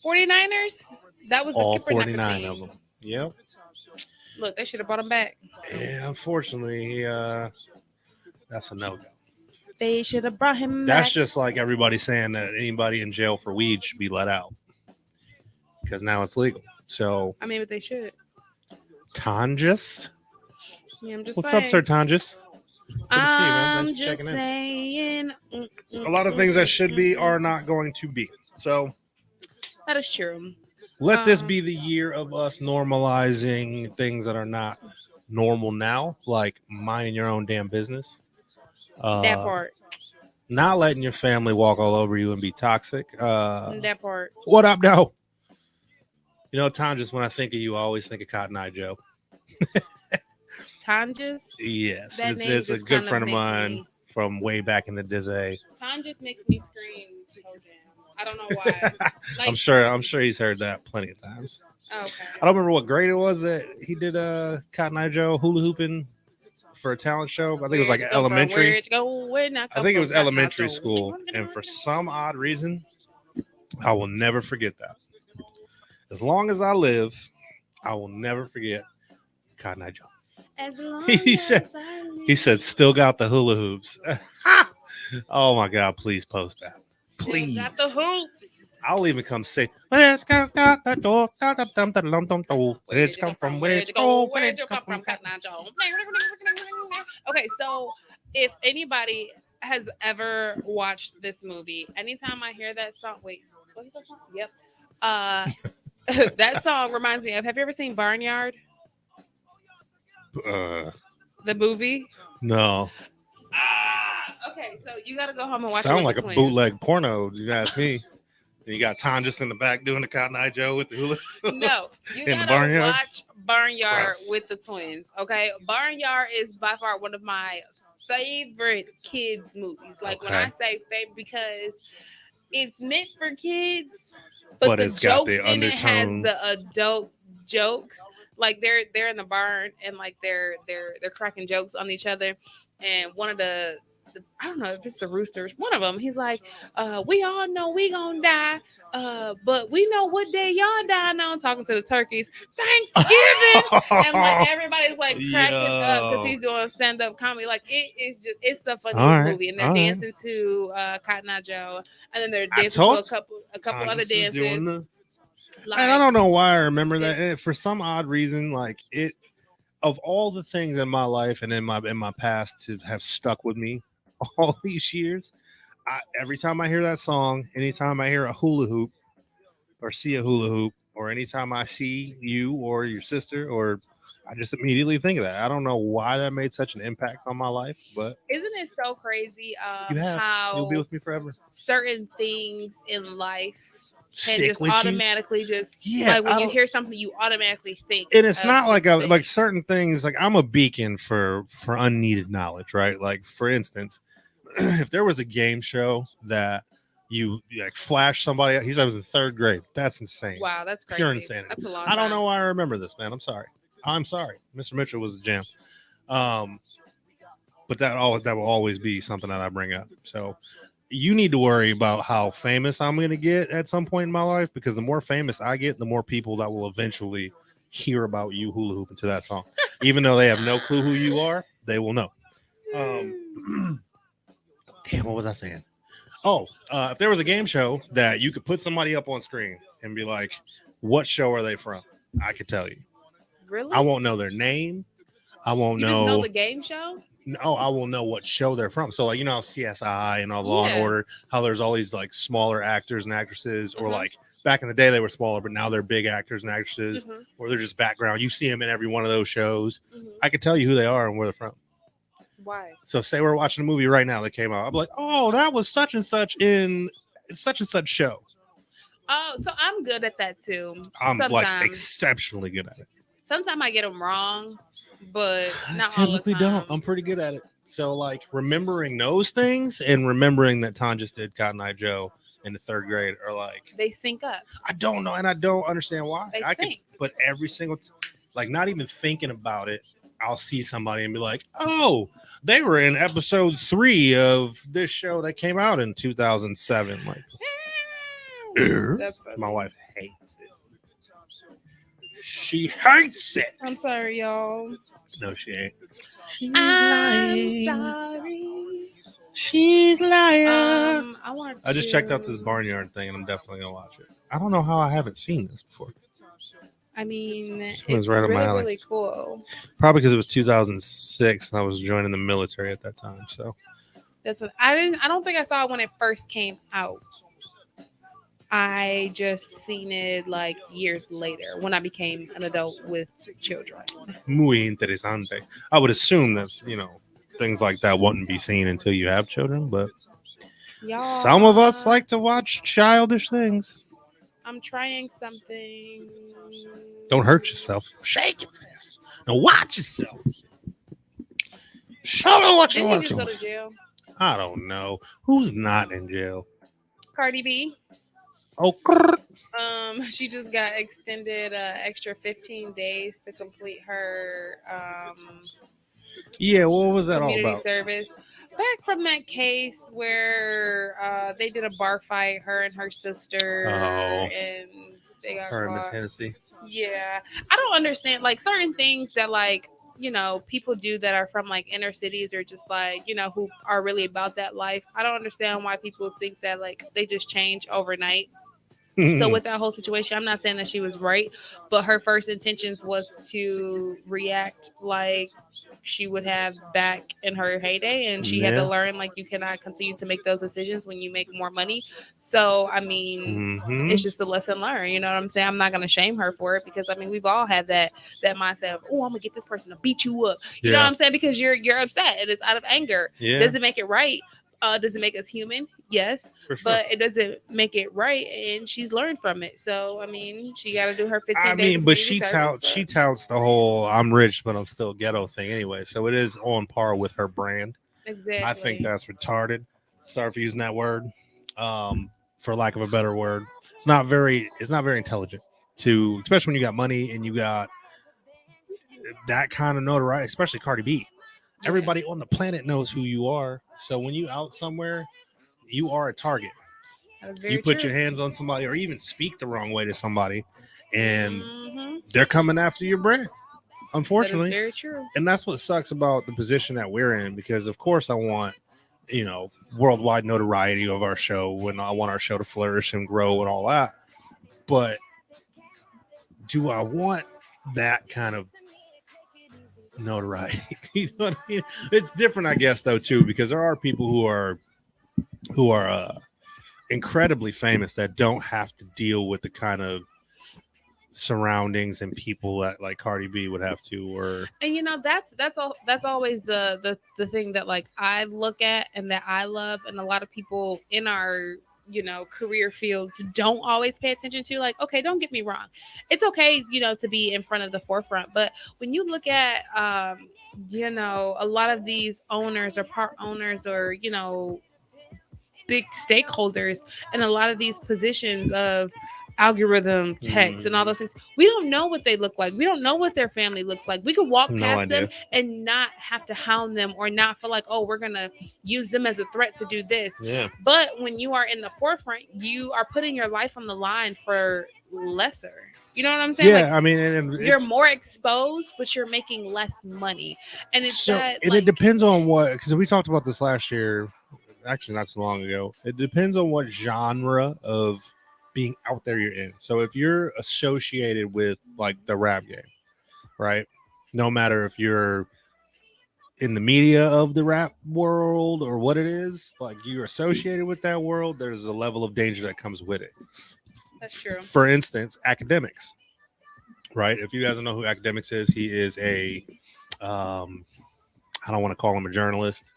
49ers. That was the All Kipper Knacker 49 team. of them. Yep. Look, they should have brought him back. Yeah, unfortunately, that's a no-go. They should have brought him That's back. just like everybody saying that anybody in jail for weed should be let out because now it's legal. So, I mean, but they should. Tanjus, Yeah, I'm just what's saying. up, Sir Tanjus? Good to see you, man. I'm Thanks for just checking in. saying. A lot of things that should be are not going to be. So, That is true. let this be the year of us normalizing things that are not normal now, like minding your own damn business. That part. Not letting your family walk all over you and be toxic. That part. What up, though? You know, Tom, just when I think of you, I always think of Cotton Eye Joe. Tanjus. Yes, That name it's a just good kinda friend of makes mine me- from way back in the day. Tanjus makes me scream. I don't know why. Like, I'm sure he's heard that plenty of times. Okay. I don't remember what grade it was that he did Cotton Eye Joe hula hooping for a talent show. I think it was like elementary. I think it was elementary school, and for some odd reason, I will never forget that. As long as I live, I will never forget Cotton Eye Joe. He said, still got the hula hoops. Oh my God, please post that. Please. Got the hoops. I'll even come say, where did it come from? Where did it go? Where did it come from? Okay, so if anybody has ever watched this movie, anytime I hear that song, wait, what is that song? Yep. That song reminds me of, have you ever seen Barnyard? The movie? No. Okay, so you got to go home and watch it. Sound with like the a twins. bootleg porno, you ask me. And you got Tom just in the back doing the Cotton Eye Joe with the hula. No, you In the gotta Barnyard? watch Barnyard Gross. with the twins. Okay, Barnyard is by far one of my favorite kids movies. Like when Okay. I say favorite, because it's meant for kids, but the it's got jokes the in it has undertones. the adult jokes. Like they're in the barn and like they're cracking jokes on each other, and one of the I don't know if it's the roosters. One of them, he's like, "We all know we gonna die, but we know what day y'all dying on." Talking to the turkeys, Thanksgiving, and like everybody's like cracking up because he's doing stand up comedy. Like it's the funniest All right, movie, and they're all right. dancing to Cotton Eye Joe, and then they're I dancing to told a couple Tom other just is doing dances. and I don't know why I remember that. And for some odd reason, like it, of all the things in my life and in my past to have stuck with me all these years, every time I hear that song, anytime I hear a hula hoop or see a hula hoop, or anytime I see you or your sister, or I just immediately think of that. I don't know why that made such an impact on my life, but Isn't it so crazy you have. how You'll be with me forever. certain things in life can Stick just with automatically just like when you hear something you automatically think, and it's of not like this thing. like certain things. Like I'm a beacon for unneeded knowledge, right? Like for instance, if there was a game show that you like flash somebody, he said I was in third grade. That's insane. Wow, that's crazy. Pure insanity. That's a long I don't time. know why I remember this, man. I'm sorry. Mr. Mitchell was the jam. But that will always be something that I bring up. So you need to worry about how famous I'm going to get at some point in my life, because the more famous I get, the more people that will eventually hear about you hula hooping to that song. Even though they have no clue who you are, they will know. Damn, what was I saying? Oh, if there was a game show that you could put somebody up on screen and be like, what show are they from? I could tell you. Really? I won't know their name. I won't You know. just know the game show? No, I will know what show they're from. So, like, you know, CSI and all Law and Yeah. Order, how there's all these like smaller actors and actresses, or Mhm. like back in the day they were smaller, but now they're big actors and actresses, Mhm. or they're just background. You see them in every one of those shows. Mhm. I could tell you who they are and where they're from. Why? So, say we're watching a movie right now that came out. I'm like, oh, that was such and such in such and such show. Oh, so I'm good at that too. I'm like Sometimes. exceptionally good at it. Sometimes I get them wrong, but I not all the typically time. don't. I'm pretty good at it. So like remembering those things and remembering that Ton just did Cotton Eye Joe in the 3rd grade are like They sync up. I don't know, and I don't understand why. They I could, sync. but every single like not even thinking about it, I'll see somebody and be like, "Oh, they were in episode 3 of this show that came out in 2007." Like, That's funny. my wife hates it. She hates it. I'm sorry, y'all. No, she ain't. She's I'm lying. sorry. She's lying. I just checked out to- this Barnyard thing, and I'm definitely gonna watch it. I don't know how I haven't seen this before. I mean, This it's one's right up my really, alley. really cool. Probably because it was 2006, and I was joining the military at that time. So That's what I don't think I saw it when it first came out. I just seen it like years later when I became an adult with children. muy interesante. I would assume that's things like that wouldn't be seen until you have children, but Y'all, some of us like to watch childish things. I'm trying something. Don't hurt yourself. Shake it fast. Now watch yourself. Show me what you Didn't want he just to. go to jail? I don't know who's not in jail. Cardi B. Oh, She just got extended extra 15 days to complete her yeah. What was that all community about? service. Back from that case where they did a bar fight, her and her sister, and they got Her and Miss caught. Hennessy. Yeah, I don't understand like certain things that like people do that are from like inner cities or just like who are really about that life. I don't understand why people think that like they just change overnight. So with that whole situation, I'm not saying that she was right, but her first intentions was to react like she would have back in her heyday, and she had to learn like you cannot continue to make those decisions when you make more money. So I mean, it's just a lesson learned. You know what I'm saying? I'm not gonna shame her for it because I mean we've all had that mindset of I'm gonna get this person to beat you up. You know what I'm saying? Because you're upset and it's out of anger. Yeah. Does it make it right? Does it make us human? Yes, For sure. but it doesn't make it right, and she's learned from it. So I mean, she got to do her 15 days. I mean, but she touts the whole "I'm rich, but I'm still ghetto" thing anyway. So it is on par with her brand. Exactly. I think that's retarded. Sorry for using that word, for lack of a better word. It's not very intelligent to, especially when you got money and you got that kind of notoriety, especially Cardi B. Yeah. Everybody on the planet knows who you are. So when you out somewhere, you are a target. You put your hands on somebody or even speak the wrong way to somebody, and they're coming after your brand. Unfortunately, that is very true. And that's what sucks about the position that we're in, because of course I want worldwide notoriety of our show, when I want our show to flourish and grow and all that. But do I want that kind of notoriety? You know what I mean? It's different, I guess, though, too, because there are people who are incredibly famous that don't have to deal with the kind of surroundings and people that like Cardi B would have to. Or and that's always the thing that like I look at and that I love, and a lot of people in our career fields don't always pay attention to. Like, okay, don't get me wrong, it's okay to be in front of the forefront, but when you look at a lot of these owners or part owners or big stakeholders in a lot of these positions of algorithm text and all those things, we don't know what they look like. We don't know what their family looks like. We could walk past them and not have to hound them or not feel like, oh, we're gonna use them as a threat to do this. But when you are in the forefront, you are putting your life on the line for lesser. You know what I'm saying? I mean, you're more exposed, but you're making less money. And it's it depends on what, because we talked about this last year, actually not so long ago. It depends on what genre of being out there you're in. So if you're associated with like the rap game, right? No matter if you're in the media of the rap world or what it is, like you're associated with that world, there's a level of danger that comes with it. That's true. For instance, academics, right? If you guys don't know who academics is, he is a I don't want to call him a journalist.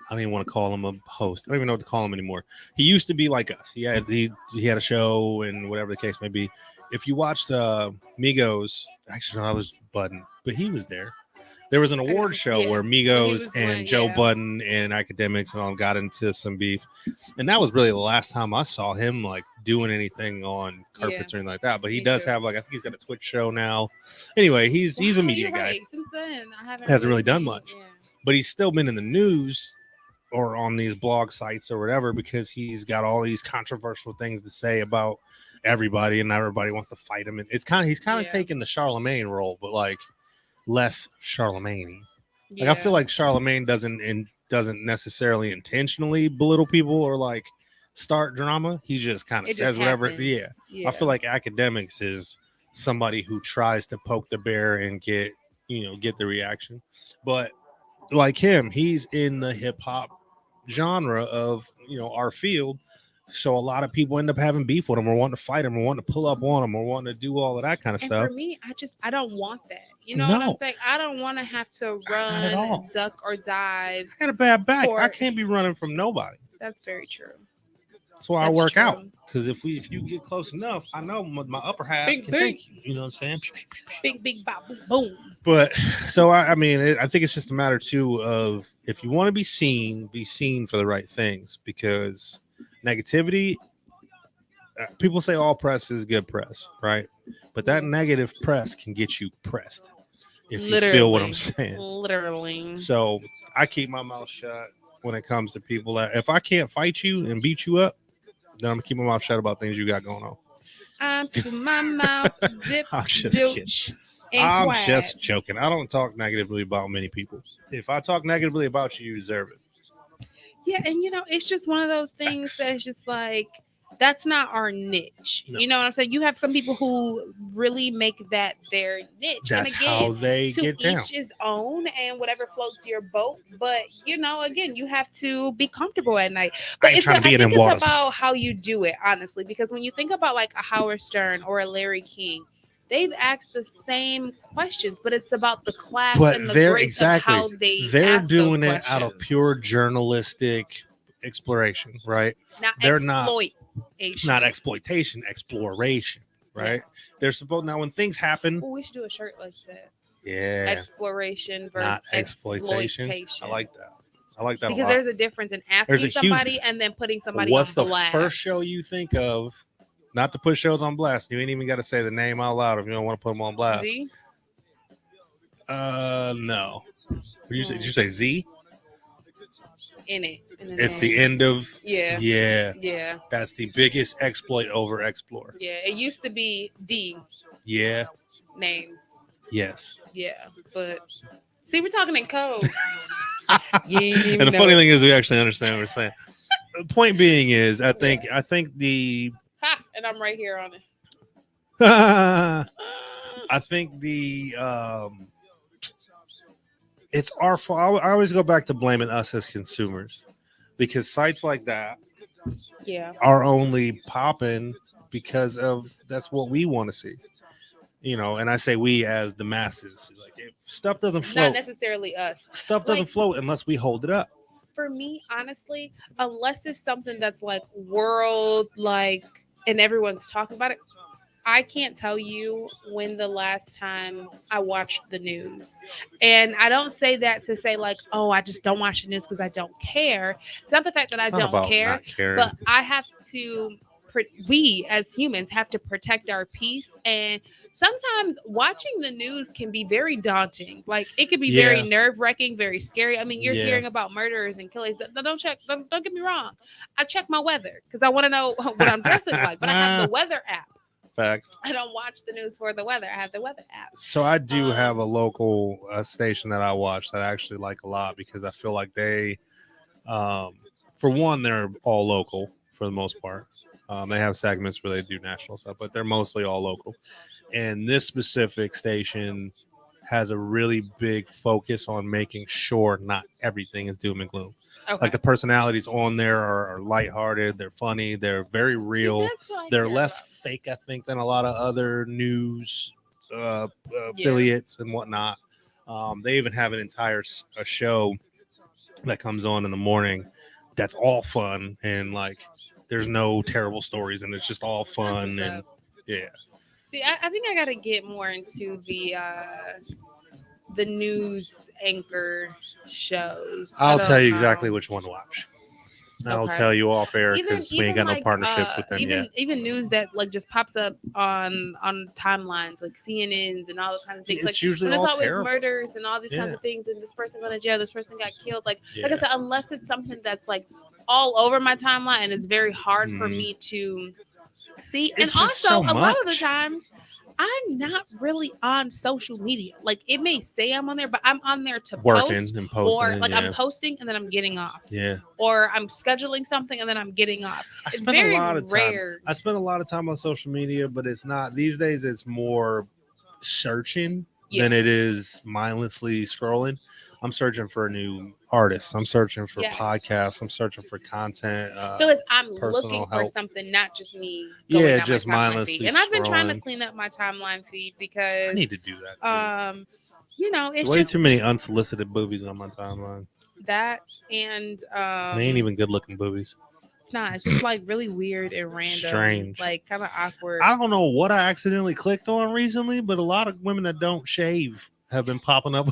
I don't even want to call him a host. I don't even know what to call him anymore. He used to be like us. He had a show and whatever the case may be. If you watched Migos, actually no, I was Budden, but he was there. There was an award show where Migos and Joe Budden and Academics and all got into some beef, and that was really the last time I saw him like doing anything on carpets or anything like that. But he does have like I think he's got a Twitch show now. Anyway, he's a media guy. Since then, I hasn't really done much, but he's still been in the news or on these blog sites or whatever because he's got all these controversial things to say about everybody, and everybody wants to fight him. And he's kind of taking the Charlemagne role, but like less Charlemagne. Like I feel like Charlemagne doesn't necessarily intentionally belittle people or like start drama. He just kind of says whatever. Yeah. I feel like Academics is somebody who tries to poke the bear and get the reaction. But like him, he's in the hip hop genre of our field. So a lot of people end up having beef with him or wanting to fight him or wanting to pull up on him or wanting to do all of that kind of stuff. For me, I don't want that. You know what I'm saying? I don't want to have to run, duck, or dive. I got a bad back. I can't be running from nobody. That's very true. That's why I work out. Because if you get close enough, I know my upper half can take you. You know what I'm saying? Big, bop, boom. But so I think it's just a matter too of if you want to be seen for the right things, because negativity, people say all press is good press, right? But that negative press can get you pressed if you feel what I'm saying. Literally. So I keep my mouth shut when it comes to people that if I can't fight you and beat you up, then I'm gonna keep my mouth shut about things you got going on. I'm keeping my mouth zip. I'm just kidding. I'm just joking. I don't talk negatively about many people. If I talk negatively about you, you deserve it. Yeah, and it's just one of those things that's just like that's not our niche. No. You know what I'm saying? You have some people who really make that their niche. That's and again, how they get down. Each his own and whatever floats your boat. But again, you have to be comfortable at night. But I think it's about how you do it, honestly. Because when you think about like a Howard Stern or a Larry King, they've asked the same questions, but it's about the class and the grace of how they're doing it out of pure journalistic exploration, right? Not exploitation, exploration, right? Yes. They're supposed now when things happen. Oh, we should do a shirt like that. Yeah. Exploration versus not exploitation. I like that. Because there's a difference in asking somebody and then putting somebody on blast. What's the first show you think of? Not to put shows on blast. You ain't even got to say the name out loud if you don't want to put them on blast. Z? No. Did you say Z? In it. It's the end of. Yeah. Yeah. That's the biggest exploit over Explore. Yeah. It used to be D. Yeah. Name. Yes. Yeah. But see, we're talking in code. And the funny thing is, we actually understand what we're saying. The point being is, I think the. And I'm right here on it. I think it's our fault. I always go back to blaming us as consumers because sites like that are only popping because of that's what we want to see. And I say we as the masses. Like if stuff doesn't float. Not necessarily us. Stuff doesn't float unless we hold it up. For me, honestly, unless it's something that's like world and everyone's talking about it, I can't tell you when the last time I watched the news. And I don't say that to say like, oh, I just don't watch the news because I don't care. It's not the fact that I don't care, but I have to, we as humans have to protect our peace. And sometimes watching the news can be very daunting. Like it could be very nerve-wracking, very scary. I mean, you're hearing about murderers and killings. Don't get me wrong. I check my weather because I want to know what I'm dressing like, but I have the weather app. Facts. I don't watch the news for the weather. I have the weather app. So I do have a local station that I watch that I actually like a lot because I feel like they, for one, they're all local for the most part. They have segments where they do national stuff, but they're mostly all local. And this specific station has a really big focus on making sure not everything is doom and gloom. Okay. Like the personalities on there are lighthearted, they're funny, they're very real. They're less fake, I think, than a lot of other news affiliates and whatnot. They even have an entire show that comes on in the morning. That's all fun and like there's no terrible stories and it's just all fun and yeah. See, I think I got to get more into the news anchor shows. I'll tell you exactly which one to watch. I'll Okay. tell you off air because we ain't got no partnerships with them yet. Even news that like just pops up on timelines like CNNs and all those kinds of things. It's like usually when all it's always terrible. murders and all these kinds of things, and this person went to jail, this person got killed. Like I said, unless it's something that's like all over my timeline, and it's very hard for me to see. It's and just also, so a lot of the much. times, I'm not really on social media. Like it may say I'm on there, but I'm on there to post And posting, or like I'm posting and then I'm getting off. Yeah. Or I'm scheduling something and then I'm getting off. It's very rare. I spend a lot of time on social media, but it's not these days. It's more searching than it is mindlessly scrolling. I'm searching for new artists. I'm searching for podcasts. I'm searching for content. So it's I'm looking for something, not just me. Yeah, just mindlessly. And I've been trying to clean up my timeline feed because I need to do that too. You know, it's way just too many unsolicited boobies on my timeline. That and they ain't even good looking boobies. It's not. It's just like really weird and random. Strange. Like kind of awkward. I don't know what I accidentally clicked on recently, but a lot of women that don't shave have been popping up.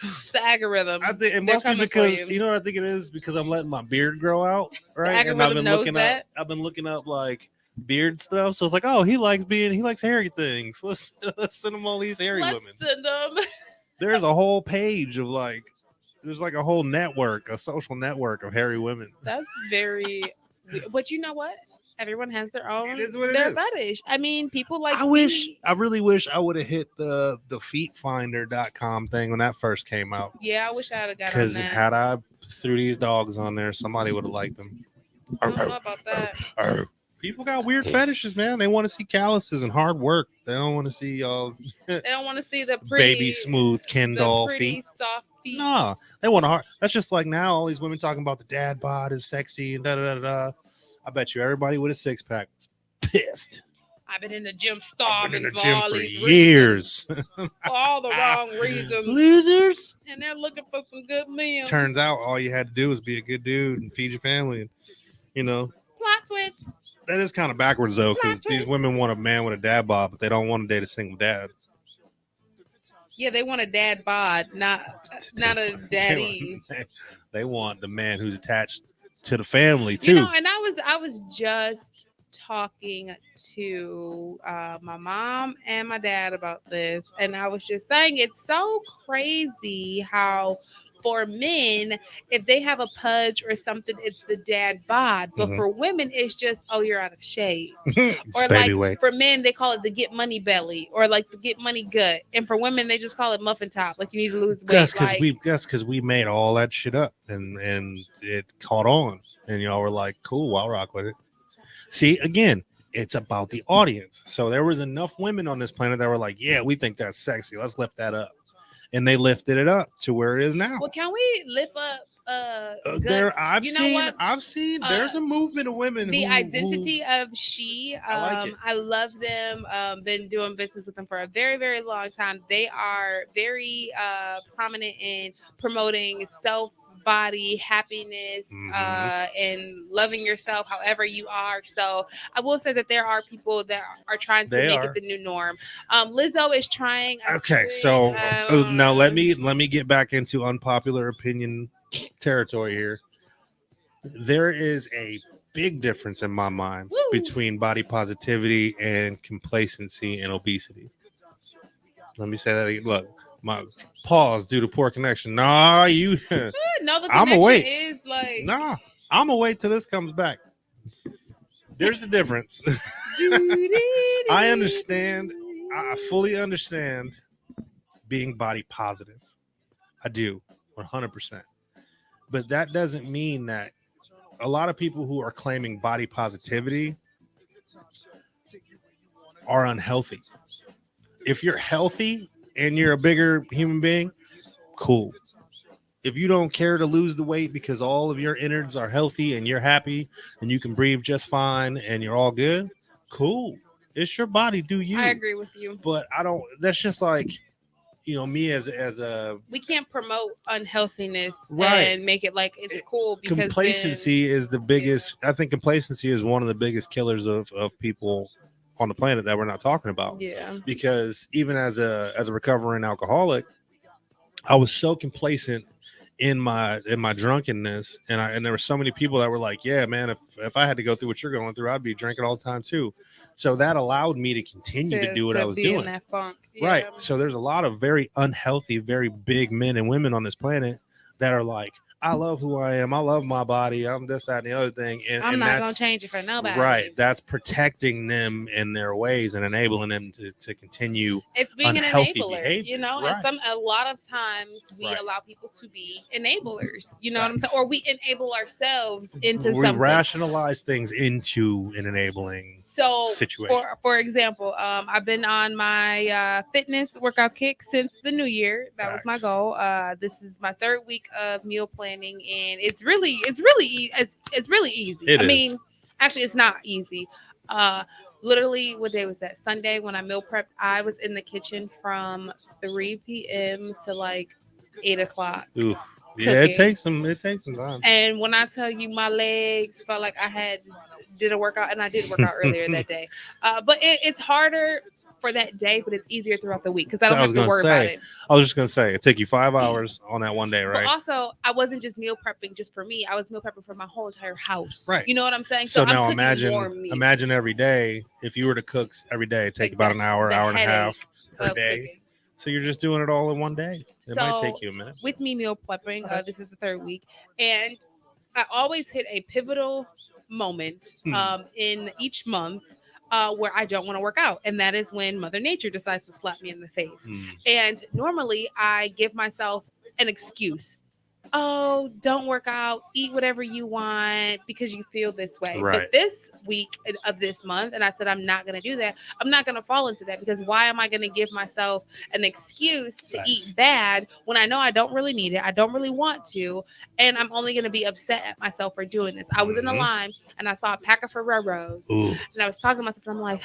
It's the algorithm. I think it must be because you know what I think it is because I'm letting my beard grow out, right? And I've been looking up like beard stuff, so it's like, oh, he likes hairy things. Let's send him all these hairy women. Send them. There's a whole page of there's like a whole network, a social network of hairy women. That's very. But you know what? Everyone has their own. It is what it their is. fetish. I mean, people like. I really wish I would have hit the feetfinder.com thing when that first came out. Yeah, I wish I had got on that. Because had I threw these dogs on there, somebody would have liked them. I don't know about that. People got weird fetishes, man. They want to see calluses and hard work. They don't want to see they don't want to see the pretty, baby smooth Ken doll feet. Soft feet. No, they want a hard. That's just like now all these women talking about the dad bod is sexy and da da da da. I bet you everybody with a six pack was pissed. I've been in the gym starving for years. For all the wrong reasons. Losers. And they're looking for some good meals. Turns out all you had to do was be a good dude and feed your family. And, Plot twist. That is kind of backwards, though, because these women want a man with a dad bod, but they don't want to date a single dad. Yeah, they want a dad bod, not a daddy. They want the man who's attached to the family, too. And I was just talking to my mom and my dad about this, and I was just saying it's so crazy how for men, if they have a pudge or something, it's the dad bod. But for women, it's just, oh, you're out of shape. Or like weight. For men, they call it the get money belly or like the get money gut. And for women, they just call it muffin top. Like you need to lose weight. That's because we made all that shit up and it caught on. And y'all were like, cool, I'll rock with it. See, again, it's about the audience. So there was enough women on this planet that were like, yeah, we think that's sexy. Let's lift that up. And they lifted it up to where it is now. Well, can we lift up I've seen there's a movement of women the identity of she I love them. Been doing business with them for a very, very long time. They are very prominent in promoting body happiness and loving yourself however you are. So I will say that there are people that are trying to make it the new norm. Lizzo is trying. So now let me get back into unpopular opinion territory here. There is a big difference in my mind between body positivity and complacency and obesity. Let me say that again. Look, my pause due to poor connection. Nah, you. No, the I'm connection is like. Nah, I'm gonna wait till this comes back. There's a difference. I understand. I fully understand being body positive. I do, 100%. But that doesn't mean that a lot of people who are claiming body positivity are unhealthy. If you're healthy and you're a bigger human being, cool. If you don't care to lose the weight because all of your innards are healthy and you're happy and you can breathe just fine and you're all good, cool. It's your body, do you. I agree with you. But that's just like, me as a we can't promote unhealthiness Right. and make it like it's cool because complacency is the biggest. I think complacency is one of the biggest killers of people on the planet that we're not talking about. Yeah. Because even as a recovering alcoholic, I was so complacent in my drunkenness, and there were so many people that were like, yeah, man, if I had to go through what you're going through, I'd be drinking all the time too. So that allowed me to continue to do what I was be in doing. that funk. Right. Yeah. So there's a lot of very unhealthy, very big men and women on this planet that are like, I love who I am. I love my body. I'm this, that, and the other thing. And I'm not that's, gonna change it for nobody. right. That's protecting them in their ways and enabling them to continue. It's being an unhealthy enabler, behaviors. Right. and a lot of times we Right. allow people to be enablers. You know what I'm Facts. saying? Or we enable ourselves into We something. rationalize things into an enabling situation. For example, I've been on my fitness workout kick since the new year. That was my goal. This is my 3rd week of meal planning, and it's really easy. It is. mean, actually, it's not easy. Literally, what day was that? Sunday when I meal prepped. I was in the kitchen from 3 p.m. to like 8 o'clock. Ooh. Yeah, it takes some time. And when I tell you, my legs felt like I had did a workout, and I did work out earlier that day. But it's harder for that day, but it's easier throughout the week because I don't have to worry about it. I was just gonna say it took you 5 hours on that one day, right? But also, I wasn't just meal prepping just for me. I was meal prepping for my whole entire house. Right. You know what I'm saying? So now I'm cooking warm meals. imagine every day if you were to cook every day, it take about an hour, hour and a half per day. Cooking. So you're just doing it all in one day. It might take you a minute. With me meal prepping, this is the 3rd week, and I always hit a pivotal moment in each month where I don't want to work out, and that is when Mother Nature decides to slap me in the face. And normally I give myself an excuse. Oh, don't work out, eat whatever you want because you feel this way. Right. But this week of this month, and I said, I'm not going to do that. I'm not going to fall into that because why am I going to give myself an excuse to eat bad when I know I don't really need it? I don't really want to. And I'm only going to be upset at myself for doing this. I was in the line and I saw a pack of Ferreros. And I was talking to myself and I'm like,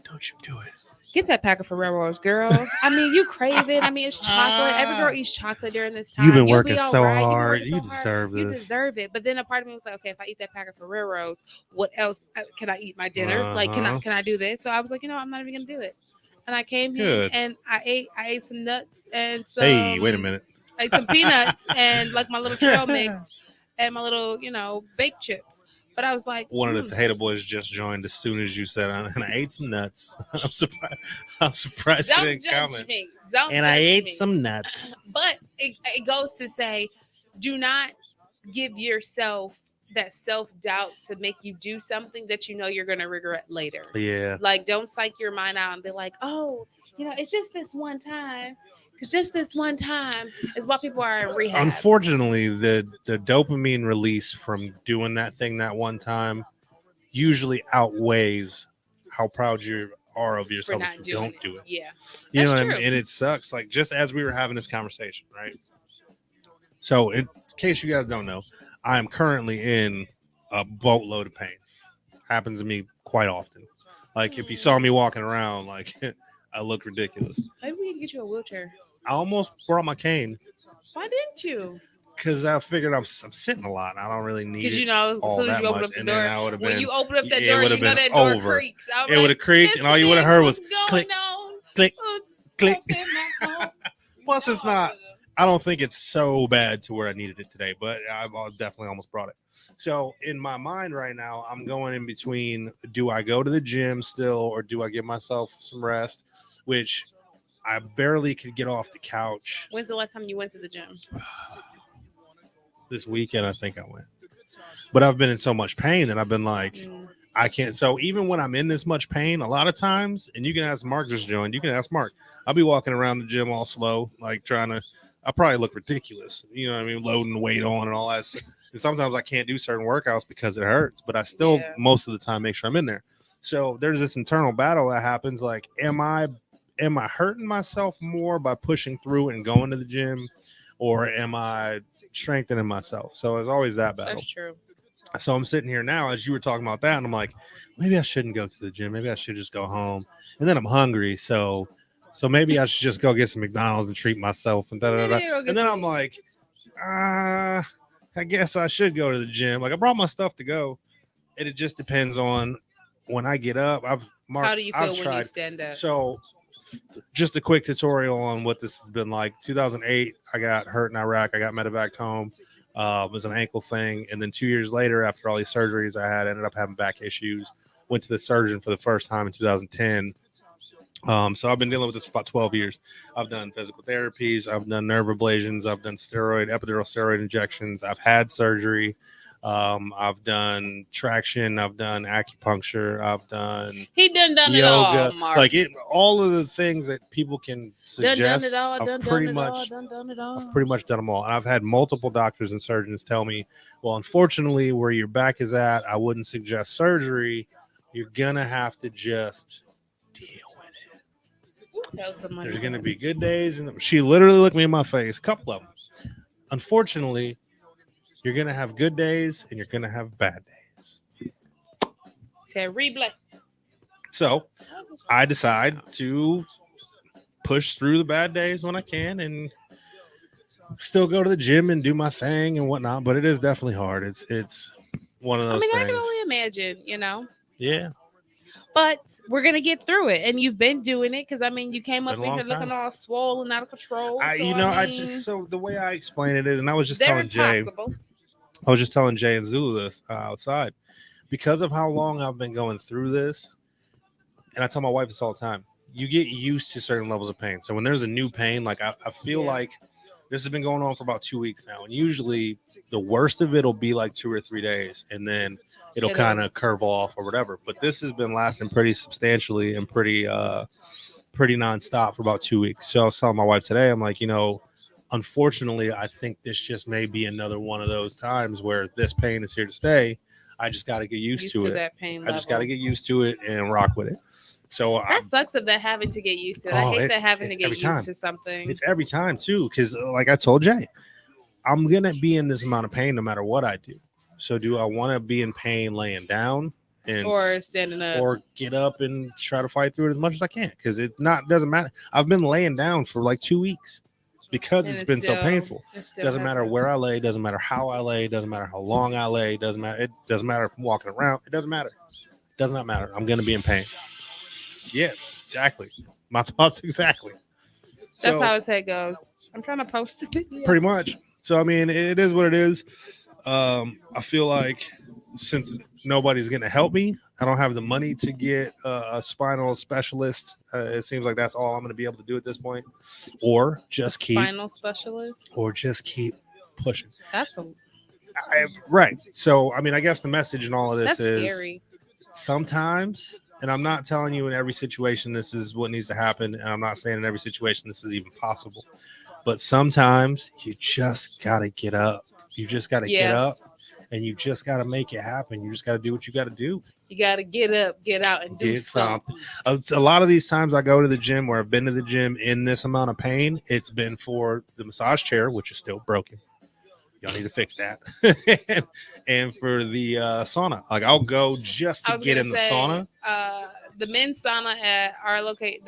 don't you do it. Get that pack of Ferreros, girl. I mean, you crave it. I mean, it's chocolate. Every girl eats chocolate during this time. You've been working so hard. You deserve this. You deserve it. But then a part of me was like, okay, if I eat that pack of Ferreros, what else can I eat my dinner? Like, can I do this? So I was like, I'm not even gonna do it. And I came here and I ate some nuts and some. Hey, wait a minute. I ate some peanuts and like my little trail mix and my little, baked chips. But I was like, one of the Tejada boys just joined as soon as you said, and I ate some nuts. I'm surprised you didn't comment. Me. I ate some nuts. But it goes to say, do not give yourself that self-doubt to make you do something that you know you're going to regret later. Yeah. Like, don't psych your mind out and be like, oh, it's just this one time. Because just this one time is why people are in rehab. Unfortunately, the dopamine release from doing that thing that one time usually outweighs how proud you are of yourself if you don't do it. Yeah. You know what I mean? And it sucks. Like, just as we were having this conversation, right? So, in case you guys don't know, I am currently in a boatload of pain. Happens to me quite often. Like, if you saw me walking around, like, I look ridiculous. Maybe we need to get you a wheelchair. I almost brought my cane. Why didn't you? Because I figured I'm sitting a lot. I don't really need it. Because as soon as you open up the door, when you open up that door, you know that door creaks. It would have creaked, and all you would have heard was click, click, click. Plus, it's not. I don't think it's so bad to where I needed it today, but I definitely almost brought it. So in my mind right now, I'm going in between, do I go to the gym still or do I give myself some rest, which I barely could get off the couch. When's the last time you went to the gym? This weekend, I think I went. But I've been in so much pain that I've been like, I can't. So even when I'm in this much pain, a lot of times, and you can ask Mark just joined, you can ask Mark. I'll be walking around the gym all slow, like trying to, I probably look ridiculous. You know what I mean? Loading weight on and all that stuff. And sometimes I can't do certain workouts because it hurts, but I still most of the time make sure I'm in there. So there's this internal battle that happens. Like, am I hurting myself more by pushing through and going to the gym, or am I strengthening myself? So there's always that battle. That's true. So I'm sitting here now as you were talking about that, and I'm like, maybe I shouldn't go to the gym. Maybe I should just go home. And then I'm hungry, so So maybe I should just go get some McDonald's and treat myself and da da da. And then I'm like, I guess I should go to the gym. Like I brought my stuff to go, and it just depends on when I get up. How do you feel when you stand up? So, just a quick tutorial on what this has been like. 2008, I got hurt in Iraq. I got medevaced home. It was an ankle thing, and then 2 years later, after all these surgeries I had, ended up having back issues. Went to the surgeon for the first time in 2010. So I've been dealing with this for about 12 years. I've done physical therapies. I've done nerve ablations. I've done epidural steroid injections. I've had surgery. I've done traction. I've done acupuncture. I've done done yoga. It all, Mark. Like all of the things that people can suggest. I've pretty much done them all. And I've had multiple doctors and surgeons tell me, well, unfortunately, where your back is at, I wouldn't suggest surgery. You're gonna have to just deal with it. There's gonna be good days, and she literally looked me in my face, a couple of them. Unfortunately, you're gonna have good days and you're gonna have bad days. Terrible. So I decide to push through the bad days when I can and still go to the gym and do my thing and whatnot. But it is definitely hard. It's one of those things. I can only imagine, Yeah. But we're gonna get through it, and you've been doing it because you came up in here looking all swollen, out of control. So the way I explain it is, and I was just telling Jay. I was just telling Jay and Zulu this outside because of how long I've been going through this. And I tell my wife this all the time. You get used to certain levels of pain. So when there's a new pain, like I feel like this has been going on for about 2 weeks now. And usually the worst of it will be like 2 or 3 days. And then it'll kind of curve off or whatever. But this has been lasting pretty substantially and pretty nonstop for about 2 weeks. So I was telling my wife today, I'm like, unfortunately, I think this just may be another one of those times where this pain is here to stay. I just got to get used to it. That pain I just got to get used to it and rock with it. So that sucks of that having to get used to it. I hate that having to get used to something. It's every time too, because like I told Jay, I'm gonna be in this amount of pain no matter what I do. So do I want to be in pain laying down or standing up, or get up and try to fight through it as much as I can? Because doesn't matter. I've been laying down for like 2 weeks because it's been so painful. Doesn't matter where I lay. Doesn't matter how I lay. Doesn't matter how long I lay. Doesn't matter. It doesn't matter if I'm walking around. It doesn't matter. It does not matter. I'm gonna be in pain. Yeah, exactly. My thoughts exactly. That's how his head goes. I'm trying to post it. Pretty much. So I mean, it is what it is. I feel like since nobody's going to help me, I don't have the money to get a spinal specialist. It seems like that's all I'm going to be able to do at this point, or just keep spinal specialist, or just keep pushing. Right. So I mean, I guess the message in all of this is scary. Sometimes. And I'm not telling you in every situation this is what needs to happen. And I'm not saying in every situation this is even possible. But sometimes you just got to get up. You just got to get up and you just got to make it happen. You just got to do what you got to do. You got to get up, get out, and do something. A lot of these times I go to the gym where I've been to the gym in this amount of pain, it's been for the massage chair, which is still broken. Y'all need to fix that. and for the sauna, like I'll go just to get in the sauna. The men's sauna at our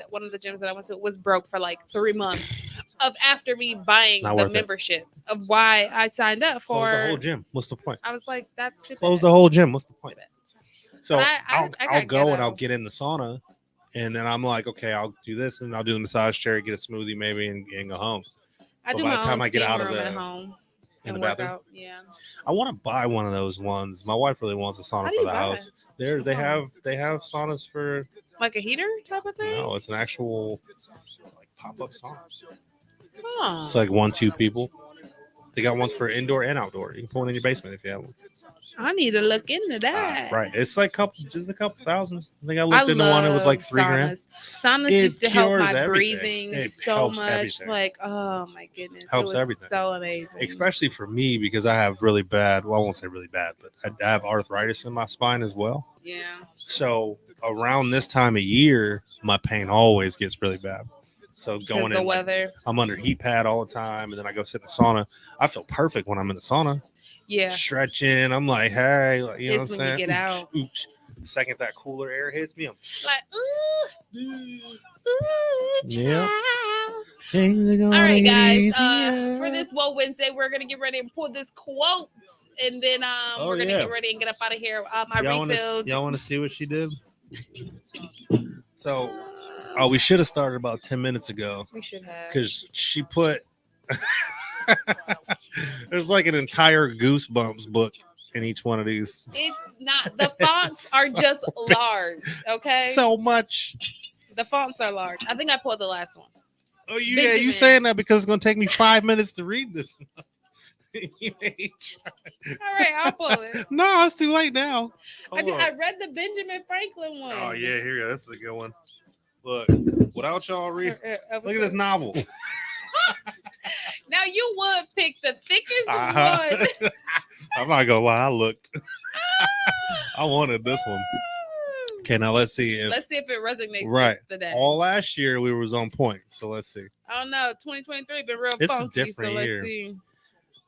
one of the gyms that I went to was broke for like 3 months after me buying the membership of why I signed up for. Close the whole gym. What's the point? I was like, that's stupid. Close the whole gym. What's the point? So I'll go and I'll get in the sauna, and then I'm like, okay, I'll do this, and I'll do the massage chair, get a smoothie maybe, and go home. By the time I get out of the home. In the bathroom. Out, yeah. I want to buy one of those ones. My wife really wants a sauna for the house. They have saunas for like a heater type of thing. No, it's an actual like pop-up sauna. Huh. It's like 1-2 people. They got ones for indoor and outdoor. You can put one in your basement if you have one. I need to look into that. Right. It's like just a couple thousand. I think I looked into one. It was like $3,000. Saunas used to help my breathing so much. Everything. Like, oh my goodness. Helps everything. So amazing. Especially for me because I have really bad, well, I won't say really bad, but I have arthritis in my spine as well. Yeah. So around this time of year, my pain always gets really bad. So going in, weather. I'm under heat pad all the time, and then I go sit in the sauna. I feel perfect when I'm in the sauna. Yeah. Stretching. I'm like, hey, you know what I'm saying? When you get out. Oops. The second that cooler air hits me, I'm Like, Yeah. child. things are All gonna right, get guys. easier. For this Woe Wednesday, we're gonna get ready and pull this quote, and then we're gonna get ready and get up out of here. I refilled. Y'all want to see what she did? So, we should have started about 10 minutes ago We should have. because she put. There's like an entire Goosebumps book in each one of these. It's not. The fonts are just large. Okay. So much. The fonts are large. I think I pulled the last one. Oh, you Benjamin. saying that because it's gonna take me 5 minutes to read this. You ain't trying. All right, I'll pull it. No, it's too late now. I Hold on. read the Benjamin Franklin one. Oh yeah, here you go. This is a good one. Look, without y'all read, look at this novel. Now you would pick the thickest one. I'm not gonna lie, I looked. I wanted this one. Okay, now let's see if it resonates right. with today. All last year we was on point, so let's see. I don't know. 2023 been real It's a funky, different so let's year. see.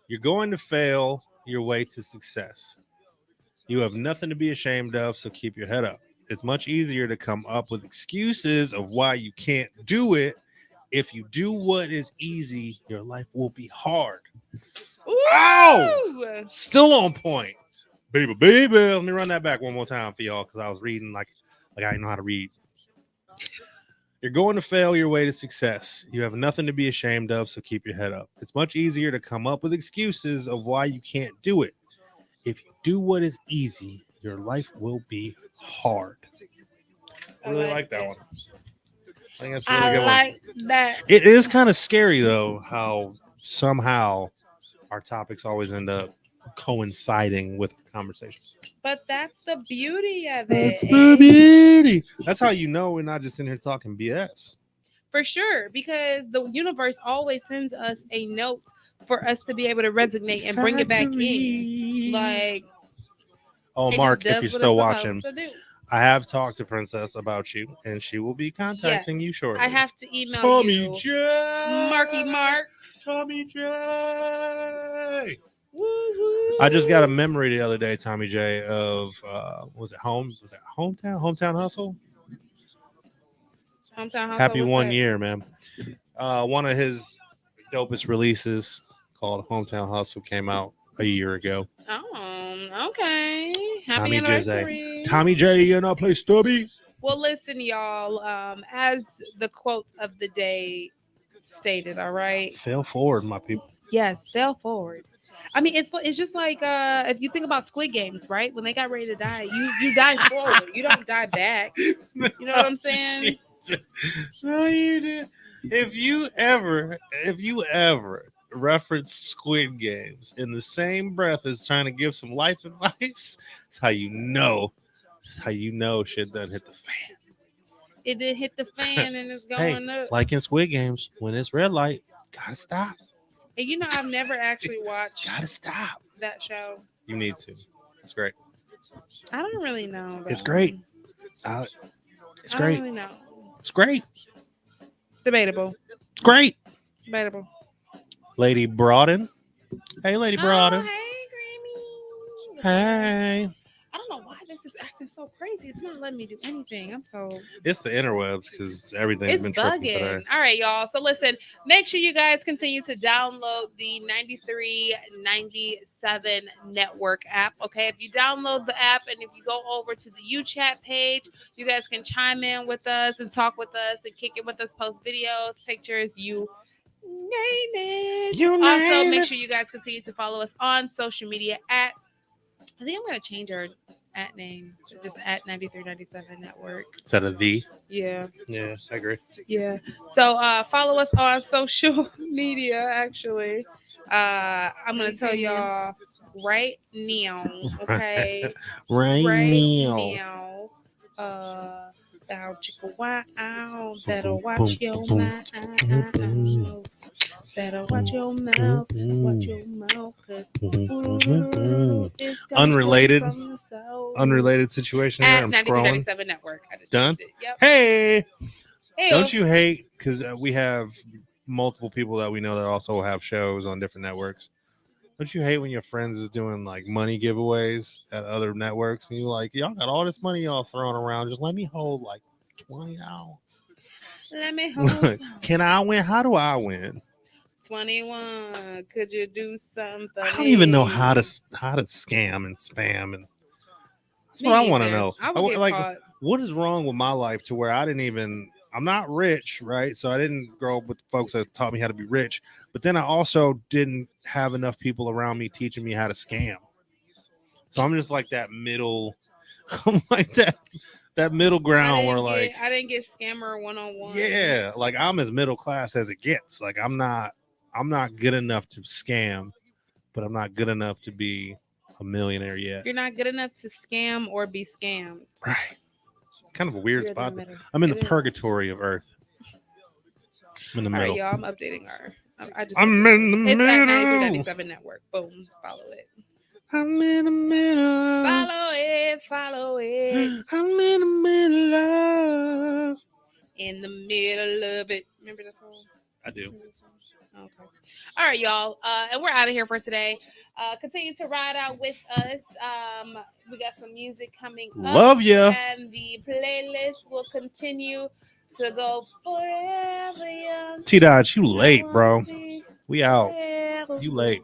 You're going to fail your way to success. You have nothing to be ashamed of, so keep your head up. It's much easier to come up with excuses of why you can't do it. If you do what is easy, your life will be hard. Ooh! Ow! Still on point. Baby. Let me run that back one more time for y'all because I was reading like I didn't know how to read. You're going to fail your way to success. You have nothing to be ashamed of, so keep your head up. It's much easier to come up with excuses of why you can't do it. If you do what is easy, your life will be hard. I really like that one. I think that's a really good one. That. It is kind of scary, though, how somehow our topics always end up coinciding with the conversation. But that's the beauty of That's it. the beauty. That's how you know we're not just in here talking BS. For sure, because the universe always sends us a note for us to be able to resonate and bring it back in. Like, oh, it Mark, just if you're does what still it's watching, supposed to do. I have talked to Princess about you, and she will be contacting you shortly. I have to email Tommy you. J. Marky Mark. Tommy J. Woo-woo. I just got a memory the other day, Tommy J, of was it Hometown Hustle? Hometown Hustle, Happy what's 1 that? year, man. One of his dopest releases called Hometown Hustle came out a year ago. Oh, okay. Happy Tommy anniversary. Tommy J, you not play Stubby? Well, listen, y'all. As the quote of the day stated, all right. Fail forward, my people. Yes, fail forward. I mean, it's just like if you think about Squid Games, right? When they got ready to die, you die forward. You don't die back. You know what I'm saying? No, you did. If you ever reference Squid Games in the same breath as trying to give some life advice, that's how you know. That's how you know shit done hit the fan. It did hit the fan and it's going up. Like in Squid Games, when it's red light, gotta stop. And you know, I've never actually watched Gotta stop. that show. You need to. It's great. I don't really know. It's great. It's I don't great. really know. It's great. Debatable. It's great. Debatable. Lady Broaden. Hey, Lady Broaden. Oh, hey, Grammy. Hey. I don't know why this is acting so crazy. It's not letting me do anything. I'm so. It's the interwebs because everything's It's been tripping today. bugging. All right, y'all. So listen, make sure you guys continue to download the 9397 Network app. Okay, if you download the app and if you go over to the UChat page, you guys can chime in with us and talk with us and kick it with us, post videos, pictures, you name it. Also, make sure you guys continue to follow us on social media at. I think I'm gonna change our at name to just at 9397 Network. Instead of the. Yeah. Yeah, I agree. Yeah. So follow us on social media, actually. I'm gonna tell y'all right now, okay? Right now. Thou chicka wow, better watch your mouth. Better watch your mouth. Watch your mouth, cause Unrelated situation here. at I'm 9397 scrolling. Network. I just Done? changed it. Yep. Hey, Hey, don't you hate because we have multiple people that we know that also have shows on different networks. Don't you hate when your friends is doing like money giveaways at other networks and you're like, y'all got all this money y'all throwing around. Just let me hold like $20. Let me hold. Can I win? How do I win? 21. Could you do something? I don't even know how to scam and spam, and that's what I want to know. I would get like, caught. what is wrong with my life to where I'm not rich, right? So I didn't grow up with folks that taught me how to be rich, but then I also didn't have enough people around me teaching me how to scam. So I'm just like that middle. I'm like that middle ground where like I didn't get scammer 101. Yeah, like I'm as middle class as it gets. Like I'm not good enough to scam, but I'm not good enough to be a millionaire yet. You're not good enough to scam or be scammed. Right. It's kind of a weird You're spot. the middle. I'm in It the is. purgatory of Earth. I'm in the All right, middle. y'all. I'm updating our. I'm in the It's middle. at 93.97 Network. Boom. Follow it. I'm in the middle. Follow it. Follow it. I'm in the middle. In the middle of it. Remember that song? I do. Okay. All right, y'all. And we're out of here for today. Continue to ride out with us. We got some music coming up. Love ya. And the playlist will continue to go forever young. T-Dodge, you late, bro. We out. Forever. You late.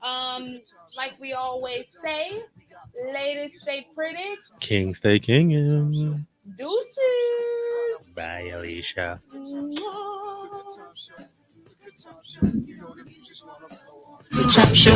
Like we always say, ladies stay pretty. King stay king. Deuces. Bye, Alicia. The Top Show.